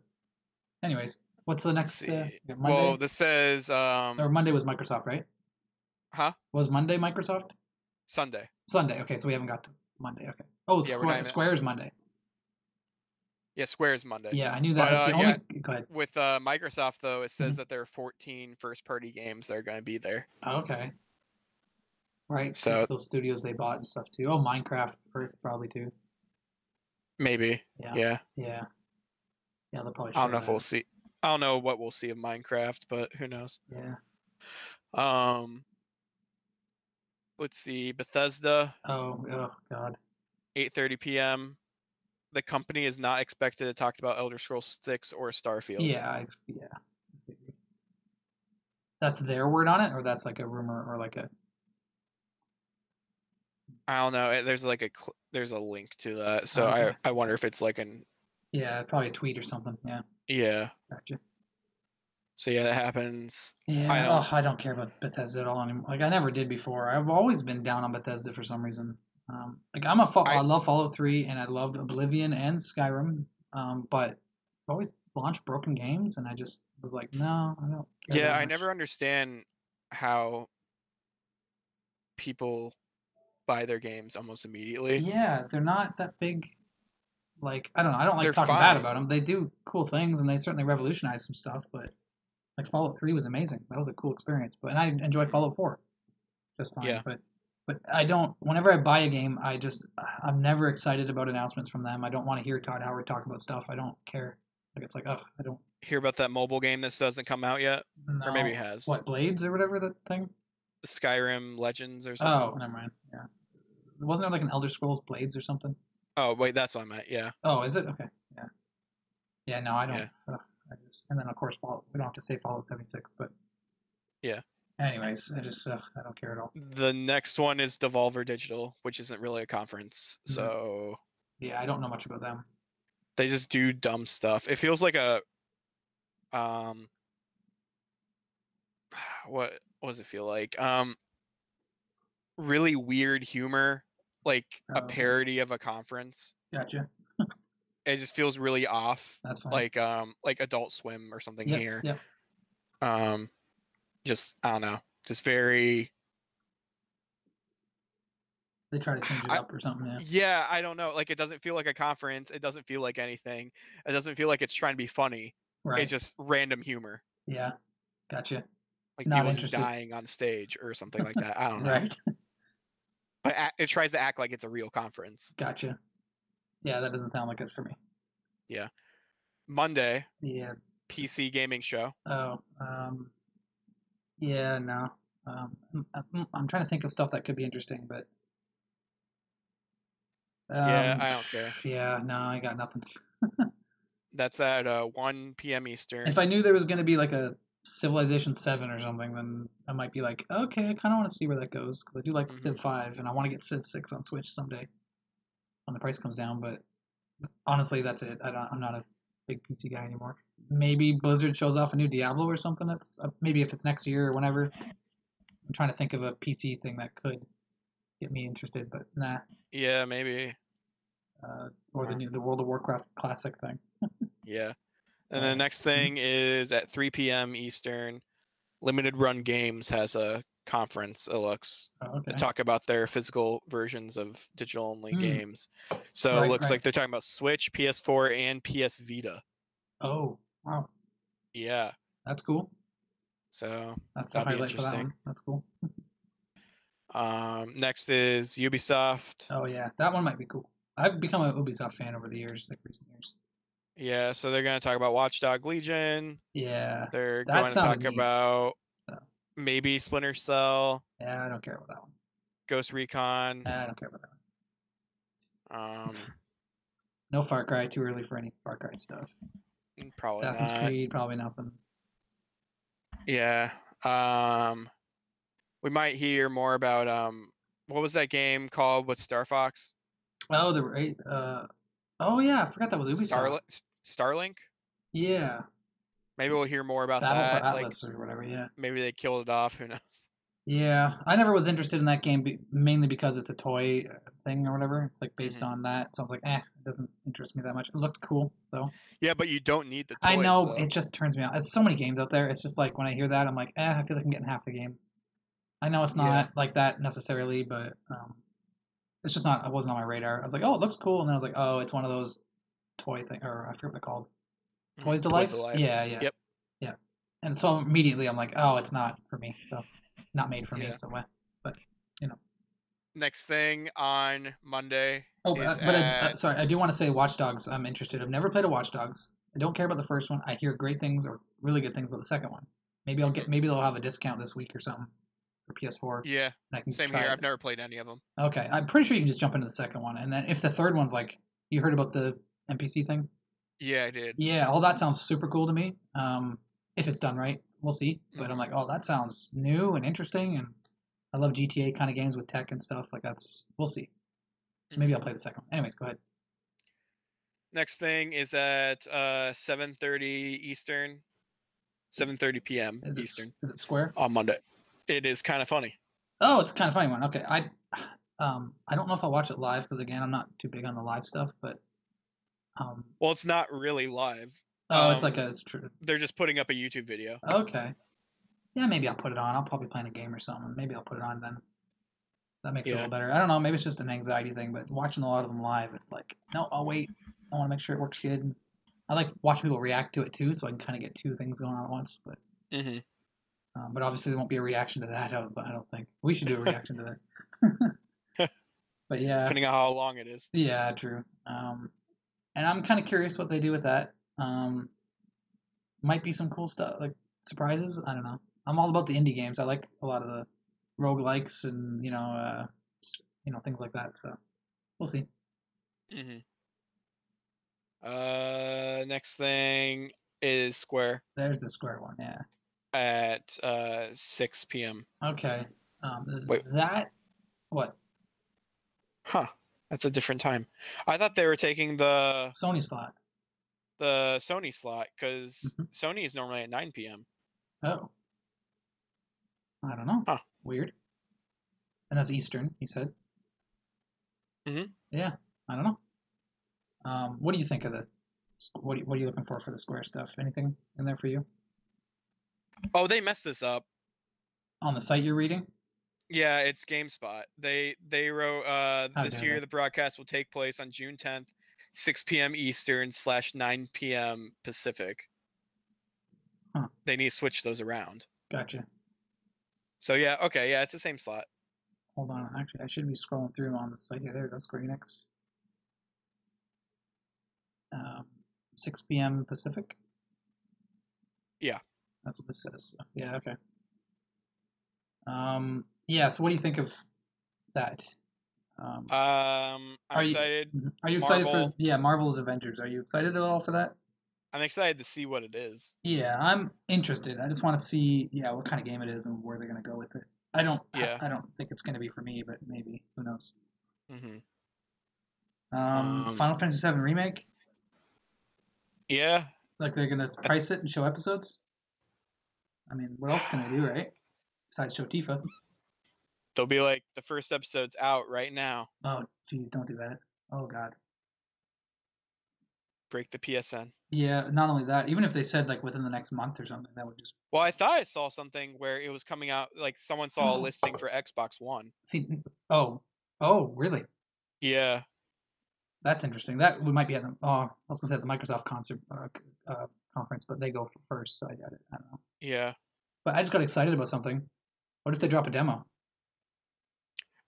anyways, what's the next? Let's see. Monday? Well, this says Or Monday was Microsoft, right? huh? Was Monday Microsoft? Sunday. Sunday. Okay, so we haven't got to Monday. Okay. Oh, Yeah, we're not even- Square's Monday. Yeah, Square's Monday. Yeah, I knew that. But, That's the yeah. only Go ahead. With Microsoft, though, it says Mhm. that there are 14 first-party games that are going to be there. Oh, okay. Right. So Those studios they bought and stuff too. Oh, Minecraft probably too. maybe, Yeah. yeah. Yeah. Yeah, they'll probably I don't share know if we'll that. see. I don't know what we'll see of Minecraft, but who knows? Yeah. Let's see. Bethesda, Oh God. 8:30 p.m. The company is not expected to talk about Elder Scrolls 6 or Starfield. Yeah. That's their word on it, or that's like a rumor, or like a. I don't know. There's like there's a link to that, so Okay. I wonder if it's like an Yeah, probably a tweet or something. Yeah. yeah. Gotcha. So yeah, that happens. Yeah. I don't care about Bethesda at all anymore. Like I never did before. I've always been down on Bethesda for some reason. Like I love Fallout 3 and I loved Oblivion and Skyrim. But I've always launched broken games and I just was like, no, I don't care Yeah, that I much. never understand how people buy their games almost immediately. Yeah, they're not that big. Like I don't know. I don't like They're talking bad fine. about them. They do cool things and they certainly revolutionized some stuff. But like Fallout 3 was amazing. That was a cool experience. And I enjoy Fallout 4 just fine. Yeah. But I don't. Whenever I buy a game, I'm never excited about announcements from them. I don't want to hear Todd Howard talk about stuff. I don't care. Like it's like, I don't. Hear about that mobile game that doesn't come out yet, No. or maybe it has. What, Blades or whatever that thing? Skyrim Legends or something. Oh, never mind. Yeah. Wasn't there like an Elder Scrolls Blades or something? Oh wait, that's what I meant. Yeah. Oh, is it? Okay. Yeah. Yeah. No, I don't. Yeah. And then of course Fallout. We don't have to say Fallout 76, but. Yeah. Anyways, I don't care at all. The next one is Devolver Digital, which isn't really a conference, so yeah, I don't know much about them. They just do dumb stuff. It feels like a what does it feel like? Really weird humor, like a parody of a conference. Gotcha. It just feels really off. That's fine. Like Adult Swim or something here. Yep. Just I don't know. Just very. They try to change it up or something. Yeah. Yeah, I don't know. Like it doesn't feel like a conference. It doesn't feel like anything. It doesn't feel like it's trying to be funny. Right. It's just random humor. Yeah. Gotcha. Like Not people interested. just dying on stage or something like that. I don't know. Right. But it tries to act like it's a real conference. Gotcha. Yeah, that doesn't sound like it's for me. Yeah. Monday. Yeah. PC gaming show. Oh. Yeah. No. I'm trying to think of stuff that could be interesting, but. Yeah, I don't care. Yeah. No, I got nothing. That's at 1 p.m. Eastern. If I knew there was going to be like a Civilization 7 or something, then I might be like, okay, I kind of want to see where that goes because I do like Civ 5 and I want to get Civ 6 on Switch someday when the price comes down. But honestly, that's it. I'm not a big PC guy anymore. Maybe Blizzard shows off a new Diablo or something. That's maybe if it's next year or whenever. I'm trying to think of a PC thing that could get me interested, but nah. Yeah, maybe. Or the World of Warcraft classic thing. Yeah. And the next thing is at 3 p.m. Eastern. Limited Run Games has a conference, it looks, to talk about their physical versions of digital-only games. So it looks like they're talking about Switch, PS4, and PS Vita. Oh, wow. Yeah. That's cool. So that's the highlight for that one. That's cool. Next is Ubisoft. Oh, yeah. That one might be cool. I've become a Ubisoft fan over the years, like recent years. Yeah, so they're going to talk about Watch Dogs Legion. Yeah. They're going to talk about maybe Splinter Cell. Yeah, I don't care about that one. Ghost Recon. I don't care about that one. No Far Cry. Too early for any Far Cry stuff. Probably Assassin's not. Creed, probably nothing. Yeah. We might hear more about what was that game called with Star Fox? Oh, oh yeah, I forgot that was Ubisoft. Starlink? Yeah. Maybe we'll hear more about Battle that. For Atlas or whatever, yeah. Maybe they killed it off, who knows. Yeah, I never was interested in that game mainly because it's a toy thing or whatever. It's like based on that, so I was like, it doesn't interest me that much. It looked cool though. Yeah, but you don't need the toys. I know, though. It just turns me off. There's so many games out there. It's just like when I hear that, I'm like, I feel like I'm getting half the game. I know it's not like that necessarily, but it's just not. It wasn't on my radar. I was like, oh, it looks cool, and then I was like, oh, it's one of those toy thing, or I forget what they're called. Toys to Toys Life? to Life. Yeah, yeah. Yep. Yeah. And so immediately I'm like, oh, it's not for me. So not made for me. Yeah. So but you know. Next thing on Monday Oh, is but sorry, I do want to say Watch Dogs. I'm interested. I've never played a Watch Dogs. I don't care about the first one. I hear great things or really good things about the second one. Maybe maybe they'll have a discount this week or something for PS4. Yeah. And I can Same try here. it. I've never played any of them. Okay, I'm pretty sure you can just jump into the second one, and then if the third one's like, you heard about the NPC thing? Yeah, I did. Yeah, all that sounds super cool to me. If it's done right, we'll see. But I'm Mhm. like, oh, that sounds new and interesting, and I love GTA kind of games with tech and stuff. Like we'll see. So maybe I'll play the second one. Anyways, go ahead. Next thing is at 7:30 Eastern, 7:30 p.m. Eastern Is it Square? on Monday. It is kind of funny. Oh, it's a kind of funny one. Okay, I don't know if I'll watch it live because again, I'm not too big on the live stuff. But Well, it's not really live. it's like it's true. They're just putting up a YouTube video. Okay. Yeah, maybe I'll put it on. I'll probably play a game or something. Maybe I'll put it on then. That makes it a little better. I don't know. Maybe it's just an anxiety thing, but watching a lot of them live, it's like, no, I'll wait. I want to make sure it works good. I like watching people react to it too, so I can kind of get two things going on at once. But but obviously there won't be a reaction to that. I don't think we should do a reaction to that. But yeah, Depending on how long it is. yeah, true. And I'm kind of curious what they do with that. Might be some cool stuff, like surprises. I don't know. I'm all about the indie games. I like a lot of the roguelikes and things like that. So we'll see. Next thing is Square There's the Square one, yeah. at 6 p.m. Okay. Wait. That what? Huh. That's a different time. I thought they were taking the Sony slot. Sony slot because Mhm. Sony is normally at 9 p.m. Oh. I don't know. Huh. Weird. And that's Eastern, you said. Mhm. Yeah. I don't know. What do you think of the? What are you looking for the Square stuff? Anything in there for you? Oh, they messed this up. On the site you're reading? Yeah, it's GameSpot. They wrote this dare year they. the broadcast will take place on June 10th, 6 p.m. Eastern / 9 p.m. Pacific. Huh. They need to switch those around. Gotcha. So yeah, okay, yeah, it's the same slot. Hold on. Actually, I should be scrolling through on the site here. There it goes, Square Enix. 6 p.m. Pacific? Yeah. That's what this says. Yeah, okay. Yeah, so what do you think of that? I'm excited. Are you excited for Marvel. Marvel's Avengers? Are you excited at all for that? I'm excited to see what it is. Yeah, I'm interested. I just want to see what kind of game it is and where they're going to go with it. I don't think it's going to be for me, but maybe. Who knows? Final Fantasy VII Remake? Yeah. Like they're going to price it and show episodes? I mean, what else can they do, right? Besides show Tifa. They'll be like, the first episode's out right now. Oh, geez, don't do that. Oh, God. Break the PSN. Yeah, not only that, even if they said like within the next month or something, that would just... Well, I thought I saw something where it was coming out, like someone saw a listing for Xbox One. See, really? Yeah. That's interesting. That we might be at the... Oh, I was going to say at the Microsoft conference, but they go first, so I doubt it. I don't know. Yeah. But I just got excited about something. What if they drop a demo?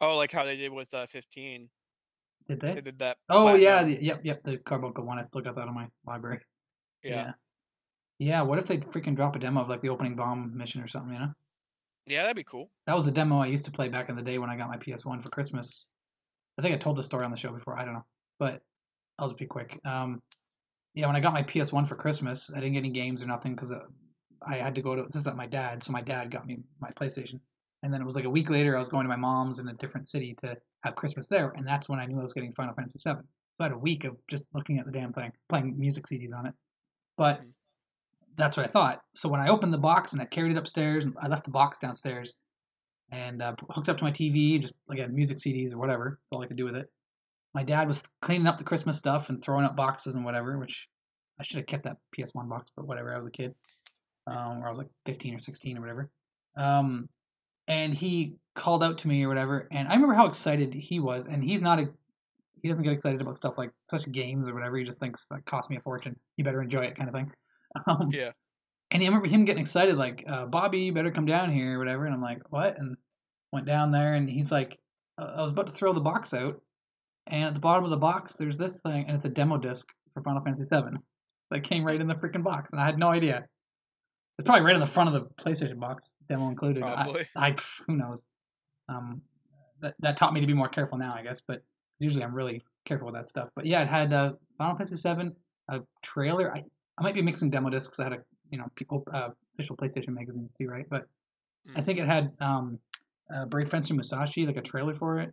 Oh, like how they did with 15. Did they? They did that. Oh, platinum. yeah. Yep. The Carbuncle one. I still got that on my library. Yeah. Yeah, what if they freaking drop a demo of like the opening bomb mission or something, Yeah, that'd be cool. That was the demo I used to play back in the day when I got my PS1 for Christmas. I think I told the story on the show before. I don't know. But I'll just be quick. Yeah, when I got my PS1 for Christmas, I didn't get any games or nothing because I had to go to... This is at my dad, so my dad got me my PlayStation. And then it was like a week later, I was going to my mom's in a different city to have Christmas there, and that's when I knew I was getting Final Fantasy VII. So I had a week of just looking at the damn thing, playing music CDs on it. But that's what I thought. So when I opened the box and I carried it upstairs, and I left the box downstairs and hooked up to my TV, just again music CDs or whatever, that's all I could do with it. My dad was cleaning up the Christmas stuff and throwing up boxes and whatever, which I should have kept that PS1 box, but whatever. I was a kid, or I was like 15 or 16 or whatever. And he called out to me or whatever, and I remember how excited he was. And he's not he doesn't get excited about stuff like especially games or whatever. He just thinks that cost me a fortune. You better enjoy it, kind of thing. Yeah. And I remember him getting excited, like, Bobby, you better come down here or whatever. And I'm like, what? And went down there, and he's like, I was about to throw the box out, and at the bottom of the box, there's this thing, and it's a demo disc for Final Fantasy VII that came right in the freaking box, and I had no idea. It's probably right on the front of the PlayStation box, demo included. Probably. Who knows? That taught me to be more careful now, I guess. But usually I'm really careful with that stuff. But yeah, it had Final Fantasy VII, a trailer. I might be mixing demo discs. I had people official PlayStation magazines too, right? But I think it had Brave Fencer Musashi, like a trailer for it.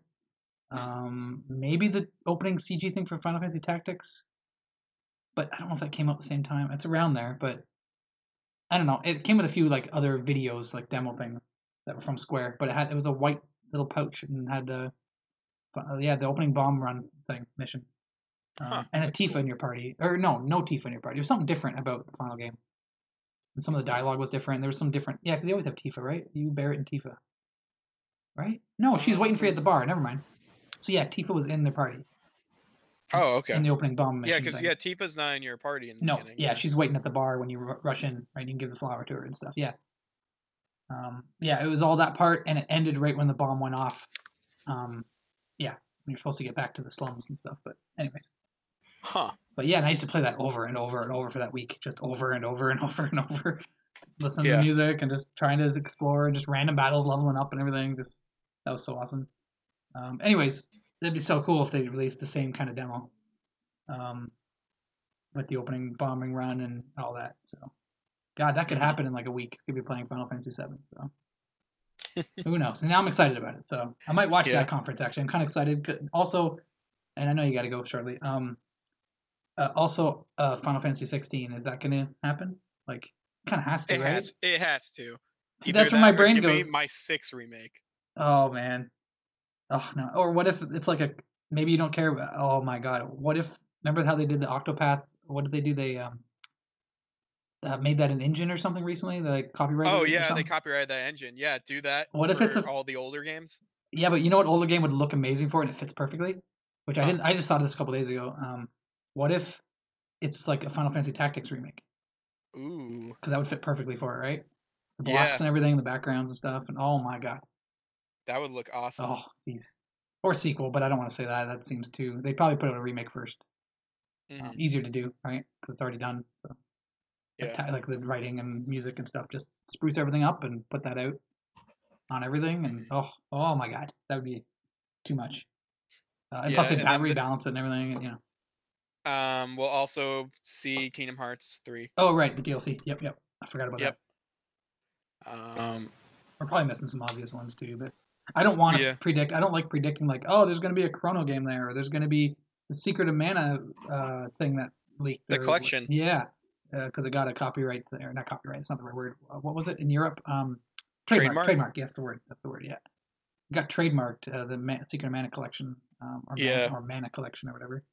Maybe the opening CG thing for Final Fantasy Tactics. But I don't know if that came out at the same time. It's around there, but I don't know. It came with a few like other videos, like demo things that were from Square. But it was a white little pouch and had the opening bomb run thing mission. And a Tifa in your party. Or no Tifa in your party. There was something different about the final game. And some of the dialogue was different. There was some different... Yeah, because you always have Tifa, right? You, Barret, and Tifa. Right? No, she's waiting for you at the bar. Never mind. So yeah, Tifa was in the party. Oh, okay. In the opening bomb mission. Yeah, because Tifa's not in your party in the beginning. Yeah, she's waiting at the bar when you rush in, right? You can give the flower to her and stuff. Yeah. It was all that part, and it ended right when the bomb went off. You're supposed to get back to the slums and stuff, but anyways. Huh. But yeah, and I used to play that over and over and over for that week, just over and over and over and over, listening to music and just trying to explore and just random battles, leveling up and everything. That was so awesome. Anyways, it'd be so cool if they released the same kind of demo, with the opening bombing run and all that. So, God, that could happen in like a week. Could be playing Final Fantasy VII. So. Who knows? And now I'm excited about it. So I might watch that conference. Actually, I'm kind of excited. Also, and I know you got to go shortly. Also, Final Fantasy 16. Is that going to happen? Like, kind of has to, right? It has to. See, that's where my brain goes. My 6 remake. Oh man. Oh no. Or what if it's like maybe you don't care about? Oh my God. What if? Remember how they did the Octopath? What did they do? They made that an engine or something recently. They copyrighted. Oh yeah, they copyrighted that engine. Yeah, do that. What if it's all the older games? Yeah, but you know what older game would look amazing for, and it fits perfectly. Which I didn't. I just thought of this a couple days ago. What if it's like a Final Fantasy Tactics remake? Ooh. Because that would fit perfectly for it, right? The blocks and everything, the backgrounds and stuff, and oh my God. That would look awesome. Oh, geez. Or sequel, but I don't want to say that. That seems too. They'd probably put out a remake first. Easier to do, right? Because it's already done. So. Like the writing and music and stuff, just spruce everything up and put that out on everything, and oh my God, that would be too much. And plus, they'd rebalance it and everything, and we'll also see Kingdom Hearts 3. Oh right, the DLC. Yep. I forgot about that. We're probably missing some obvious ones too, but I don't want to predict. I don't like predicting like, oh, there's going to be a Chrono game there, or there's going to be the Secret of Mana thing that leaked. The collection. Yeah. Because it got a copyright there. Not copyright, it's not the right word. What was it in Europe? Trademark. Trademark, yes, the word. That's the word, yeah. It got trademarked, the Secret of Mana collection, or Mana collection or whatever.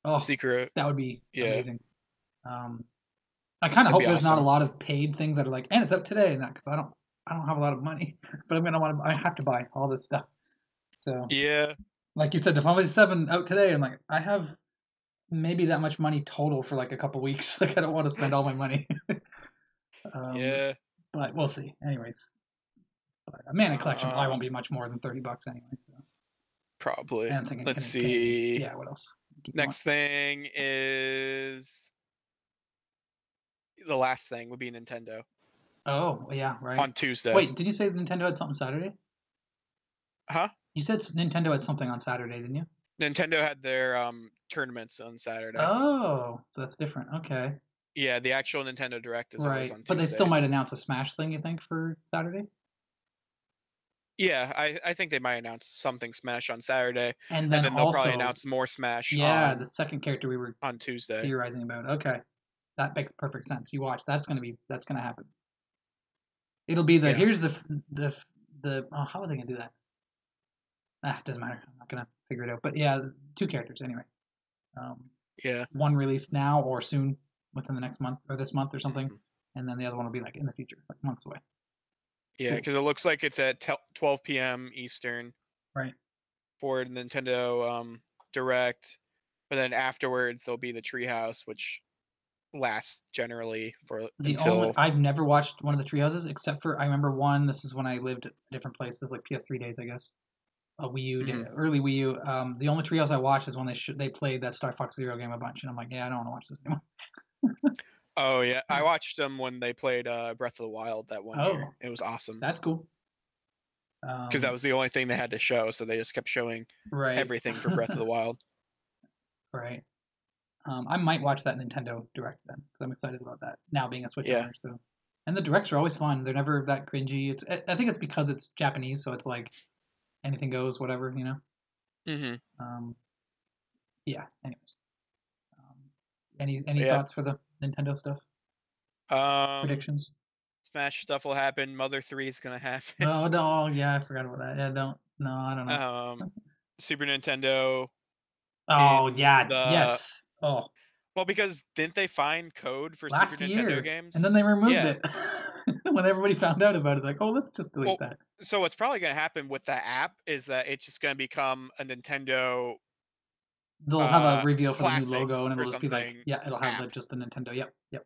Oh, Secret. That would be amazing. I kind of hope there's not a lot of paid things that are like, and it's out today, and that, because I don't have a lot of money, but I have to buy all this stuff. So yeah, like you said, the Final Fantasy VII out today, I'm like, I have maybe that much money total for like a couple weeks. Like I don't want to spend all my money. But we'll see. Anyways, a Mana collection probably won't be much more than $30 anyway. So. Probably. Let's see. Yeah. What else? Next thing is the last thing would be Nintendo. Oh yeah, right. On Tuesday. Wait, did you say Nintendo had something Saturday? Huh? You said Nintendo had something on Saturday, didn't you? Nintendo had their tournaments on Saturday. Oh, so that's different. Okay. Yeah, the actual Nintendo Direct is always on Tuesday. But they still might announce a Smash thing, you think, for Saturday? Yeah, I think they might announce something Smash on Saturday, and then they'll probably announce more Smash. Yeah, the second character we were on Tuesday theorizing about. Okay, that makes perfect sense. You watch. That's gonna happen. It'll be here's the how are they gonna do that? It doesn't matter. I'm not gonna figure it out. But yeah, 2 characters anyway. One released now or soon within the next month or this month or something, and then the other one will be like in the future, like months away. Yeah, because it looks like it's at 12 p.m. Eastern. Right. For Nintendo Direct, but then afterwards there'll be the Treehouse, which lasts generally for until. I've never watched one of the Treehouses except for I remember one. This is when I lived at different places, like PS3 days, I guess. A Wii U, early Wii U. The only Treehouse I watched is when they played that Star Fox Zero game a bunch, and I'm like, yeah, I don't want to watch this anymore. Oh yeah, I watched them when they played Breath of the Wild that one year. It was awesome. That's cool. Because that was the only thing they had to show, so they just kept showing everything for Breath of the Wild. Right. I might watch that Nintendo Direct then, because I'm excited about that now being a Switch owner. So. And the Directs are always fun. They're never that cringy. I think it's because it's Japanese, so it's like anything goes, whatever, you know. Yeah. Anyways. Any thoughts for the Nintendo stuff? Predictions. Smash stuff will happen. Mother 3 is gonna happen. Oh no! Yeah, I forgot about that. Yeah, I don't know. Super Nintendo. Oh yeah. Yes. Oh. Well, because didn't they find code for Last Super year, Nintendo games? And then they removed it when everybody found out about it. Like, oh, let's just delete that. So what's probably going to happen with that app is that it's just going to become a Nintendo. They'll have a reveal for the new logo, and it'll just be like, it'll have just the Nintendo. Yep.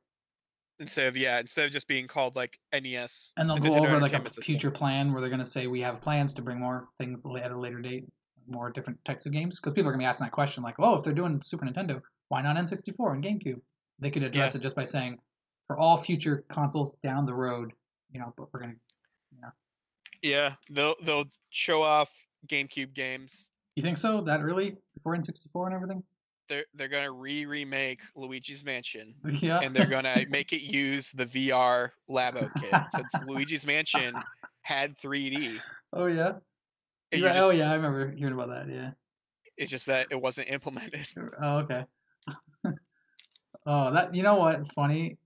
Instead of just being called like NES. And they'll go over like a future plan where they're going to say we have plans to bring more things at a later date, more different types of games, because people are going to be asking that question like, oh, if they're doing Super Nintendo, why not N64 and GameCube? They could address it just by saying, for all future consoles down the road, but we're gonna, Yeah, they'll show off GameCube games. You think so? That early before N64 and everything? They're gonna remake Luigi's Mansion. Yeah. And they're gonna make it use the VR Labo kit since Luigi's Mansion had 3D. Oh yeah. Oh yeah, I remember hearing about that. Yeah. It's just that it wasn't implemented. Oh okay. Oh, that what? It's funny.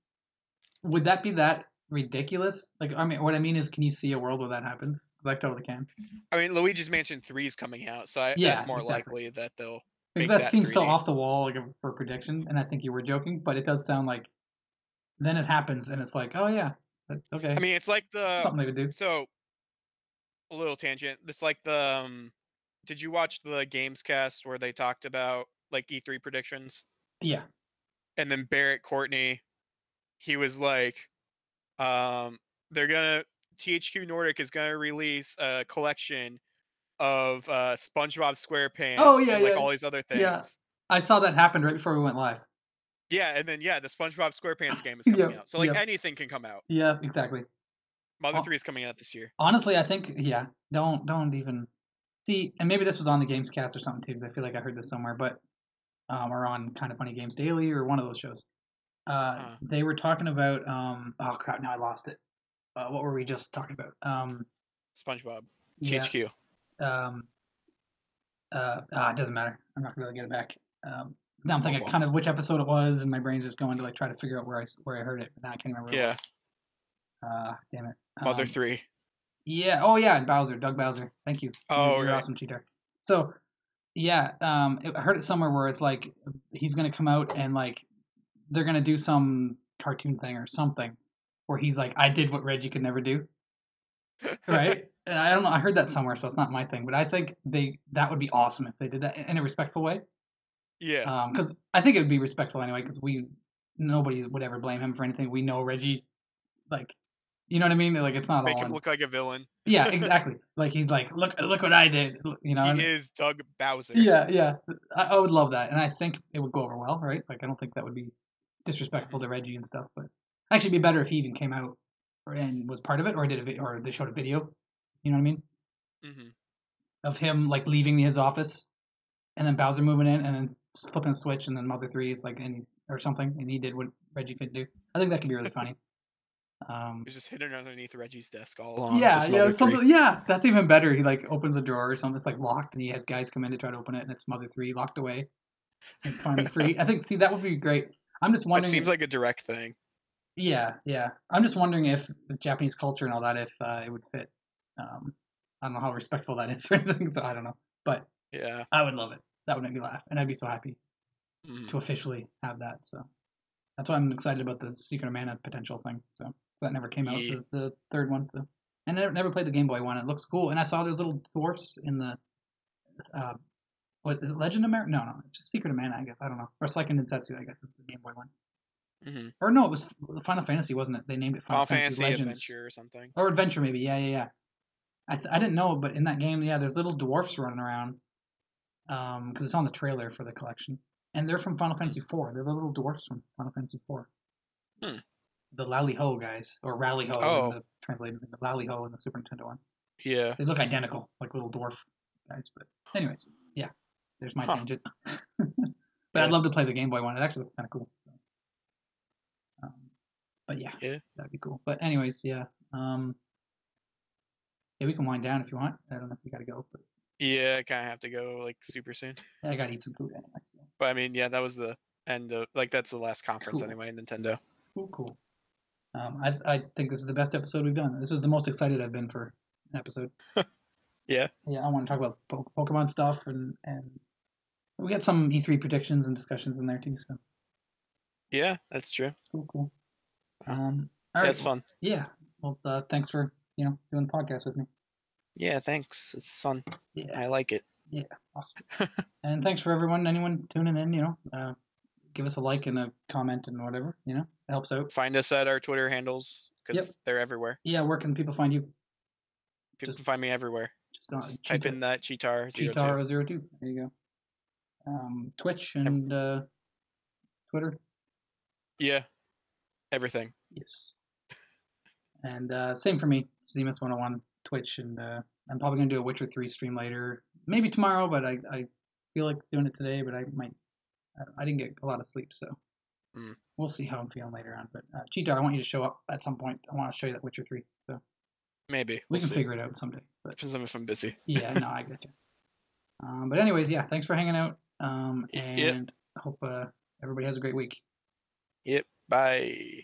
Would that be that ridiculous? Like, I mean, what I mean is, can you see a world where that happens? I totally can. I mean, Luigi's Mansion 3 is coming out, so that's more likely that they'll. Make that seems 3D. so off the wall, like for prediction, and I think you were joking, but it does sound like. Then it happens, and it's like, oh yeah, okay. I mean, it's like something they would do. So, a little tangent. It's like the. Did you watch the Gamescast where they talked about like E3 predictions? Yeah. And then Barrett Courtney, he was like, THQ Nordic is gonna release a collection of SpongeBob SquarePants and all these other things. Yeah. I saw that happen right before we went live. Yeah, and then the SpongeBob SquarePants game is coming out. So anything can come out. Yeah, exactly. Mother 3 is coming out this year. Honestly, I think don't even see, and maybe this was on the Gamescast or something too, because I feel like I heard this somewhere, but or on Kind of Funny Games Daily or one of those shows. They were talking about oh crap, now I lost it. What were we just talking about? SpongeBob. THQ. It doesn't matter. I'm not gonna really get it back. Now I'm thinking kind of which episode it was, and my brain's just going to like try to figure out where I heard it, but now I can't remember. What it was. Damn it. Mother 3. Yeah. Oh yeah, and Bowser, Doug Bowser. Thank you. Oh, you're awesome, cheater. So, yeah, I heard it somewhere where it's like he's gonna come out and like they're gonna do some cartoon thing or something where he's like, I did what Reggie could never do. Right? And I don't know. I heard that somewhere, so it's not my thing. But I think that would be awesome if they did that in a respectful way. Yeah. Because I think it would be respectful anyway. Because nobody would ever blame him for anything. We know Reggie, like, you know what I mean? Like, it's not make him look like a villain. Yeah, exactly. Like he's like, look what I did. You know. He is Doug Bowser. Yeah. I would love that, and I think it would go over well, right? Like, I don't think that would be disrespectful to Reggie and stuff. But actually, it'd be better if he even came out and was part of it, or or they showed a video. You know what I mean? Mm-hmm. Of him like leaving his office, and then Bowser moving in, and then flipping a switch, and then Mother 3 is like, or something, and he did what Reggie couldn't do. I think that could be really funny. He's just hidden underneath Reggie's desk all along. Yeah, that's even better. He like opens a drawer or something. It's like locked, and he has guys come in to try to open it, and it's Mother 3 locked away. It's finally free. I think. See, that would be great. I'm just wondering. It seems like a direct thing. Yeah. I'm just wondering if Japanese culture and all that, if it would fit. I don't know how respectful that is or anything, so I don't know. But yeah, I would love it. That would make me laugh, and I'd be so happy to officially have that. So that's why I'm excited about the Secret of Mana potential thing. So that never came out, the third one. So, and I never played the Game Boy one. It looks cool, and I saw those little dwarfs in the What is it? Legend of Mana? No, just Secret of Mana, I guess. I don't know. Or Seiken Densetsu, I guess is the Game Boy one. Mm-hmm. Or no, it was Final Fantasy, wasn't it? They named it Final Final Fantasy Legends. Adventure or something. Or Adventure, maybe. Yeah. I didn't know, but in that game, yeah, there's little dwarfs running around. Because it's on the trailer for the collection, and they're from Final Fantasy IV. They're the little dwarfs from Final Fantasy IV. The Lally Ho guys, or Rally Ho, in the translated, the Lally Ho in the Super Nintendo one. Yeah. They look identical, like little dwarf guys. But anyways, yeah, there's my tangent. But I'd love to play the Game Boy one. It actually looks kind of cool. So. But yeah, that'd be cool. But anyways, yeah. Yeah, we can wind down if you want. I don't know if you gotta go. But... Yeah, I kind of have to go like super soon. Yeah, I gotta eat some food anyway. So. But I mean, yeah, that was the end of that's the last conference anyway, Nintendo. Cool. I think this is the best episode we've done. This was the most excited I've been for an episode. Yeah, I want to talk about Pokemon stuff, and we got some E3 predictions and discussions in there too. So yeah, that's true. Cool. All right, that's fun. Yeah. Well, thanks for doing the podcast with me. Yeah, thanks. It's fun. Yeah, I like it. Yeah, awesome. And thanks for anyone tuning in. Give us a like and a comment and whatever. It helps out. Find us at our Twitter handles because they're everywhere. Yeah, where can people find you? People can find me everywhere. Just type in that Cheetar02. Cheetar02. There you go. Twitch and Twitter. Yeah, everything. Yes. And same for me, Zemus101, Twitch, and I'm probably gonna do a Witcher 3 stream later, maybe tomorrow, but I feel like doing it today, but I might. I didn't get a lot of sleep, so we'll see how I'm feeling later on. But Cheetar, I want you to show up at some point. I want to show you that Witcher 3. So maybe we can figure it out someday. But depends on if I'm busy. Yeah, no, I get you. But anyways, yeah, thanks for hanging out. And I hope everybody has a great week. Yep. Bye.